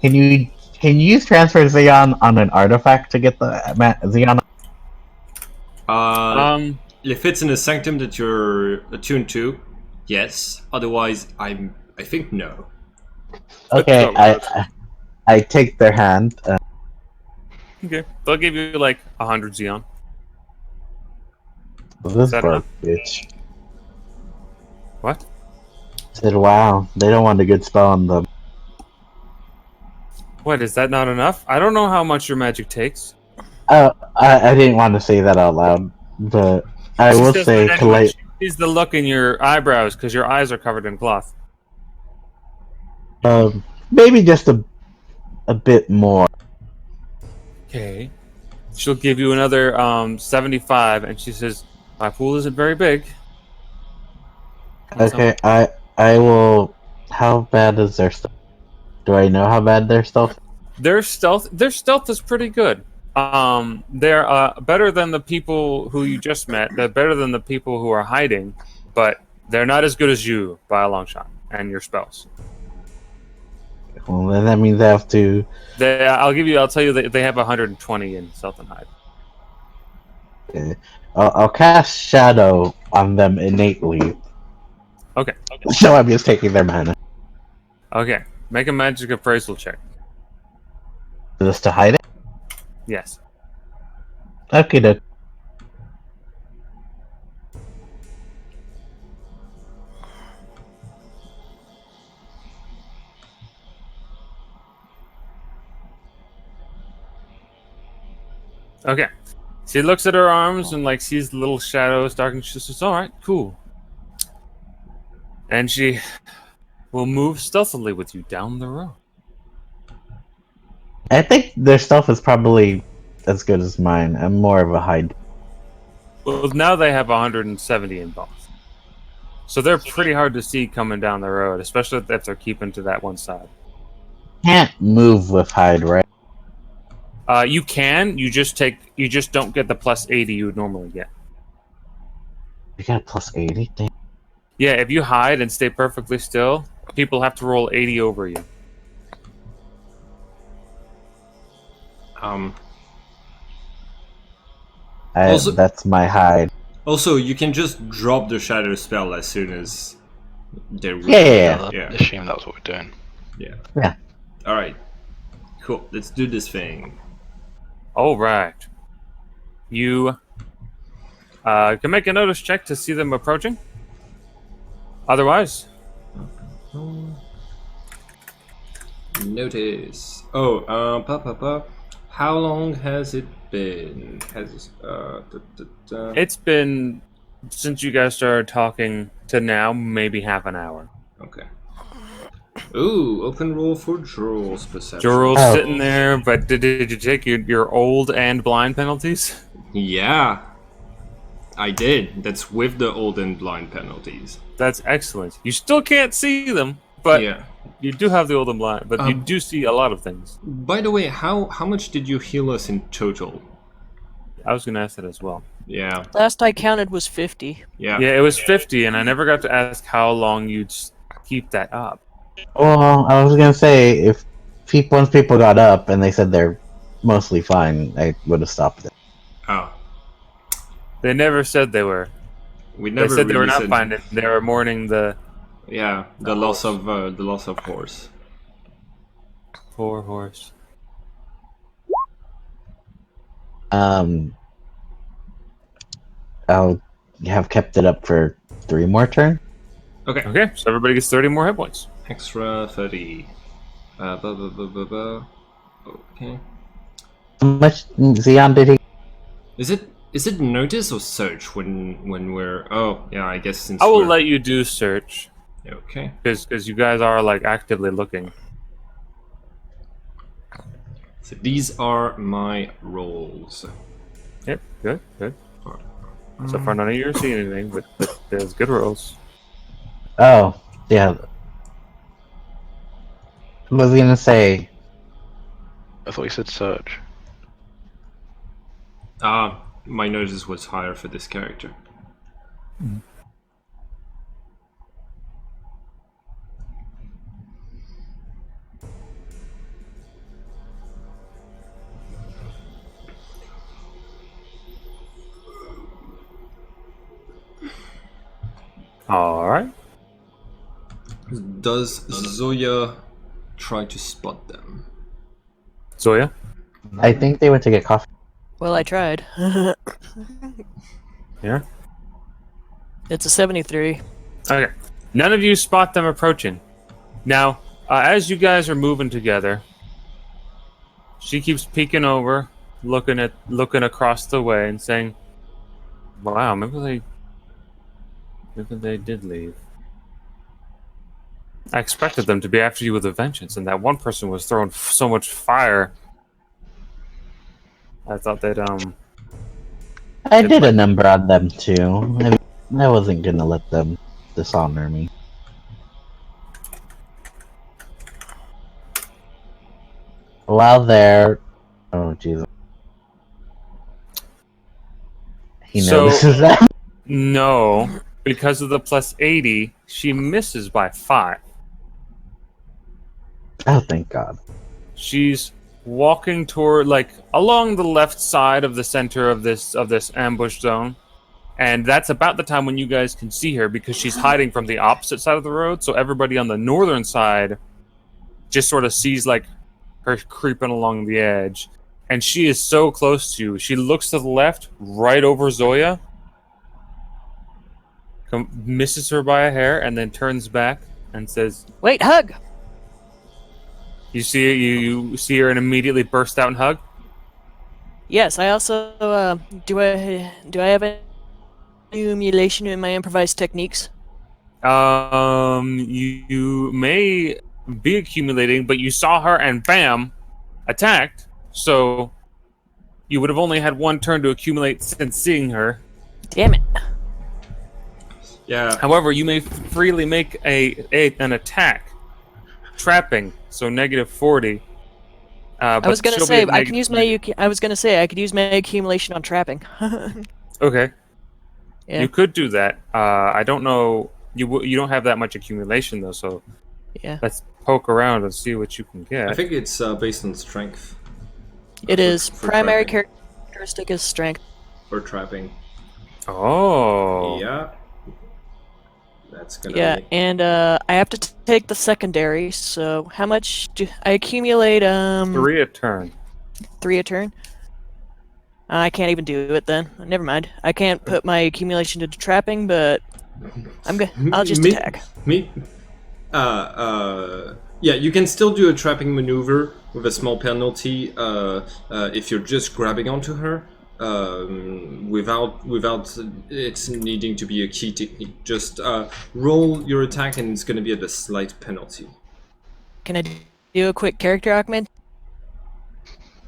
Can you use transfer Xeon on an artifact to get the Xeon? If it's in a sanctum that you're attuned to, yes. Otherwise, I think no. Okay, I take their hand. Okay. They'll give you like 100 Xeon. This that broke enough? bitch. What? Said, wow, they don't want a good spell on them. What, is that not enough? I don't know how much your magic takes. I didn't want to say that out loud, but I will say Anyway, she sees the look in your eyebrows because your eyes are covered in cloth. maybe just a bit more. Okay. She'll give you another 75, and she says, my pool isn't very big. Okay, I will. How bad is their stuff? Do I know how bad their stuff? Their stealth is pretty good. They're better than the people who you just met. They're better than the people who are hiding, but they're not as good as you by a long shot, and your spells. Well, then that means I have to. I'll tell you that they have 120 in stealth and hide. Okay. I'll cast Shadow on them innately. Okay. So I'm just taking their mana. Okay. Make a magic appraisal check. Just to hide it? Yes. Okay, then. Okay. She looks at her arms and like sees the little shadows darkening. She says, "All right, cool." And she will move stealthily with you down the road. I think their stealth is probably as good as mine. I'm more of a hide. Well, now they have 170 in both. So they're pretty hard to see coming down the road, especially if they're keeping to that one side. Can't move with hide, right? You can. You just don't get the plus 80 you would normally get. You got a plus 80? Damn. Yeah, if you hide and stay perfectly still, people have to roll 80 over you. Also- That's my hide. Also, you can just drop the shadow spell as soon as they're Yeah. Yeah. Assume that's what we're doing. Yeah. All right. Cool. Let's do this thing. All right. You can make a notice check to see them approaching. Otherwise, Notice. How long has it been? it's been since you guys started talking to now, maybe half an hour. Okay. Ooh, open roll for Joral's perception. Joral's Oh. sitting there, but did you take your old and blind penalties? Yeah. I did. That's with the old and blind penalties. That's excellent. You still can't see them, but Yeah. you do have the old and blind. But you Um, do see a lot of things. By the way, how much did you heal us in total? I was going to ask that as well. Yeah. Last I counted was 50. Yeah. Yeah, it was 50, and I never got to ask how long you'd keep that up. Well, I was gonna say once people got up and they said they're mostly fine, I would have stopped it. Oh. They never said they were. We They never said they were really not said- fine. They were mourning the Yeah, the loss of horse. poor horse. I'll have kept it up for 3 more turns. Okay. Okay, so everybody gets 30 more hit points. Extra 30. Okay. How much Xeon did he? Is it notice or search when we're? Oh yeah, I guess since I will we're... let you do search Okay. because you guys are like actively looking. So these are my rolls. Yep, good. So far, none of you are seeing anything, but there's good rolls. Oh, yeah. I was gonna say, I thought you said search. My notice was higher for this character. All right. Does Zoya try to spot them? Zoya? I think they went to get coffee. Well, I tried. Yeah? It's a 73. Okay. None of you spot them approaching. Now, as you guys are moving together, she keeps peeking over, looking across the way and saying, "Wow, maybe they did leave. I expected them to be after you with a vengeance, and that one person was throwing so much fire. I thought they'd I did a number on them too. I wasn't gonna let them dishonor me. While there, oh Jesus, he So- notices that. No, because of the plus 80, she misses by 5. Oh, thank God. She's walking toward, like, along the left side of the center of this ambush zone, and that's about the time when you guys can see her because she's hiding from the opposite side of the road. So everybody on the northern side just sort of sees like her creeping along the edge, and she is so close to you. She looks to the left, right over Zoya, misses her by a hair, and then turns back and says, Wait, hug! You see her and immediately burst out and hug. Yes, I also do I have any accumulation in my improvised techniques? You may be accumulating, but you saw her and bam, attacked. So you would have only had one turn to accumulate since seeing her. Damn it. Yeah. However, you may freely make an attack, trapping, so -40. I was gonna she'll be say at I can use my. I was gonna say I could use my accumulation on trapping. Okay. Yeah. You could do that. I don't know. You don't have that much accumulation though, so Yeah. let's poke around and see what you can get. I think it's based on strength. It is. For Primary trapping. characteristic is strength. For trapping. Oh. Yeah. That's gonna Yeah, be... and I have to take the secondary. So how much do I accumulate? 3 a turn. 3 a turn. I can't even do it then. Never mind. I can't put my accumulation into trapping, but I'll just attack. Yeah, you can still do a trapping maneuver with a small penalty if you're just grabbing onto her, without it needing to be a key technique. Just roll your attack and it's going to be at a slight penalty. Can I do a quick character augment?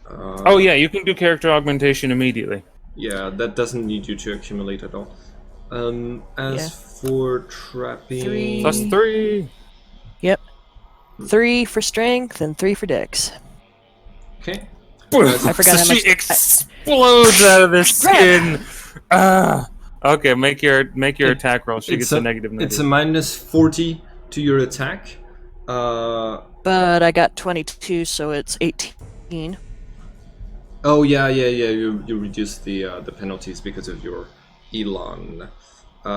Oh yeah, you can do character augmentation immediately. Yeah, that doesn't need you to accumulate at all. For trapping... 3. +3. Yep. 3 for strength and 3 for dex. Okay. I forgot how So much. she explodes out of the skin. Okay, make your attack roll. She gets a negative. It's a -40 to your attack. But I got 22, so it's 18. Oh yeah. You reduce the penalties because of your Elon.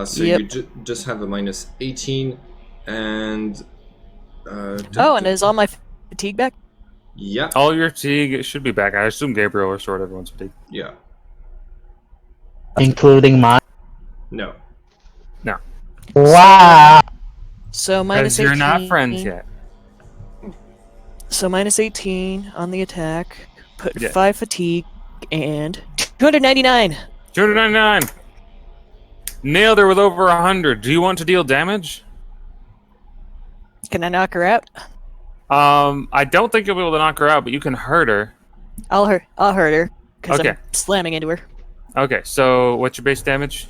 So Yep. you just have a -18, and And is all my fatigue back? yeah, All your fatigue should be back. I assume Gabriel restored everyone's fatigue. yeah, Including mine. no. Wow. So Because -18. you're not friends yet. So -18 on the attack. Put Yeah. 5 fatigue and 299. 299. Nailed her with over 100. Do you want to deal damage? Can I knock her out? I don't think you'll be able to knock her out, but you can hurt her. I'll hurt her because Okay. I'm slamming into her. Okay, so what's your base damage?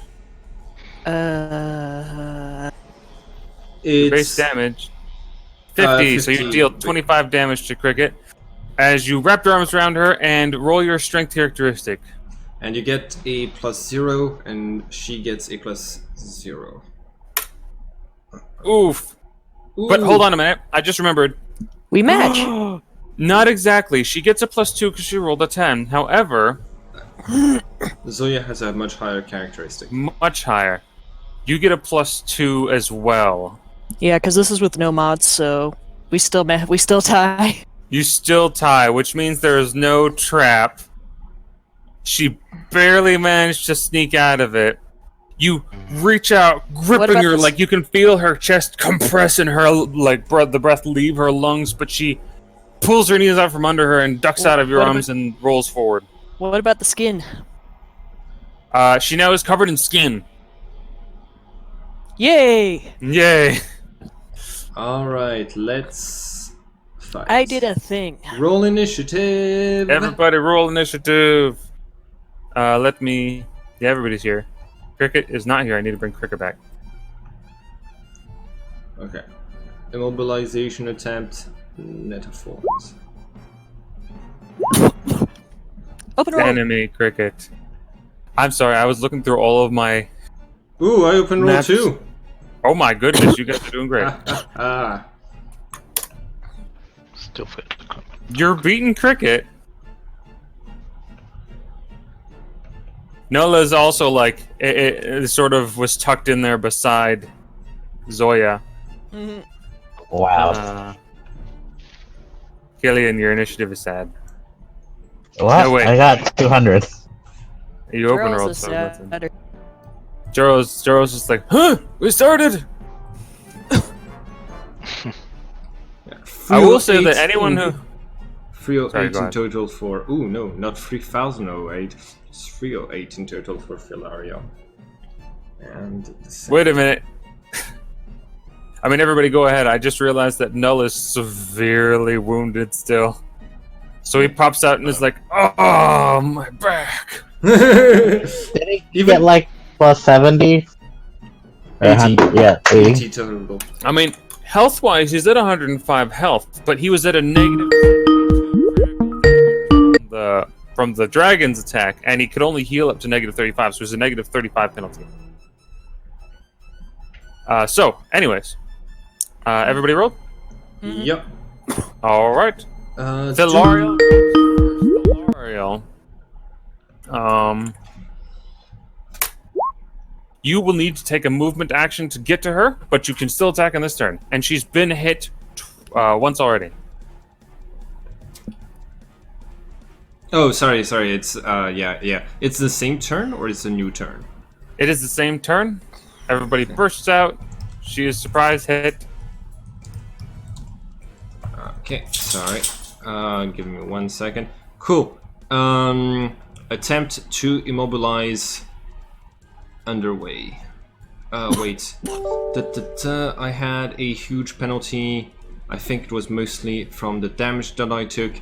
Your base It's damage 50, so you 50. deal 25 damage to Cricket as you wrap your arms around her and roll your strength characteristic. and you get a +0, and she gets a +0. Oof. But Ooh. hold on a minute. I just remembered. We match. Not exactly. She gets a +2 because she rolled a 10. However, Zoya has a much higher characteristic. much higher. You get a +2 as well. Yeah, because this is with no mods, so we still tie. You still tie, which means there is no trap. She barely managed to sneak out of it. You reach out, gripping about her, this- like you can feel her chest compress and her like the breath leave her lungs, but she pulls her knees out from under her and ducks out of your What arms and rolls forward. What about the skin? She now is covered in skin. Yay! Yay! All right, let's fight. I did a thing. Roll initiative. Everybody roll initiative. Yeah, everybody's here. Cricket is not here. I need to bring Cricket back. Okay. Immobilization attempt. Metaphors. Open roll. Enemy Cricket. I'm sorry, I was looking through all of my... Ooh, I open roll Maps. 2. Oh my goodness, you guys are doing great. Still fit. You're beating Cricket. Nola's also like, it sort of was tucked in there beside Zoya. Mhm. Wow. Killian, your initiative is sad. What? no, wait. I got 200. You open Girls rolled is so nothing. sadder. Joros just like, huh? We started! I will say that anyone who... 308 go in ahead. total for... Ooh, no, not 3008. It's 308 in total for Philario. And... Wait a minute. I mean, everybody go ahead. I just realized that Null is severely wounded still. So he pops out and is like, oh, my back. Did he get like plus 70? 80. Yeah, 80. 80 total. I mean, health-wise, he's at 105 health, but he was at a negative from the dragon's attack, and he could only heal up to negative 35, so it was a negative 35 penalty. So, anyways, everybody rolled? Yep. All right. Philario. You will need to take a movement action to get to her, but you can still attack on this turn. And she's been hit once already. Oh, sorry. It's yeah. It's the same turn or it's a new turn? It is the same turn. Everybody bursts out. She is surprise hit. Okay, sorry. Give me 1 second. Cool. Attempt to immobilize underway. Wait. I had a huge penalty. I think it was mostly from the damage that I took.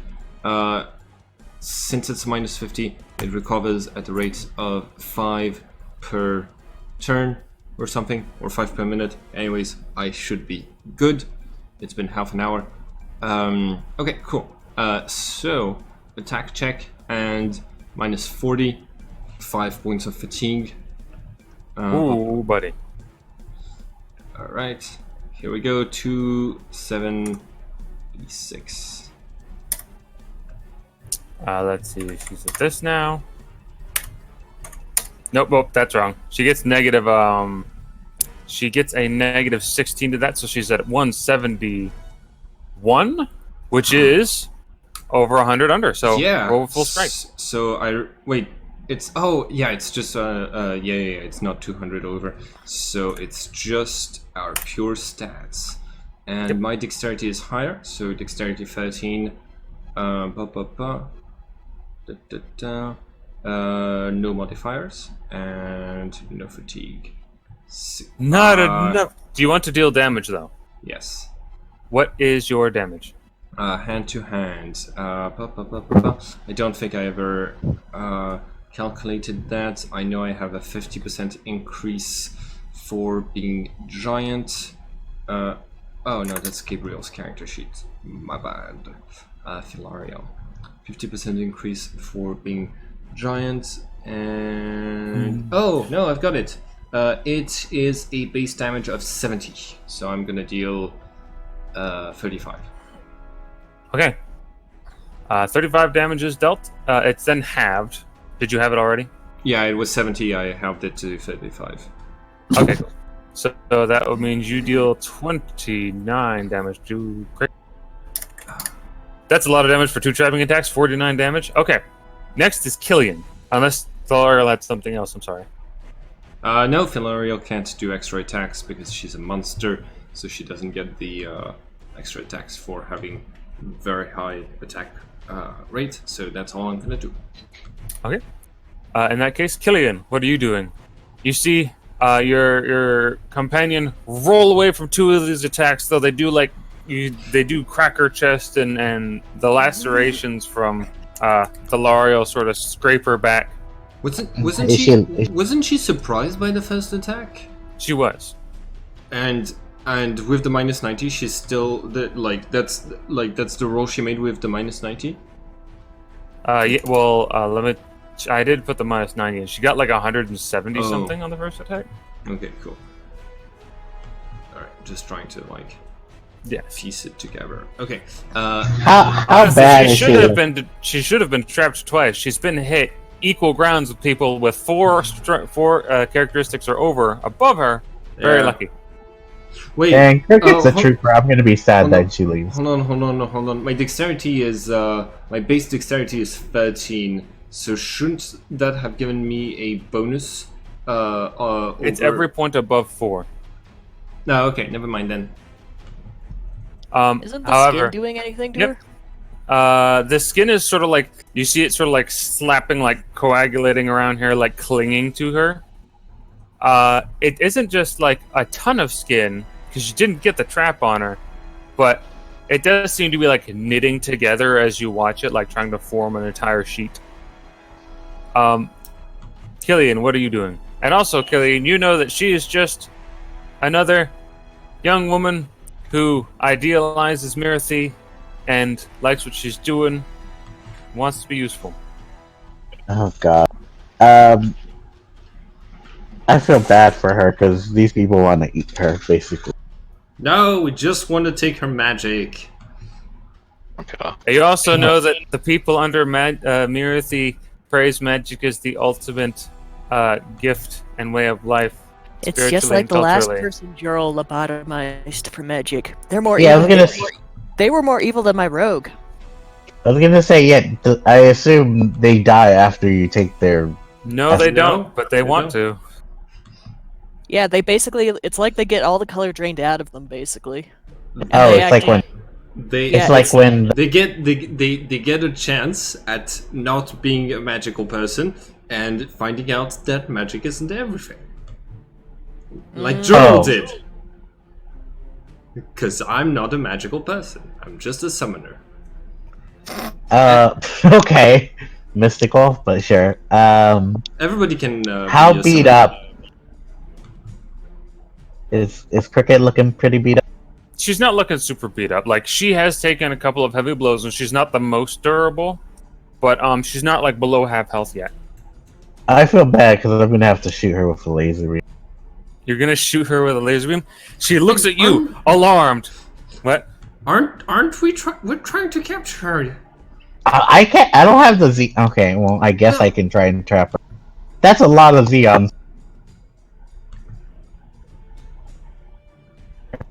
Since it's minus 50, it recovers at the rate of 5 per turn or something, or 5 per minute. Anyways, I should be good. It's been half an hour. Okay, cool. So, attack check and minus 40, 5 points of fatigue. Ooh, buddy. Alright, here we go, 276. Let's see, she's at this now. Nope, that's wrong. She gets negative, she gets a negative 16 to that, so she's at 171, which is over 100 under, so yeah, roll full strength. It's just it's not 200 over, so it's just our pure stats, and Yep. my dexterity is higher, so dexterity 13, no modifiers and no fatigue. Not enough. Do you want to deal damage though? Yes. What is your damage? Hand to hand. I don't think I ever calculated that. I know I have a 50% increase for being giant. Oh no, that's Gabriel's character sheet. My bad. Philario. 50% increase for being giant. And oh no, I've got it. It is a base damage of 70. So I'm gonna deal 35. Okay. 35 damage is dealt. It's then halved. Did you have it already? Yeah, it was 70. I halved it to 35. Okay, cool. So that would mean you deal 29 damage to crit. That's a lot of damage for 2 trapping attacks. 49 damage. Okay. Next is Killian. Unless Thalario had something else. I'm sorry. No, Philario can't do extra attacks because she's a monster, so she doesn't get the extra attacks for having very high attack rate. So that's all I'm gonna do. Okay. In that case, Killian, what are you doing? You see your companion roll away from 2 of these attacks, though they do they do crack her chest and the lacerations from Thalario sort of scrape her back. Wasn't she surprised by the first attack? She was. And with the minus 90, she's still that's the roll she made with the minus 90. Yeah. Well, I did put the minus 90 in. She got like 170 something on the first attack. Okay, cool. All right, just trying to piece it together. Okay. How Honestly, bad she is should she? have been. She should have been trapped twice. She's been hit equal grounds with people with four characteristics or over above her. Very lucky. Wait. Dang, Cricket's a trooper. I'm gonna be sad that she leaves. Hold on. My dexterity is my base dexterity is 13. So shouldn't that have given me a bonus? It's every point above 4. No, okay, never mind then. Isn't the However, skin doing anything to yep. her? The skin is sort of like, you see it sort of like slapping, like coagulating around here, like clinging to her. It isn't just like a ton of skin, because you didn't get the trap on her, but it does seem to be like knitting together as you watch it, like trying to form an entire sheet. Killian, what are you doing? And also, Killian, you know that she is just another young woman who idealizes Mirathi and likes what she's doing, wants to be useful. Oh god. I feel bad for her because these people want to eat her, basically. No, we just want to take her magic. Okay. You also know that the people under Mirathi praise magic as the ultimate gift and way of life. It's just spiritually like and the last culturally. person Jorl lobotomized for magic. They're more Yeah, I evil. was gonna. They were more evil than my rogue. I was gonna say, yeah. I assume they die after you take their. No, they No, don't, but they they want don't. to. Yeah, they basically, it's like they get all the color drained out of them, basically. Oh, they it's like when. They Yeah, It's like when. they get a chance at not being a magical person and finding out that magic isn't everything. Like Joel Oh. did. Because I'm not a magical person. I'm just a summoner. Okay. Mystical, but sure. Everybody can. How be a beat summoner. up? Is Cricket looking pretty beat up? She's not looking super beat up. Like, she has taken a couple of heavy blows, and she's not the most durable, but she's not like below half health yet. I feel bad because I'm gonna have to shoot her with a laser beam. You're gonna shoot her with a laser beam. She looks at you, alarmed. What? Aren't we we're trying to capture her? I can't. I don't have the Z. Okay, well, I guess I can try and trap her. That's a lot of Xeons.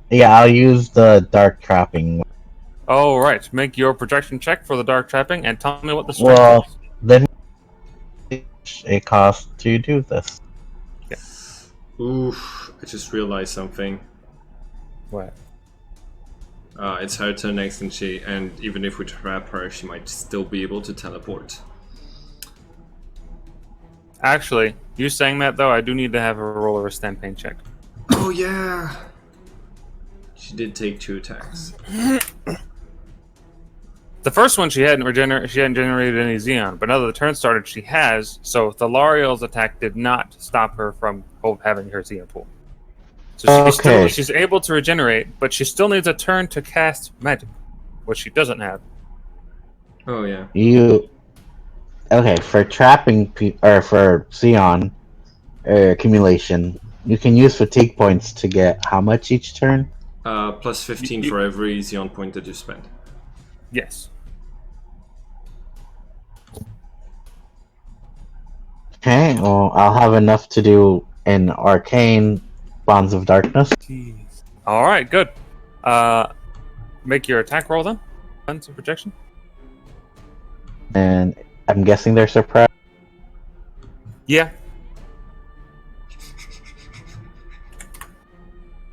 Yeah, I'll use the dark trapping. Oh, right. Make your projection check for the dark trapping, and tell me what the strength Well, is. then it costs to do this. Oof! I just realized something. What? It's her turn next, and even if we trap her, she might still be able to teleport. Actually, you saying that, though, I do need to have her roll a restant pain check. Oh yeah. She did take 2 attacks. The first one she hadn't generated any Xeon, but now that the turn started, she has. So Thalariel's attack did not stop her from having her Xeon pool. So she's able to regenerate, but she still needs a turn to cast magic, which she doesn't have. Oh yeah. For trapping or for Xeon accumulation, you can use fatigue points to get how much each turn? Plus 15 for every Xeon point that you spend. Yes. Okay, well, I'll have enough to do an arcane bonds of darkness. All right, good. Make your attack roll then. Some projection. And I'm guessing they're surprised. Yeah.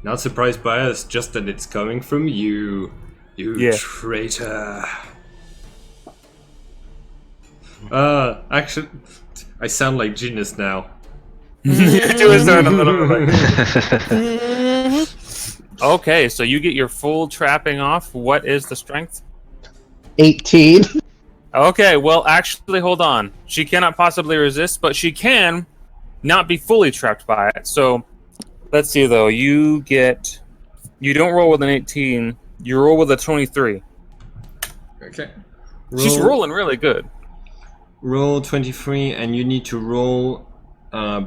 Not surprised by us, just that it's coming from you. You traitor. Actually, I sound like genius now. Okay, so you get your full trapping off. What is the strength? 18. Okay, well, actually, hold on. She cannot possibly resist, but she can not be fully trapped by it. So, let's see, though. You don't roll with an 18. You roll with a 23. Okay. She's rolling really good. Roll 23, and you need to roll... You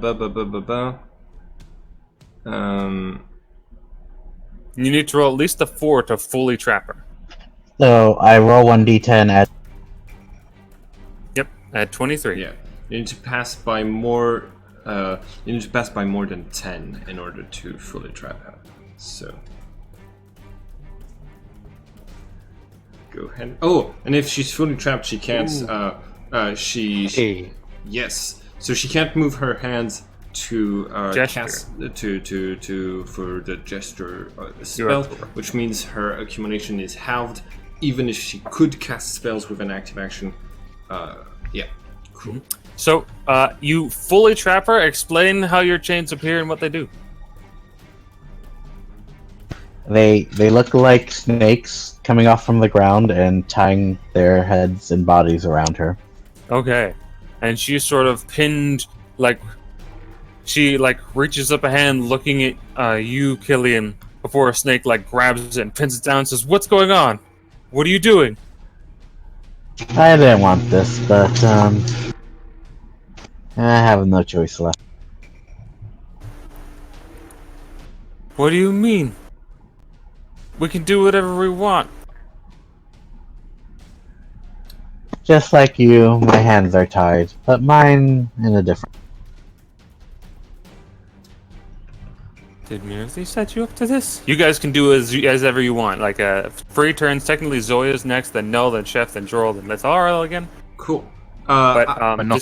need to roll at least a 4 to fully trap her. So I roll 1d10 at. Yep, at 23. Yeah. You need to pass by more... you need to pass by more than 10 in order to fully trap her. So... Go ahead. Oh, and if she's fully trapped, she can't... Yes. So she can't move her hands to cast to for the gesture spell, which means her accumulation is halved even if she could cast spells with an active action. Yeah, cool. So, you fully trap her. Explain how your chains appear and what they do. They look like snakes coming off from the ground and tying their heads and bodies around her. Okay. And she's sort of pinned, like, she, like, reaches up a hand looking at you, Killian, before a snake, like, grabs it and pins it down and says, "What's going on? What are you doing?" I didn't want this, but I have no choice left. What do you mean? We can do whatever we want. Just like you, my hands are tied, but mine in a different. Did Mirthy set you up to this? You guys can do as ever you want. Like, free turns. Technically, Zoya's next, then Null, then Chef, then Jorl, then Lethal again. Cool. But not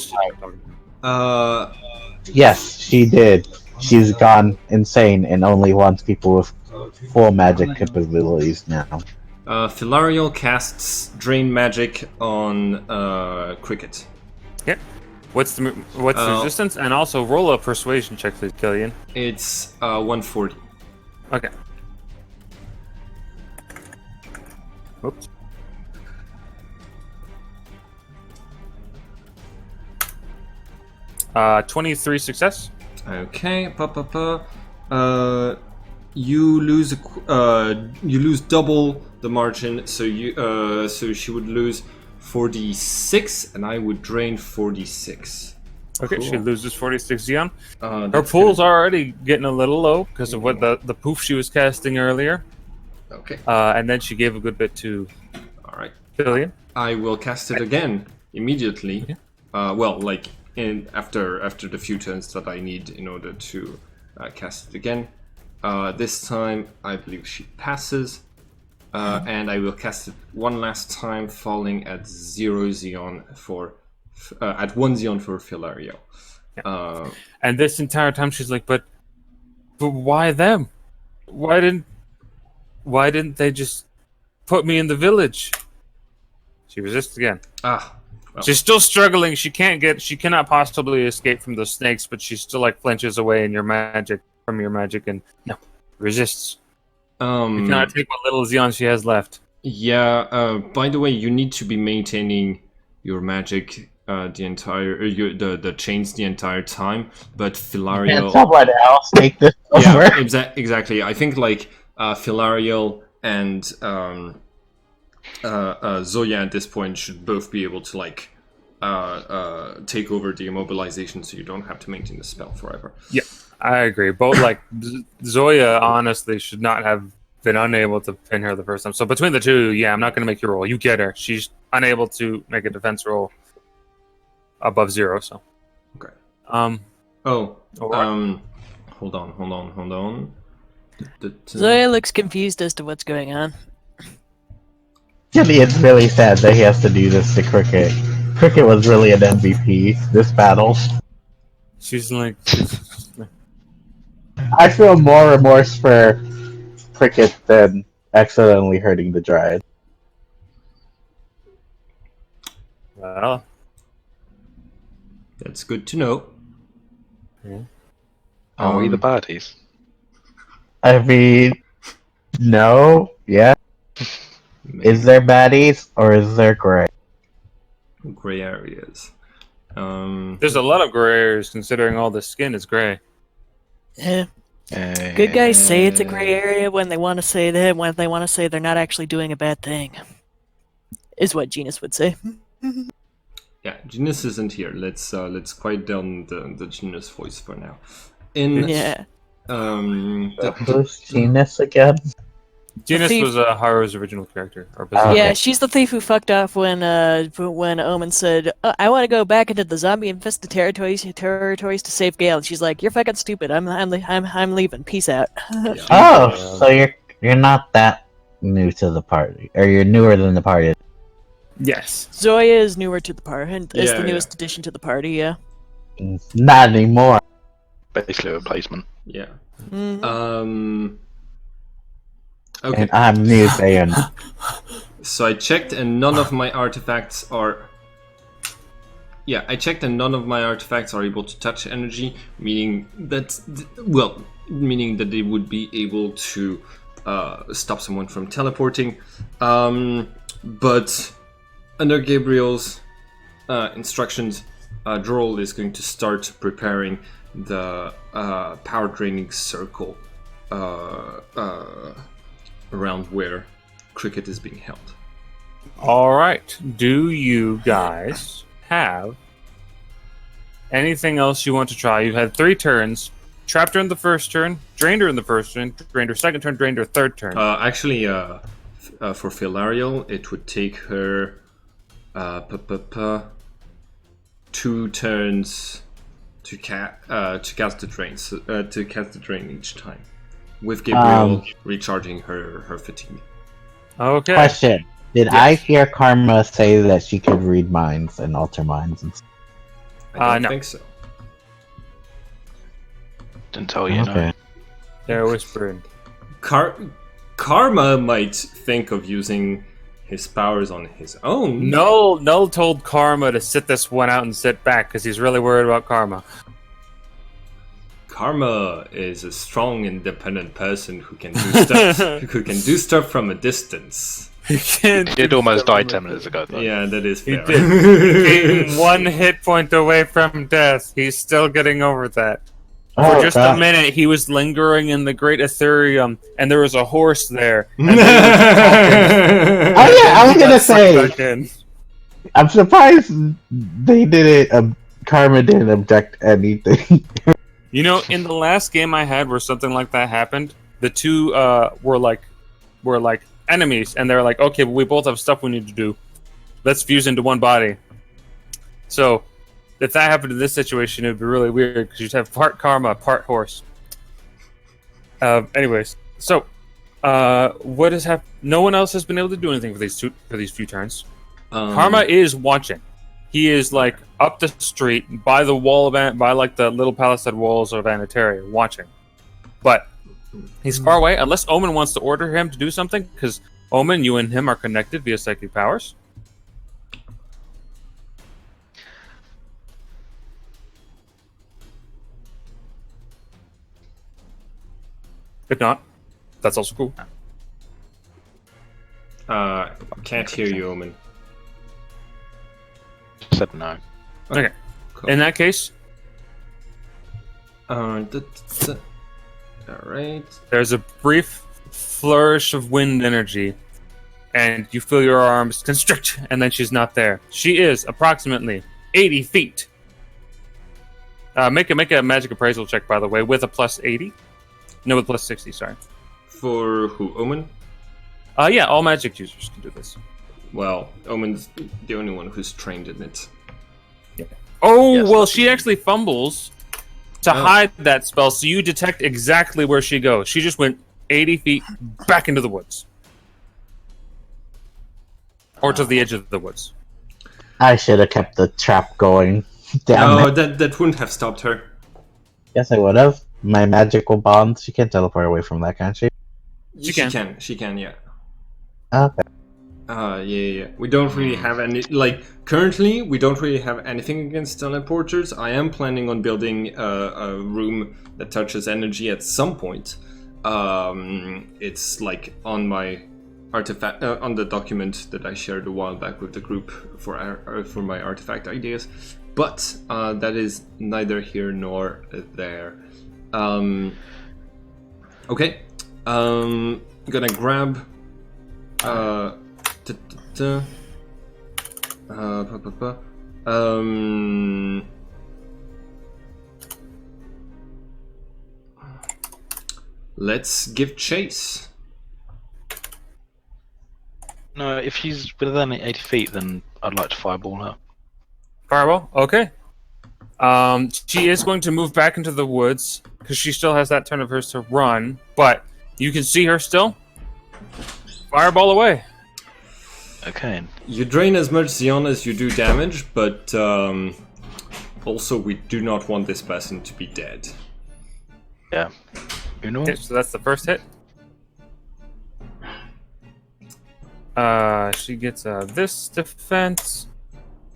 Yes, she did. She's gone insane and only wants people with full magic capabilities now. Filarial casts Drain Magic on Cricket. Yep. What's the resistance? And also roll a persuasion check, please, Killian. It's 140. Okay. Oops. Uh, 23 success. Okay. You lose double the margin, so she would lose 46, and I would drain 46. Okay, Cool. she loses 46 Xeon. Her That's pool's gonna- already getting a little low because of what the poof she was casting earlier. Okay. And then she gave a good bit to All right. Killian. I will cast it again immediately. Okay. Well, like after the few turns that I need in order to cast it again. This time, I believe she passes, and I will cast it one last time, falling at 0 Xeon at 1 Xeon for Filario. And this entire time she's like, but why them? Why didn't they just put me in the village? She resists again. Well. She's still struggling. She cannot possibly escape from the snakes, but she still like flinches away in your magic and no, resists. You cannot take what little Xeon she has left. Yeah. By the way, you need to be maintaining your magic the entire the chains the entire time. But Filario. Can someone else take this over? Yeah, exactly. I think like Filario and Zoya at this point should both be able to like take over the immobilization, so you don't have to maintain the spell forever. Yeah, I agree. Both like Zoya honestly should not have been unable to pin her the first time. So between the two, yeah, I'm not going to make you roll. You get her. She's unable to make a defense roll above 0. So Okay. Hold on. Zoya looks confused as to what's going on. It's really sad that he has to do this to Cricket. Cricket was really an MVP this battle. she's like, I feel more remorse for Cricket than accidentally hurting the Dryad. well, That's good to know. Are we the baddies? I mean, no, yeah. Is there baddies or is there gray? Gray areas? there's a lot of gray areas considering all the skin is gray. Yeah. Good guys say it's a gray area when they want to say that, when they want to say they're not actually doing a bad thing. Is what Genus would say. Yeah, Genus isn't here. Let's quiet down the Genus voice for now. Yeah. Who's Genus again? Genus thief. was Haru's original character. Or Okay. Yeah, she's the thief who fucked off when Omen said, "I want to go back into the zombie-infested territories to save Gale." And she's like, "You're fucking stupid. I'm leaving. Peace out." Oh, so you're not that new to the party, or you're newer than the party. Yes. Zoya is newer to the party, and is Yeah, the newest addition to the party. Yeah. Not anymore. Basically a replacement. Yeah. Mhm. Okay. And I'm new saying. So I checked, and none of my artifacts are. Yeah, I checked, and none of my artifacts are able to touch energy, meaning that, meaning that they would be able to stop someone from teleporting. But under Gabriel's instructions, Droll is going to start preparing the power draining circle around where Cricket is being held. All right. Do you guys have anything else you want to try? You've had 3 turns. Trapped her in the first turn, drained her in the first turn, drained her second turn, drained her third turn. Actually, for Philariel, it would take her 2 turns to cast the drain. To cast the drain each time, with Gabriel recharging her fatigue. Okay. Question: Did I hear Karma say that she could read minds and alter minds? And stuff? I don't no. think so. Didn't tell you, Okay. no. They're whispering. Karma might think of using his powers on his own. Null told Karma to sit this one out and sit back because he's really worried about Karma. Karma is a strong, independent person who can do stuff. Who can do stuff from a distance. He can't. He did almost die 10 minutes ago, though. Yeah, that is He fair. did. He came 1 hit point away from death. He's still getting over that. For just a minute, he was lingering in the Great Ethereum, and there was a horse there. And they were talking. Oh yeah, I was He gonna got sucked say. back in. I'm surprised they didn't. Karma didn't object anything. You know, in the last game I had where something like that happened, the 2 were like enemies, and they're like, okay, well, we both have stuff we need to do. Let's fuse into one body. So, if that happened in this situation, it would be really weird because you'd have part Karma, part horse. Anyways, so what has happened? No one else has been able to do anything for these few turns. Karma is watching. He is like up the street by the wall of by like the little palisade walls of Anateri, watching. But he's far away unless Omen wants to order him to do something, because Omen, you and him are connected via psychic powers. If not, that's also cool. Can't hear you, Omen. Said no. Okay. Cool. In that case, Alright. there's a brief flourish of wind energy, and you feel your arms constrict, and then she's not there. She is approximately 80 feet. Make a magic appraisal check, by the way, with a plus 80. No, with plus 60, sorry. For who? Omen? Yeah, all magic users can do this. Well, Omen's the only one who's trained in it. Oh, Yes, well, that's she actually fumbles to hide that spell, so you detect exactly where she goes. She just went 80 feet back into the woods. Or to the edge of the woods. I should have kept the trap going. Damn No, it. that wouldn't have stopped her. Yes, I would have. My magical bonds. She can't teleport away from that, can't she? She can. She can, yeah. Okay. Yeah. We don't really have any, currently, we don't really have anything against teleporters. I am planning on building a room that touches energy at some point. It's on my artifact, on the document that I shared a while back with the group for my artifact ideas. But that is neither here nor there. Okay. Gonna grab let's give chase. No, if she's within 80 feet, then I'd like to fireball her. Fireball? Okay. She is going to move back into the woods, because she still has that turn of hers to run, but you can see her still. Fireball away. Okay. You drain as much Xeon as you do damage, but also we do not want this person to be dead. Yeah. You know? Okay, so that's the first hit. She gets this defense.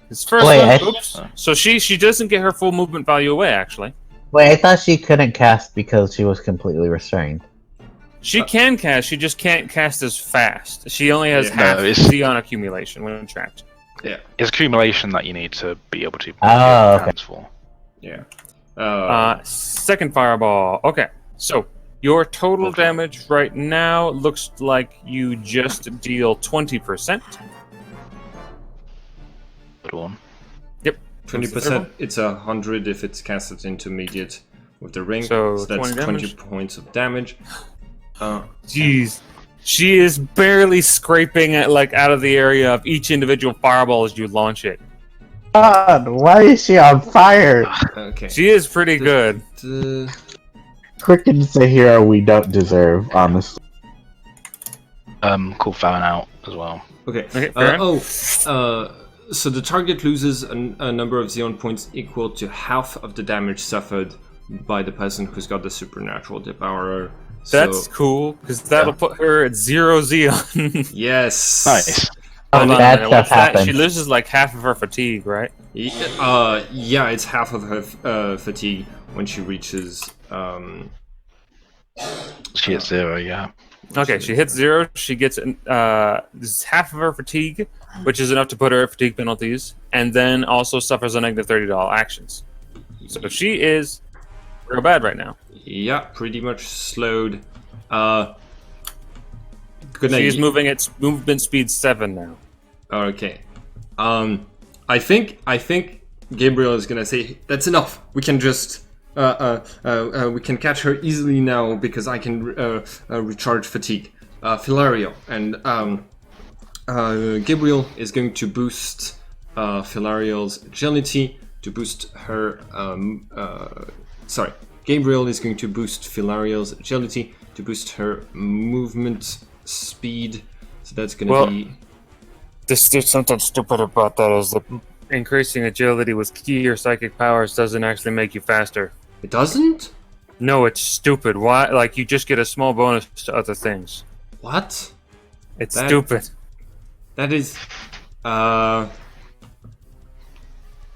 His first Wait, one. I- Oops. So she doesn't get her full movement value away. Actually, Wait, I thought she couldn't cast because she was completely restrained. she can cast. She just can't cast as fast. She only has Yeah. half No, it's- Xeon accumulation when trapped. It's accumulation that you need to be able to Oh, okay. hands for. Yeah. Second fireball. Okay, so your total damage right now looks like you just deal 20%. Good one. 20%. It's 100 if it's casted intermediate with the ring. So That's 20 20 damage. points of damage. Jeez. She is barely scraping it like out of the area of each individual fireball as you launch it. God, why is she on fire? Okay. She is pretty good. Cricken's a hero we don't deserve, honestly. Call Farron out as well. Okay. Okay, fair So the target loses a number of Xeon points equal to half of the damage suffered by the person who's got the supernatural devourer. That's cool, because that'll put her at 0 Xeon. Yes. Nice. Hold on a Bad minute, stuff what's that? She happens. loses like half of her fatigue, right? Yeah, it's half of her fatigue when she reaches. She hits 0, yeah. Okay, she hits 0. She gets this is half of her fatigue, which is enough to put her at fatigue penalties, and then also suffers a negative $30 actions. So she is real bad right now. Yeah, pretty much slowed. Good night. She's moving at movement speed 7 now. Okay. I think Gabriel is gonna say that's enough. We can just we can catch her easily now because I can recharge fatigue. Philario and Gabriel is going to boost Philario's agility to boost her. Sorry, Gabriel is going to boost Philario's agility to boost her movement speed. So that's gonna be. There's something stupid about that, is that increasing agility with key or psychic powers doesn't actually make you faster. It doesn't? No, it's stupid. Why? Like, you just get a small bonus to other things. What? It's That- stupid. That is.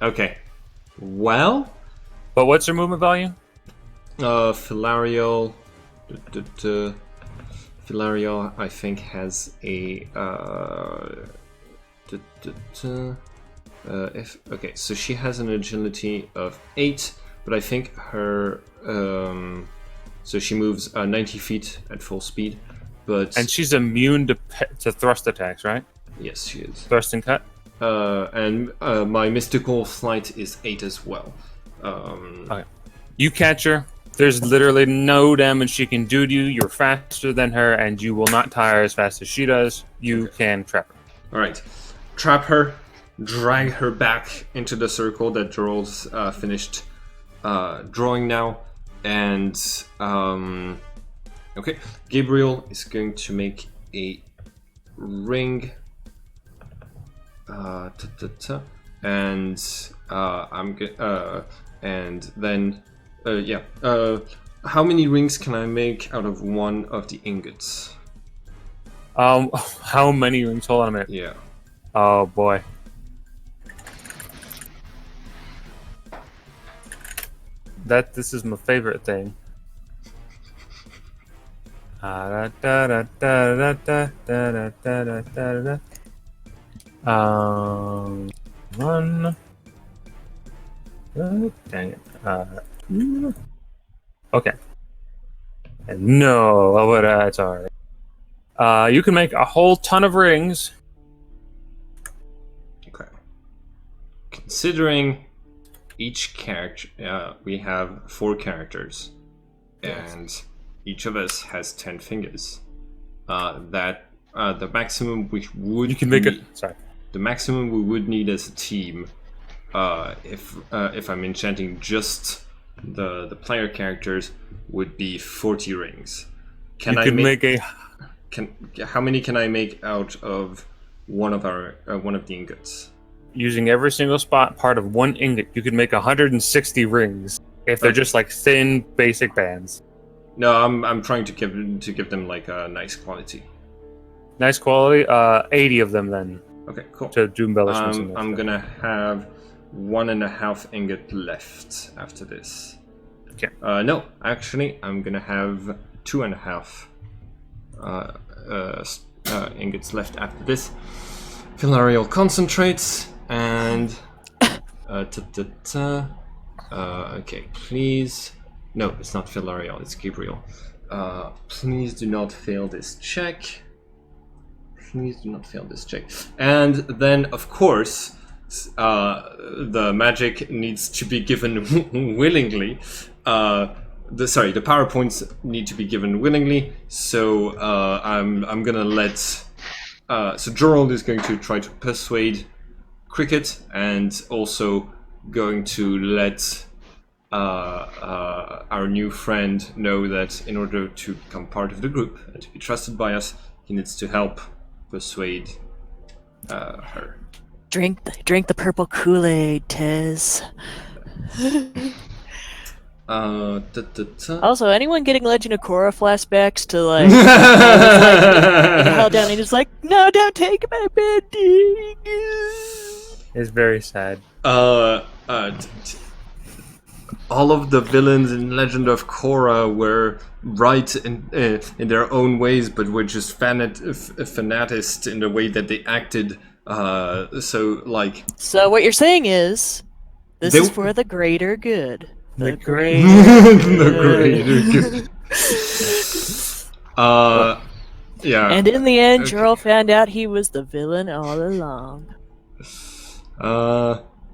Okay. Well. But what's her movement value? Philario. Philario, I think, has a. Okay, so she has an agility of 8, but I think her. So she moves 90 feet at full speed, but. And she's immune to thrust attacks, right? Yes, she is. Thrust and cut? And my mystical flight is 8 as well. Okay. You catch her. There's literally no damage she can do to you. You're faster than her, and you will not tire as fast as she does. You can trap her. Alright. Trap her, drag her back into the circle that Gerald's finished drawing now, and okay, Gabriel is going to make a ring, and and then how many rings can I make out of one of the ingots? How many rings? Hold on a minute. Yeah. Oh boy. This is my favorite thing. One. Dang it. Okay. No, but it's alright. You can make a whole ton of rings. Okay. Considering each character, we have 4 characters, and each of us has 10 fingers. The maximum we would You can make it. need- Sorry. The maximum we would need as a team, if I'm enchanting just the player characters, would be 40 rings. Can You I can make? make a. How many can I make out of one of the ingots? Using every single part of one ingot, you could make 160 rings if they're Okay. just like thin, basic bands. No, I'm trying to give them like a nice quality. Nice quality. 80 of them then Okay, cool. to do embellishments. and I'm stuff. gonna have 1.5 ingot left after this. Okay. No, actually, I'm gonna have 2.5 ingots left after this. Filarial concentrates and okay, please. No, it's not Filarial, it's Gabriel. Please do not fail this check. Please do not fail this check. And then, of course, the magic needs to be given willingly. The power points need to be given willingly. So I'm gonna let. So Gerald is going to try to persuade Cricket, and also going to let our new friend know that in order to become part of the group and to be trusted by us, he needs to help persuade her. Drink the purple Kool-Aid, Tez. Also, anyone getting Legend of Korra flashbacks to like, held down and he's like, no, don't take my bending. It's very sad. All of the villains in Legend of Korra were right in their own ways, but were just fanatist in the way that they acted. So what you're saying is, this is for the greater good. The greater the greater good. Yeah. And in the end, Jorl found out he was the villain all along.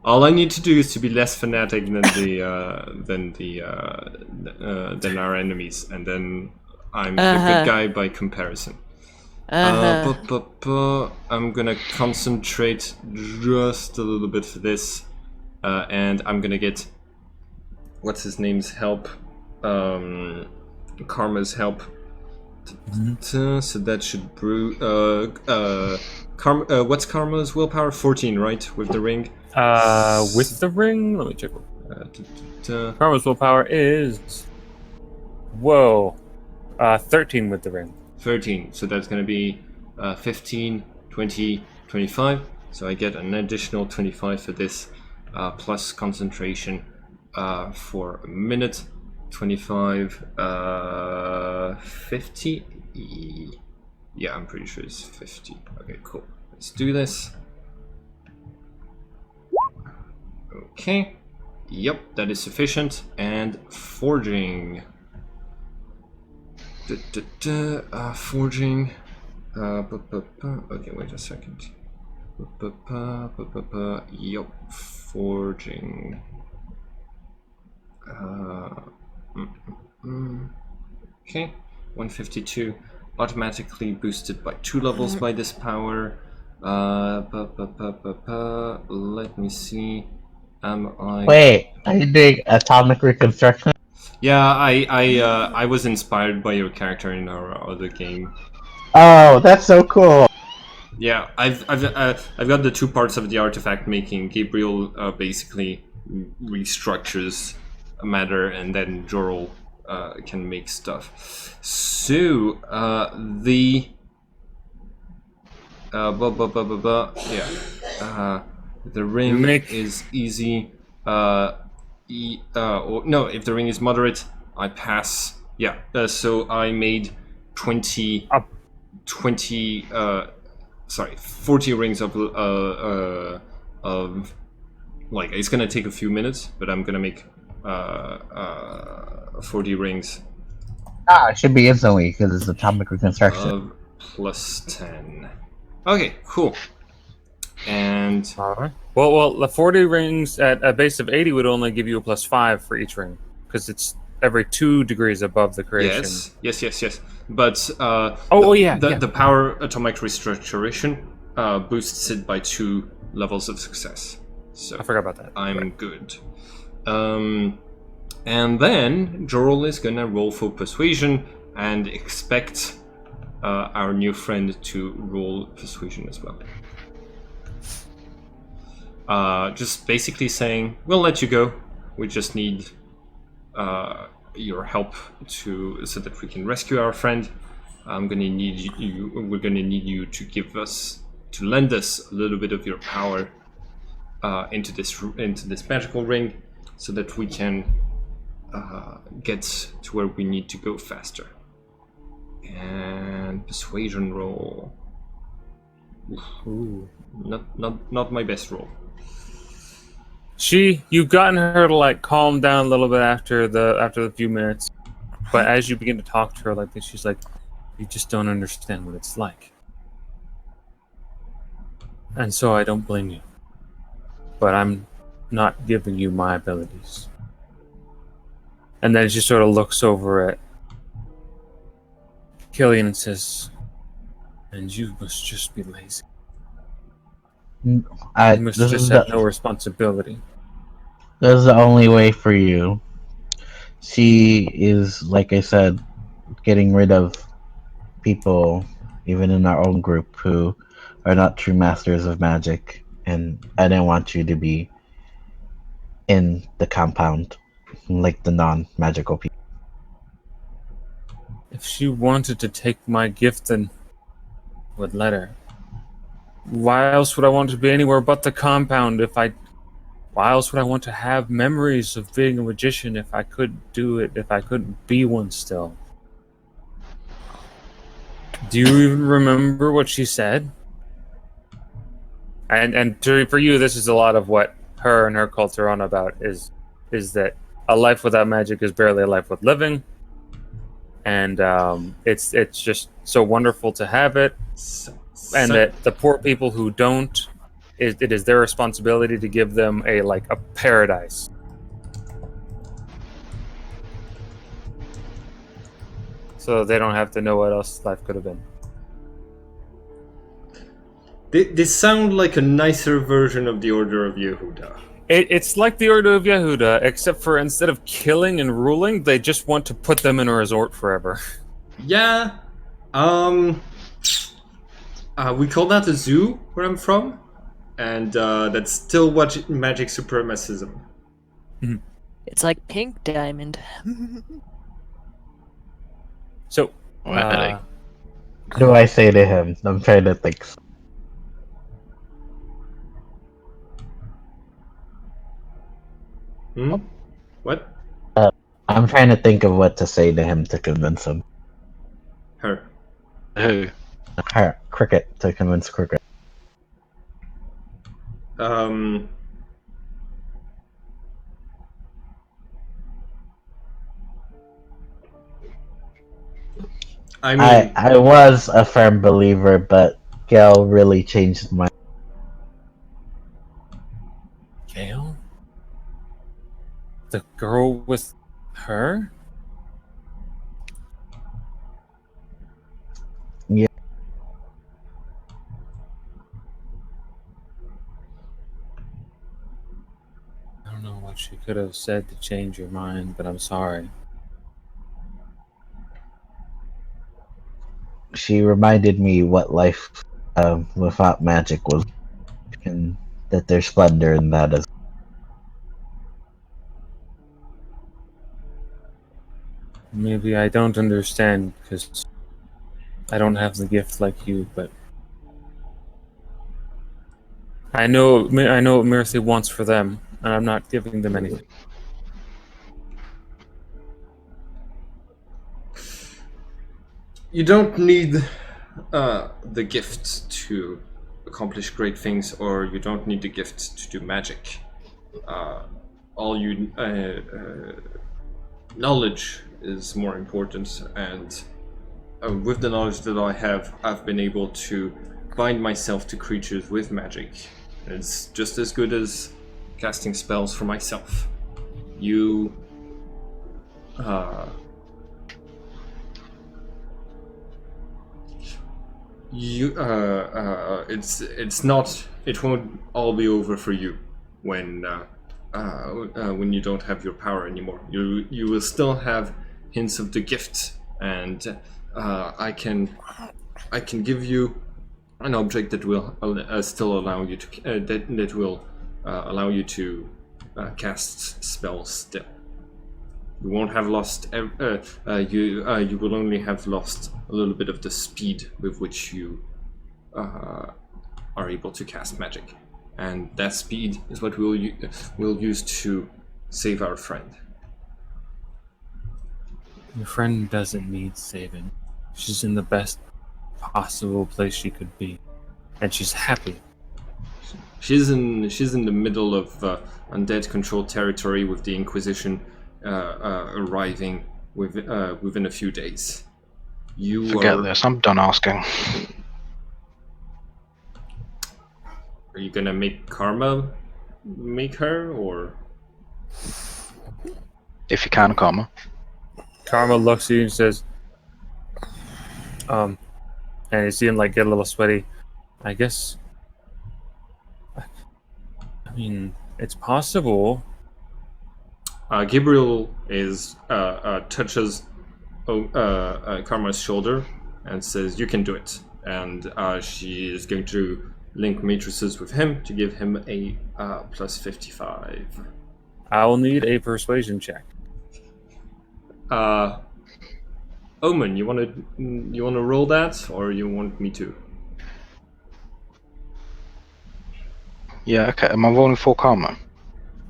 All I need to do is to be less fanatic than our enemies, and then I'm the good guy by comparison. I'm gonna concentrate just a little bit for this, and I'm gonna get what's his name's help, Karma's help. So that should brew. What's Karma's willpower? 14, right? With the ring. With the ring, let me check. Karma's willpower is 13 with the ring. 13. So that's going to be 15, 20, 25. So I get an additional 25 for this, plus concentration for a minute. 25, 50. Yeah, I'm pretty sure it's 50. Okay, cool. Let's do this. Okay. Yep, that is sufficient. And forging. Forging. Okay, wait a second. Yep, forging. Okay, 152. Automatically boosted by 2 levels by this power. Let me see. Wait, are you doing atomic reconstruction? Yeah, I was inspired by your character in our other game. Oh, that's so cool. Yeah, I've got the 2 parts of the artifact making. Gabriel basically restructures matter, and then Jorl can make stuff. So the ring is easy. No, if the ring is moderate, I pass. Yeah. So I made 40 rings of like, it's gonna take a few minutes, but I'm gonna make 40 rings. It should be instantly because it's atomic reconstruction. Plus 10. Okay, cool. And well, the 40 rings at a base of 80 would only give you a +5 for each ring, because it's every 2 degrees above the creation. Yes. But the power atomic restructuration boosts it by 2 levels of success. So I forgot about that. I'm good. And then Jorl is gonna roll for persuasion and expect our new friend to roll persuasion as well. Just basically saying, we'll let you go. We just need your help so that we can rescue our friend. We're gonna need you to lend us a little bit of your power into this magical ring, so that we can get to where we need to go faster. And persuasion roll. Ooh, not my best roll. You've gotten her to like calm down a little bit after the few minutes, but as you begin to talk to her like this, she's like, "You just don't understand what it's like," and so I don't blame you, but I'm not giving you my abilities. And then she sort of looks over at Killian and says, "And you must just be lazy. You must just have no responsibility." This is the only way for you. She is, like I said, getting rid of people, even in our own group, who are not true masters of magic. And I didn't want you to be in the compound, like the non-magical people. If she wanted to take my gift, then I would let her. Why else would I want to be anywhere but the compound why else would I want to have memories of being a magician if I could do it, if I couldn't be one still? Do you even remember what she said? For you, this is a lot of what her and her cult are on about, is that a life without magic is barely a life worth living. And it's just so wonderful to have it. And that the poor people who don't, it is their responsibility to give them a paradise. So they don't have to know what else life could have been. They sound like a nicer version of the Order of Yehuda. It's like the Order of Yehuda, except for instead of killing and ruling, they just want to put them in a resort forever. Yeah. We call that a zoo where I'm from. And that's still what magic supremacism. It's like Pink Diamond. So, what do I say to him? I'm trying to think. What? I'm trying to think of what to say to him to convince him. Her. Who? Her. Cricket. To convince Cricket. I mean, I was a firm believer, but Gail really changed my. Gail? The girl with her? Yeah. I don't know what she could have said to change your mind, but I'm sorry. She reminded me what life without magic was, and that there's splendor in that as. Maybe I don't understand because I don't have the gift like you, but I know what Mirthi wants for them, and I'm not giving them anything. You don't need the gift to accomplish great things, or you don't need the gift to do magic. Knowledge is more important, and with the knowledge that I have, I've been able to bind myself to creatures with magic. It's just as good as casting spells for myself. It's not. It won't all be over for you when you don't have your power anymore. You will still have hints of the gift, and I can give you an object that will still allow you to that will allow you to cast spells still. You won't have lost. You will only have lost a little bit of the speed with which you are able to cast magic, and that speed is what we'll use to save our friend. Your friend doesn't need saving. She's in the best possible place she could be, and she's happy. She's in the middle of undead controlled territory with the Inquisition arriving within a few days. Forget this. I'm done asking. Are you gonna make Karma make her, or If you can, Karma. Karma looks at you and says, and you see him like get a little sweaty. I guess. I mean, it's possible. Gabriel is touches Karma's shoulder and says, "You can do it." And she is going to link matrices with him to give him a plus 55. I will need a persuasion check. Omen, you wanna roll that, or you want me to? Yeah, okay. Am I rolling for Karma?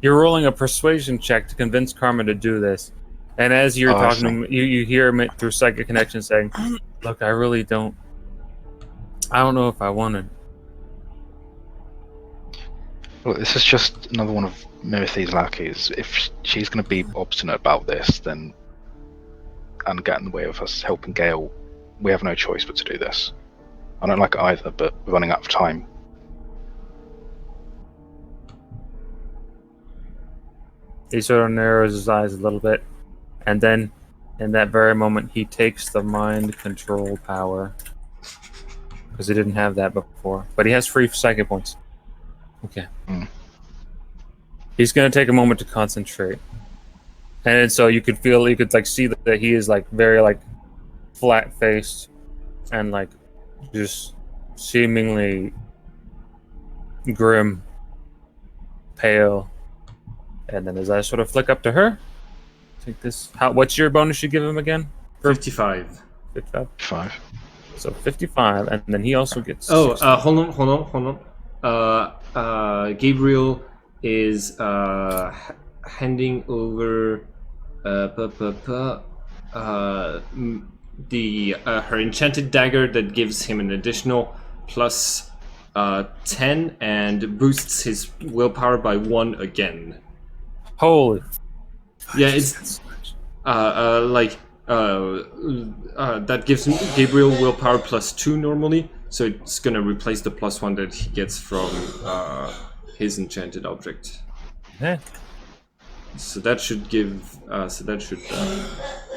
You're rolling a persuasion check to convince Karma to do this. And as you're talking to him, you hear him through psychic connection saying, "Look, I really don't. I don't know if I want to." Look, this is just another one of Mirithe's lackeys. If she's going to be obstinate about this, then and get in the way of us helping Gale, we have no choice but to do this. I don't like it either, but we're running out of time. He sort of narrows his eyes a little bit, and then, in that very moment, he takes the mind control power. Because he didn't have that before. But he has free psychic points. Okay. He's going to take a moment to concentrate. And so you could see that he is like very like flat-faced and like just seemingly grim, pale. And then his eyes sort of flick up to her. Take this. What's your bonus you give him again? 55. 55? 5. So 55, and then he also gets... hold on. Gabriel is handing over her enchanted dagger that gives him an additional plus 10 and boosts his willpower by 1 again. Holy. Yeah, it's that gives Gabriel willpower plus 2 normally, so it's gonna replace the plus 1 that he gets from his enchanted object. Yeah. So that should give.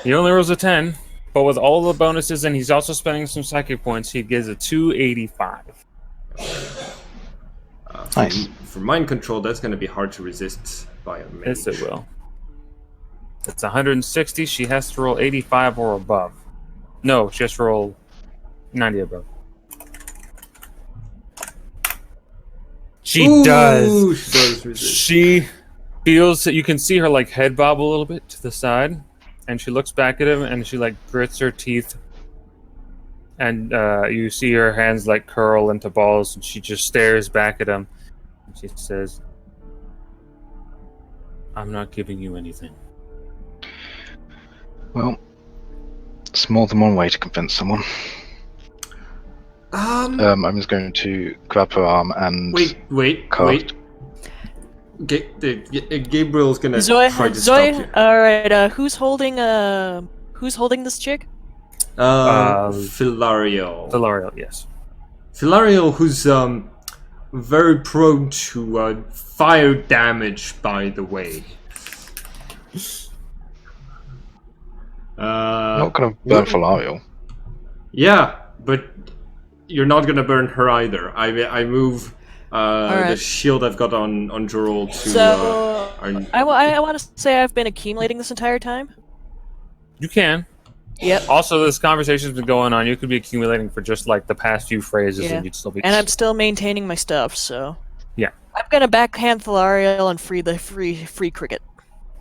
He only rolls a 10, but with all the bonuses, and he's also spending some psychic points, he gives a 285. Nice. For mind control, that's gonna be hard to resist by a mage. Yes, it will. It's 160. She has to roll 85 or above. No, she has to roll 90 above. She does. She does resist. She feels that you can see her like head bob a little bit to the side, and she looks back at him and she like grits her teeth, and you see her hands like curl into balls, and she just stares back at him, and she says, "I'm not giving you anything." Well, it's more than one way to convince someone. I'm just going to grab her arm and wait. Gabriel's gonna Zoe, try to stop you. all right. Who's holding this chick? Filariel. Filariel, yes. Filariel, who's very prone to fire damage, by the way. not going to burn Filariel. Yeah, but you're not gonna burn her either. I move the shield I've got on Jorol to. So I want to say I've been accumulating this entire time. You can. Yep. Also, this conversation's been going on. You could be accumulating for just like the past few phrases, and you'd still be. And I'm still maintaining my stuff, so. Yeah. I'm gonna backhand Filariel and free the free cricket.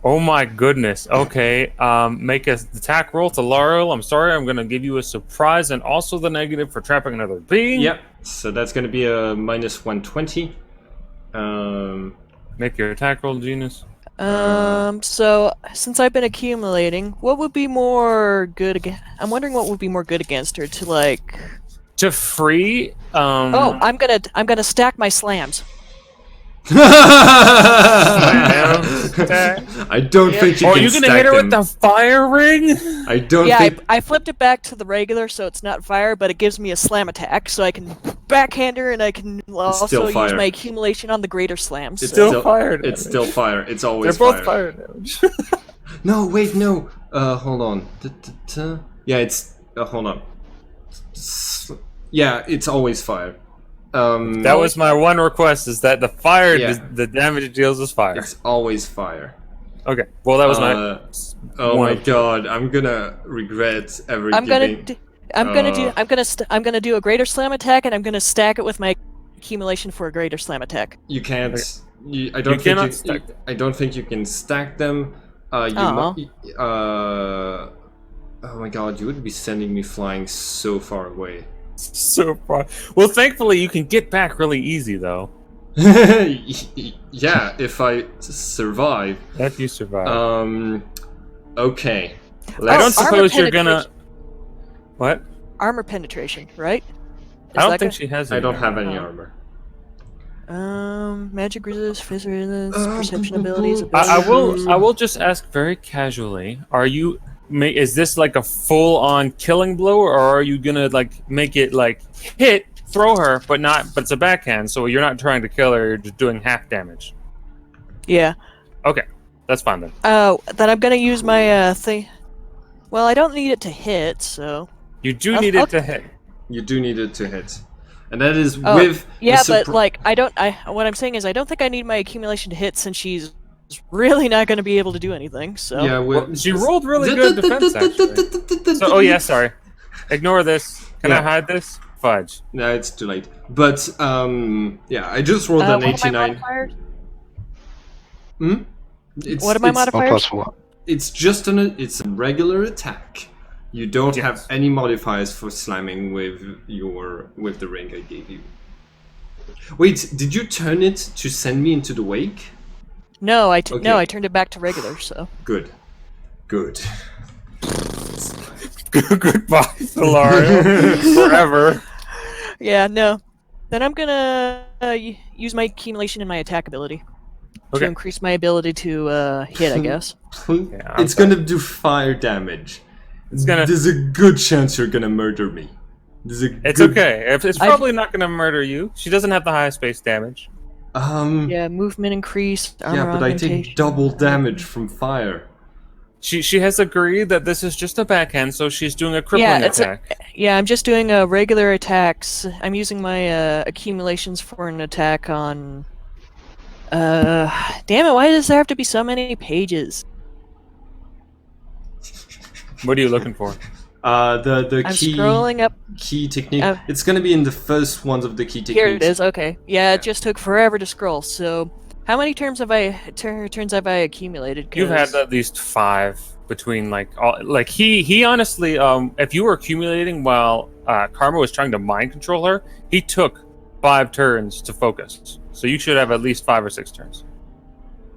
Oh my goodness. Okay. Make a attack roll to Laurel. I'm sorry. I'm gonna give you a surprise and also the negative for trapping another being. Yep. So that's gonna be a minus 120. Make your attack roll, Genus. So since I've been accumulating, what would be more good against? I'm wondering what would be more good against her to like. To free. Oh, I'm gonna stack my slams. I don't think you Oh, are can you gonna stack hit her them. with the fire ring? I don't Yeah, think. I flipped it back to the regular, so it's not fire, but it gives me a slam attack, so I can backhand her, and I can also still use fire. my accumulation on the greater slams. It's Still fire damage. It's still fire. It's always They're both fire. fire damage. No, wait, no. Hold on. Yeah, it's. Hold on. Yeah, it's always fire. That was my one request: is that the fire, Yeah. the damage it deals is fire. It's always fire. Okay. Well, that was my. Oh one my of- god, I'm gonna regret ever I'm giving. gonna do a greater slam attack, and I'm gonna stack it with my accumulation for a greater slam attack. You can't. I You don't think cannot you, stack them. I don't think you can stack them. Aw. Oh my god, you would be sending me flying so far away. So far. Well, thankfully you can get back really easy though. Yeah, if I survive. If you survive. Okay. I don't armor suppose you're gonna. penetration. What? Armor penetration, right? I don't think she has. I any don't have armor. any armor. Magic resist, physical resist, perception boom, boom, abilities. boom. I will just ask very casually. Are you? Is this like a full-on killing blow, or are you gonna like make it like hit, throw her, but it's a backhand, so you're not trying to kill her. You're just doing half damage. Yeah. Okay, that's fine then. Then I'm gonna use my thing. Well, I don't need it to hit, so. You do I'll- need I'll- it to hit. You do need it to hit, and that is Oh, with. yeah, the but like I don't. What I'm saying is I don't think I need my accumulation to hit since she's really not going to be able to do anything. So. Yeah, Well, she rolled really good defense, actually. So, oh yeah, sorry. Ignore this. Can I Yeah. hide this? Fudge. No, it's too late. But yeah, I just rolled an What are my 89. modifiers? It's, What are my it's- One modifiers? plus one. It's just it's a regular attack. You don't Yes. have any modifiers for slamming with the ring I gave you. Wait, did you turn it to send me into the wake? No, Okay. I turned it back to regular. So. Good. Good. Goodbye, Solario. Forever. Yeah, no. Then I'm gonna use my accumulation and my attack ability to Okay. increase my ability to hit. I guess. I'm It's gonna do fire damage. It's gonna. There's a good chance you're gonna murder me. There's a It's good... okay. It's probably not gonna murder you. She doesn't have the highest base damage. Yeah, movement increase. Armor Yeah, but I take augmentation. double damage from fire. She has agreed that this is just a backhand, so she's doing a crippling attack. Yeah, I'm just doing regular attacks. I'm using my accumulations for an attack on. Damn it! Why does there have to be so many pages? What are you looking for? The I'm key scrolling up. key technique. Uh, It's gonna be in the first ones of the key techniques. Here it is. Okay. Yeah, it just took forever to scroll. So, how many turns have I accumulated? You've had 'Cause- at least 5 between he honestly if you were accumulating while Karma was trying to mind control her, he took 5 turns to focus. So you should have at least 5 or 6 turns.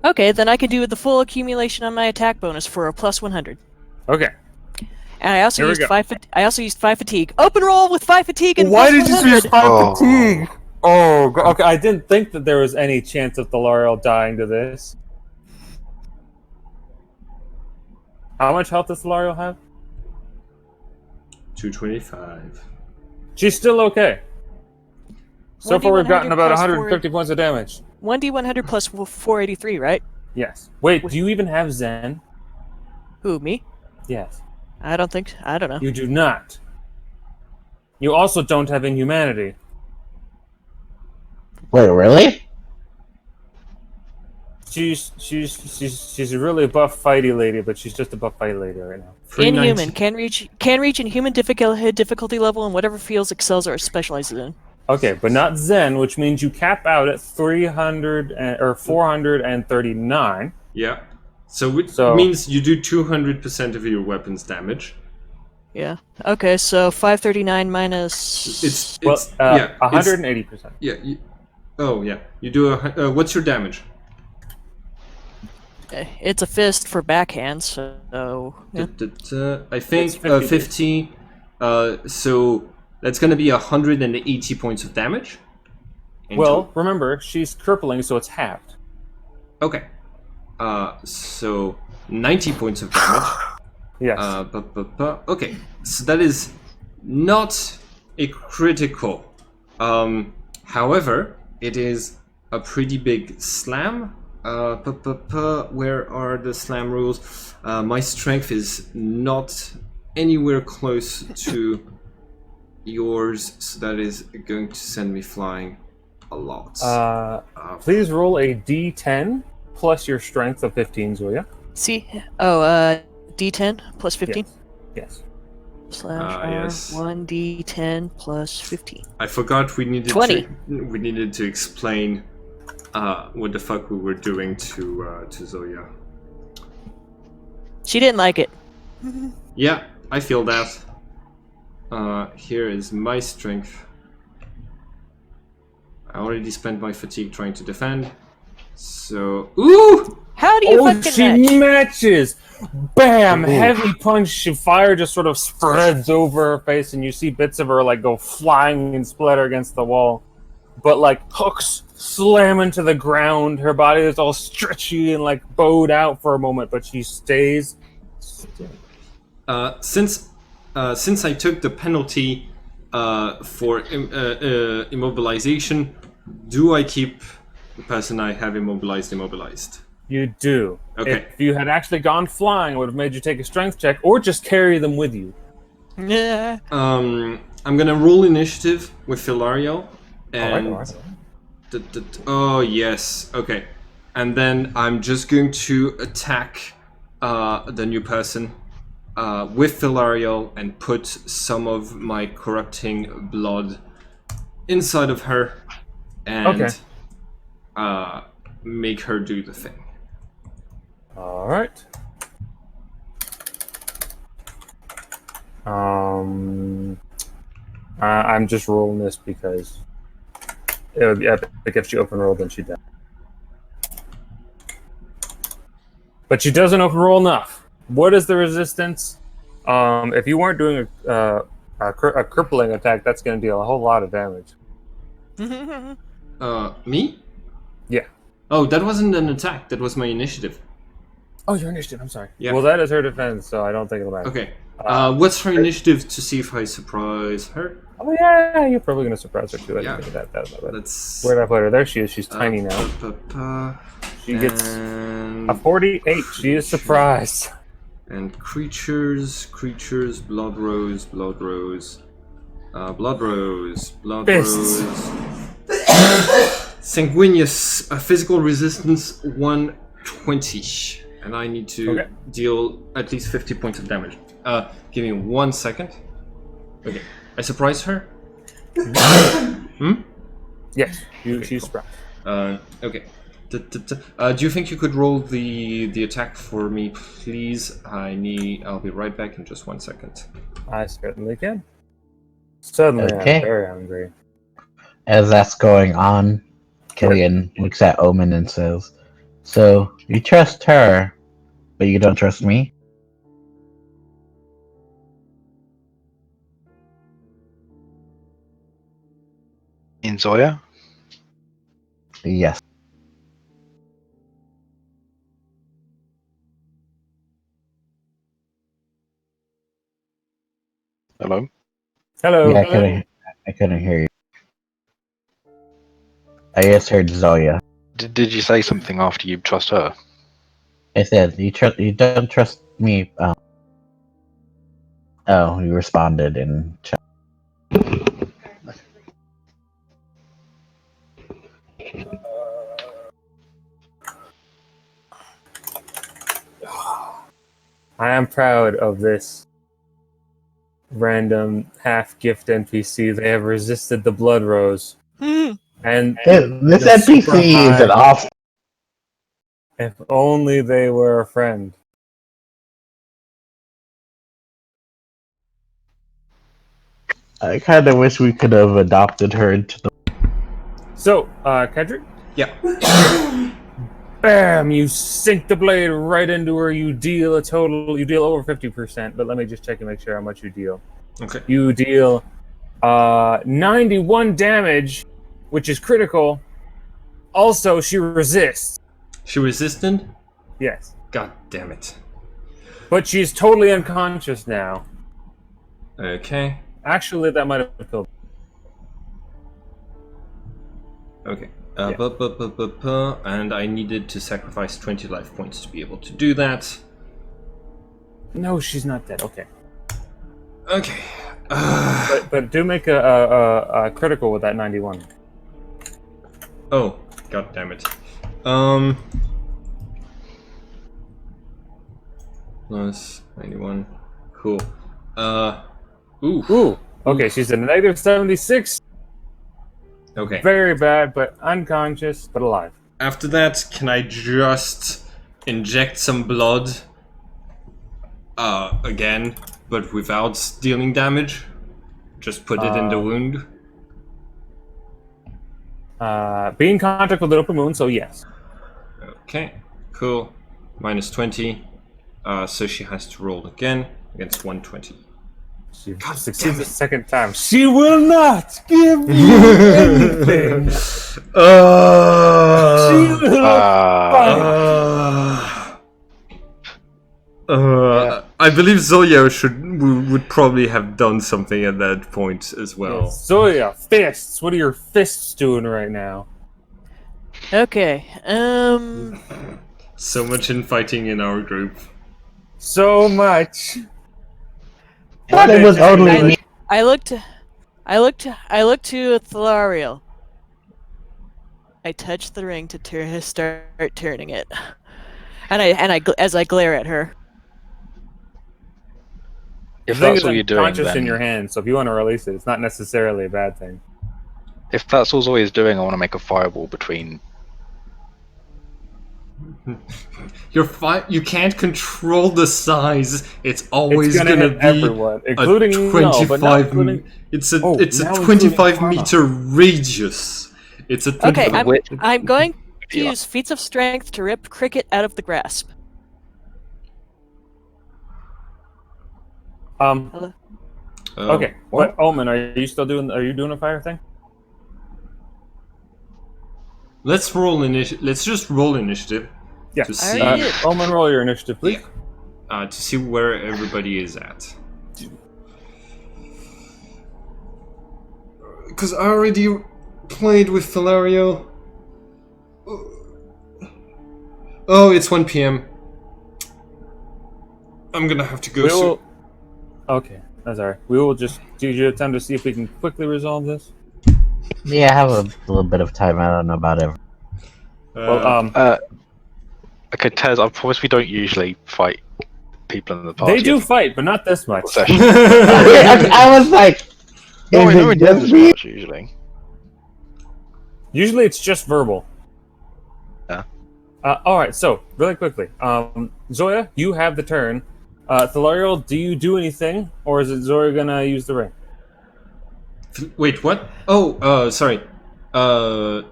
Okay, then I can do the full accumulation on my attack bonus for a plus 100. Okay. And I also Here we used go. 5. I also used 5 fatigue. Open roll with 5 fatigue and Why plus did you 100. use 5 Oh. fatigue? Oh, okay. I didn't think that there was any chance of the L'Oreal dying to this. How much health does L'Oreal have? 225. She's still okay. So far, we've gotten 1d100 about plus 150 points of damage. 1d100 plus 483, right? Yes. Wait, do you even have Zen? Who, me? Yes. I don't know. You do not. You also don't have Inhumanity. Wait, really? She's a really buff fighty lady, but she's just a buff fighty lady right now. 319. Inhuman can reach inhuman difficulty level in whatever fields excels or specializes in. Okay, but not Zen, which means you cap out at 300 or 439. Yeah. So it So- means you do 200% of your weapon's damage. Yeah. Okay, so 539 minus. It's Well, yeah, 180%. yeah. Oh yeah, you do a. What's your damage? It's a fist for backhand, so. Yeah. I think It's 50. 50. So that's gonna be 180 points of damage. in Well, total. remember, she's crippling, so it's halved. Okay. So 90 points of damage. Yes. Okay, so that is not a critical. However, it is a pretty big slam. Where are the slam rules? My strength is not anywhere close to yours, so that is going to send me flying a lot. Please roll a d10 plus your strength of 15, Zoya. See? Oh, D10 plus 15? Yes. Slash R, yes. 1D10 plus 15. I forgot we needed 20. we needed to explain what the fuck we were doing to Zoya. She didn't like it. Yeah, I feel that. Here is my strength. I already spent my fatigue trying to defend. So, ooh! How do you Oh, fucking she match? matches! Bam! Ooh. Heavy punch. She fire just sort of spreads over her face, and you see bits of her like go flying and splatter against the wall. But like hooks slam into the ground. Her body is all stretchy and like bowed out for a moment, but she stays still. Since I took the penalty for immobilization, do I keep the person I have immobilized? You do. Okay. If you had actually gone flying, it would have made you take a strength check, or just carry them with you. Yeah. I'm gonna roll initiative with Philario, and Alright. oh yes, okay, and then I'm just going to attack the new person with Philario and put some of my corrupting blood inside of her, and make her do the thing. Alright. I'm just rolling this because it would be epic if she open rolled and she died. But she doesn't open roll enough. What is the resistance? If you weren't doing a crippling attack, that's going to deal a whole lot of damage. Me? Yeah. Oh, that wasn't an attack. That was my initiative. Oh, your initiative. I'm sorry. Yeah. Well, that is her defense, so I don't think it'll matter. Okay. What's her initiative to see if I surprise her? Oh yeah, you're probably going to surprise her too. I Yeah. didn't think of that. Let's. Where did I put her? There she is. She's tiny now. She gets and, a 48. She is surprised. and creatures, blood rose, blood rose, Fists. sanguineous, physical resistance 120, and I need to deal at least 50 points of damage. Give me 1 second. Okay, I surprised her. Yes, she's surprised. Okay. Do you think you could roll the attack for me, please? I'll be right back in just 1 second. I certainly can. Suddenly, Okay. I'm very hungry. As that's going on, Killian looks at Omen and says, "So you trust her, but you don't trust me?" In Zoya? Yes. Hello? Hello. Yeah, I couldn't hear you. I just heard Zoya. Did you say something after you trust her? I said, you don't trust me. Oh, you responded in chat. I am proud of this random half-gift NPC. They have resisted the Blood Rose. And This the super NPC is high- an off. If only they were a friend. I kind of wish we could have adopted her into the. So, Kedrick, Yeah. bam! You sink the blade right into her. You deal over 50%, but let me just check and make sure how much you deal. Okay. You deal 91 damage, which is critical. Also, she resists. She resistant? Yes. God damn it. But she's totally unconscious now. Okay. Actually, that might have killed her. Okay. Yeah. And I needed to sacrifice 20 life points to be able to do that. No, she's not dead. Okay. Okay. But do make a critical with that 91. Oh, god damn it. Plus 91. Cool. Ooh. Okay, she's a negative 76. Okay. Very bad, but unconscious, but alive. After that, can I just inject some blood? Again, but without dealing damage? Just put it in the wound? Be in contact with an open wound, so yes. Okay, cool. Minus 20. So she has to roll again against 120. She God succeeds damn the it. second time. She will not give you anything. She will I believe Zoya would probably have done something at that point as well. Zoya, fists. What are your fists doing right now? Okay. So much infighting in our group. So much. Thought it was only me. I looked to Thalariel. I touched the ring to start turning it, and as I glare at her. If The thing that's is all you're doing, unconscious then in your hand, so if you want to release it, it's not necessarily a bad thing. if that's all Zoya's doing, I want to make a fireball between. You can't control the size. It's always It's gonna hit be everyone, including a no, but not 25. including... It's a Oh, it's a now including 25 Karma. meter radius. It's a 25. Okay, I'm going to Yeah. use feats of strength to rip Cricket out of the grasp. Hello? Okay, What? but Omen, are you doing a fire thing? Let's roll initiative. Let's just roll initiative Yeah. to I see already did. Omen, roll your initiative, please. to see where everybody is at. Because I already played with Thalario. Oh, it's 1 p.m. I'm gonna have to go soon. Okay, that's alright. We will just give you time to see if we can quickly resolve this. Yeah, I have a little bit of time. I don't know about it. Okay, Tez, I promise we don't usually fight people in the party. They do fight, but not this much. Session. I was like, No, I is know it it does just as me? much usually. Usually it's just verbal. Yeah. Alright, so, really quickly. Zoya, you have the turn. Thalariel, do you do anything? Or is it Zoya gonna use the ring? Wait, what? Oh, sorry. Thalario.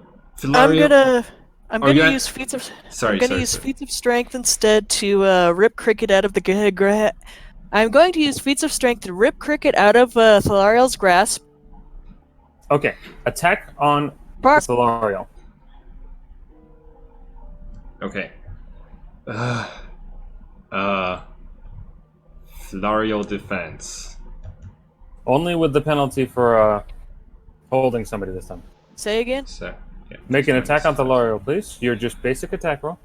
I'm Are you gonna at- use feats of Sorry, I'm gonna sorry, use sorry. feats of strength instead to rip Cricket out of the I'm going to use feats of strength to rip Cricket out of Thalariel's grasp. Okay, attack on Bar- Thalariel. Okay. Thalario defense. Only with the penalty for holding somebody this time. Say again. So, yeah. Make an attack on Thalariel, please. Your just basic attack roll.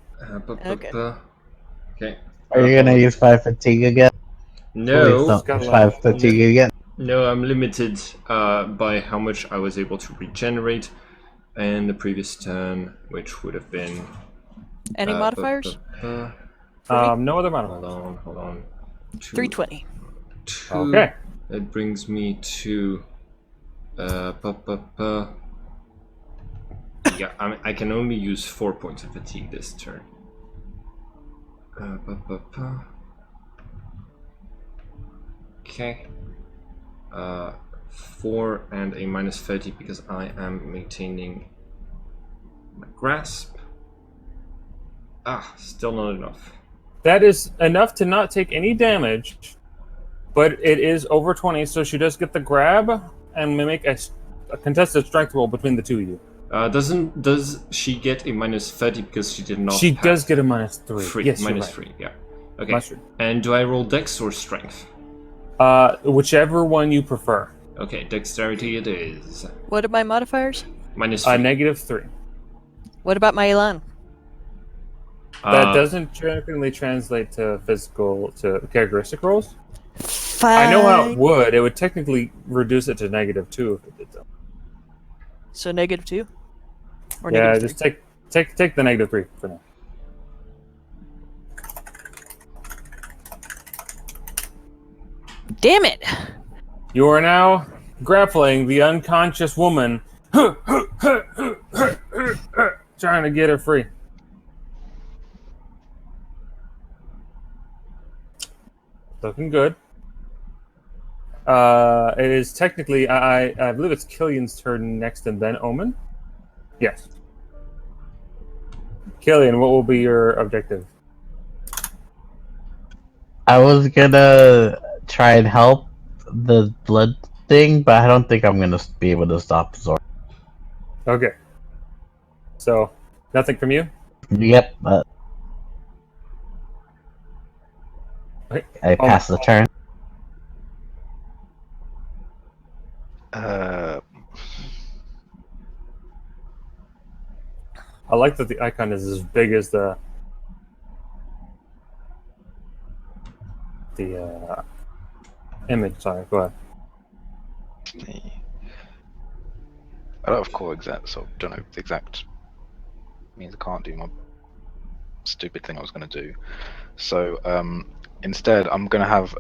Okay. Okay. Are you gonna use 5 fatigue again? No. Please got don't. a 5 lot. fatigue again. No, I'm limited by how much I was able to regenerate in the previous turn, which would have been... Any modifiers? Hold No other modifiers. on. 320. 2. Okay. That brings me to... Yeah, I can only use 4 points of fatigue this turn. Okay. 4 and a minus 30 because I am maintaining my grasp. Still not enough. That is enough to not take any damage, but it is over 20, so she does get the grab and make a contested strength roll between the two of you. Does she get a minus 30 because she did not She pass? does get a minus 3. Free. Yes, Minus you're right. 3, yeah. Okay. Mustard. And do I roll dex or strength? Whichever one you prefer. Okay, dexterity it is. What are my modifiers? Minus 3. -3. What about my elan? That doesn't technically translate to characteristic rolls. Fine. I know how it would. It would technically reduce it to -2 if it did so. So -2? Or Yeah, -3? just take the -3 for now. Damn it! You are now grappling the unconscious woman, trying to get her free. Looking good. It is technically, I believe it's Killian's turn next and then Omen? Yes. Killian, what will be your objective? I was gonna try and help the blood thing, but I don't think I'm gonna be able to stop Zor. Okay. So, nothing from you? Yep, Okay. I passed the turn. I like that the icon is as big as the image. Sorry, go ahead. I don't have core exact, so don't know the exact means I can't do my stupid thing I was going to do. So instead, I'm going to have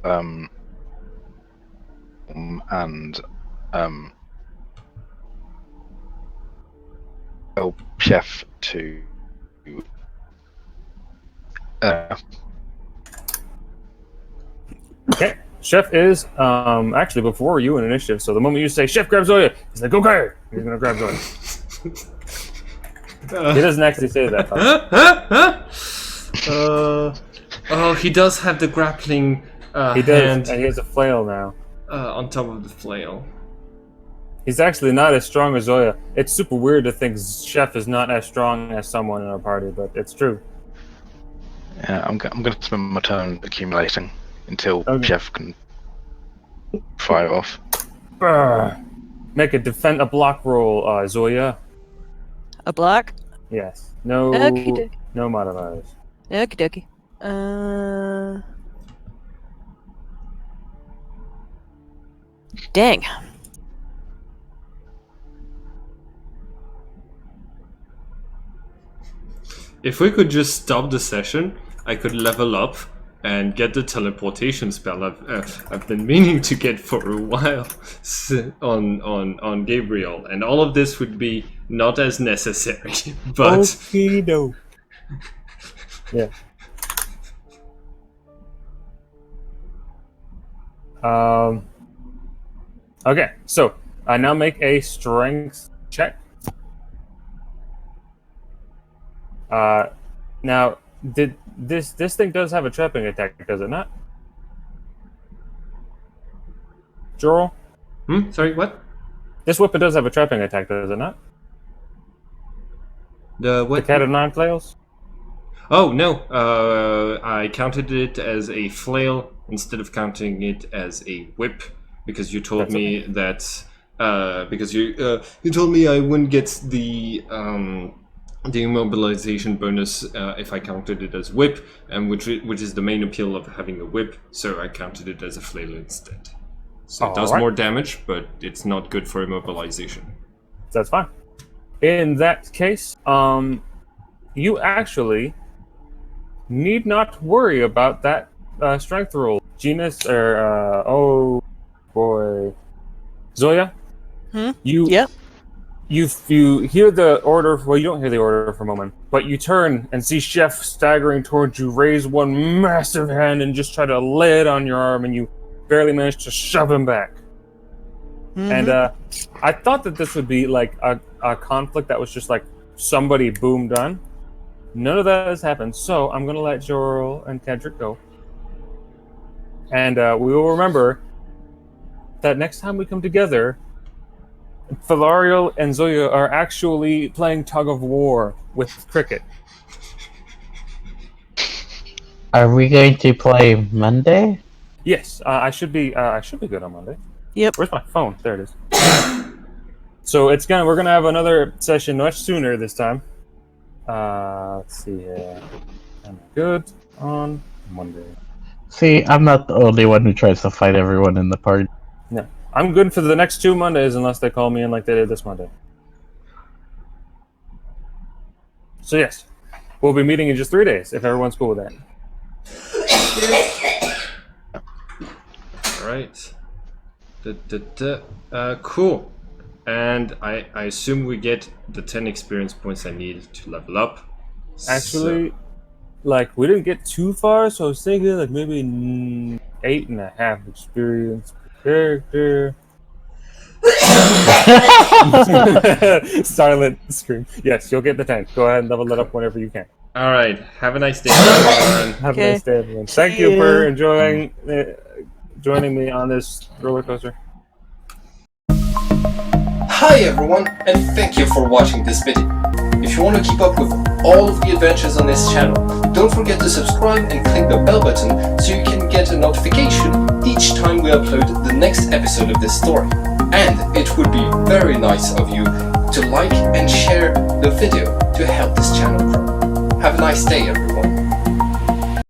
help Chef to Okay. Chef is actually before you in initiative, so the moment you say Chef grab Zoya, he's like, okay, he's gonna grab Zoya. He doesn't actually say that. Oh, he does have the grappling He does, hand and he has a flail now. on top of the flail. He's actually not as strong as Zoya. It's super weird to think Chef is not as strong as someone in our party, but it's true. Yeah, I'm going to spend my turn accumulating until Chef can fire it off. Brr. Make a block roll, Zoya. A block? Yes. No. Okey-dokey. No modifiers. Okie dokie. Dang. If we could just stop the session, I could level up and get the teleportation spell I've been meaning to get for a while on Gabriel, and all of this would be not as necessary. But Okie-doke. Yeah. Okay, so I now make a strength check. Now, did this thing does have a trapping attack, does it not? Jorl? Sorry, what? This weapon does have a trapping attack, does it not? The what? The cat of nine flails? Oh no! I counted it as a flail instead of counting it as a whip because you told me that because you told me I wouldn't get the immobilization bonus if I counted it as whip, and which is the main appeal of having a whip. So I counted it as a flail instead. So it does more damage, but it's not good for immobilization. That's fine. In that case, you actually need not worry about that strength roll. Genus, or oh boy, Zoya. Yep. you hear the order. Well, you don't hear the order for a moment, but you turn and see Chef staggering towards you, raise one massive hand and just try to lay it on your arm, and you barely manage to shove him back. And I thought that this would be like a conflict that was just like somebody boom done. None of that has happened, so I'm gonna let Jorl and Kendrick go. And we will remember that next time we come together, Felariel and Zoya are actually playing tug of war with Cricket. Are we going to play Monday? Yes, I should be good on Monday. Yep. Where's my phone? There it is. So we're gonna have another session much sooner this time. Let's see here. I'm good on Monday. See, I'm not the only one who tries to fight everyone in the party. No, I'm good for the next 2 Mondays unless they call me in like they did this Monday. So yes, we'll be meeting in just 3 days if everyone's cool with that. All right. Cool. And I assume we get the 10 experience points I need to level up. Actually, like we didn't get too far, so I was thinking like maybe 8.5 experience per character. Silent scream. Yes, you'll get the 10. Go ahead and level it up whenever you can. All right. Have a nice day, everyone. Have a nice day, everyone. Thank you for enjoying joining me on this roller coaster. Hi everyone, and thank you for watching this video. If you want to keep up with all of the adventures on this channel, don't forget to subscribe and click the bell button so you can get a notification each time we upload the next episode of this story. And it would be very nice of you to like and share the video to help this channel grow. Have a nice day, everyone.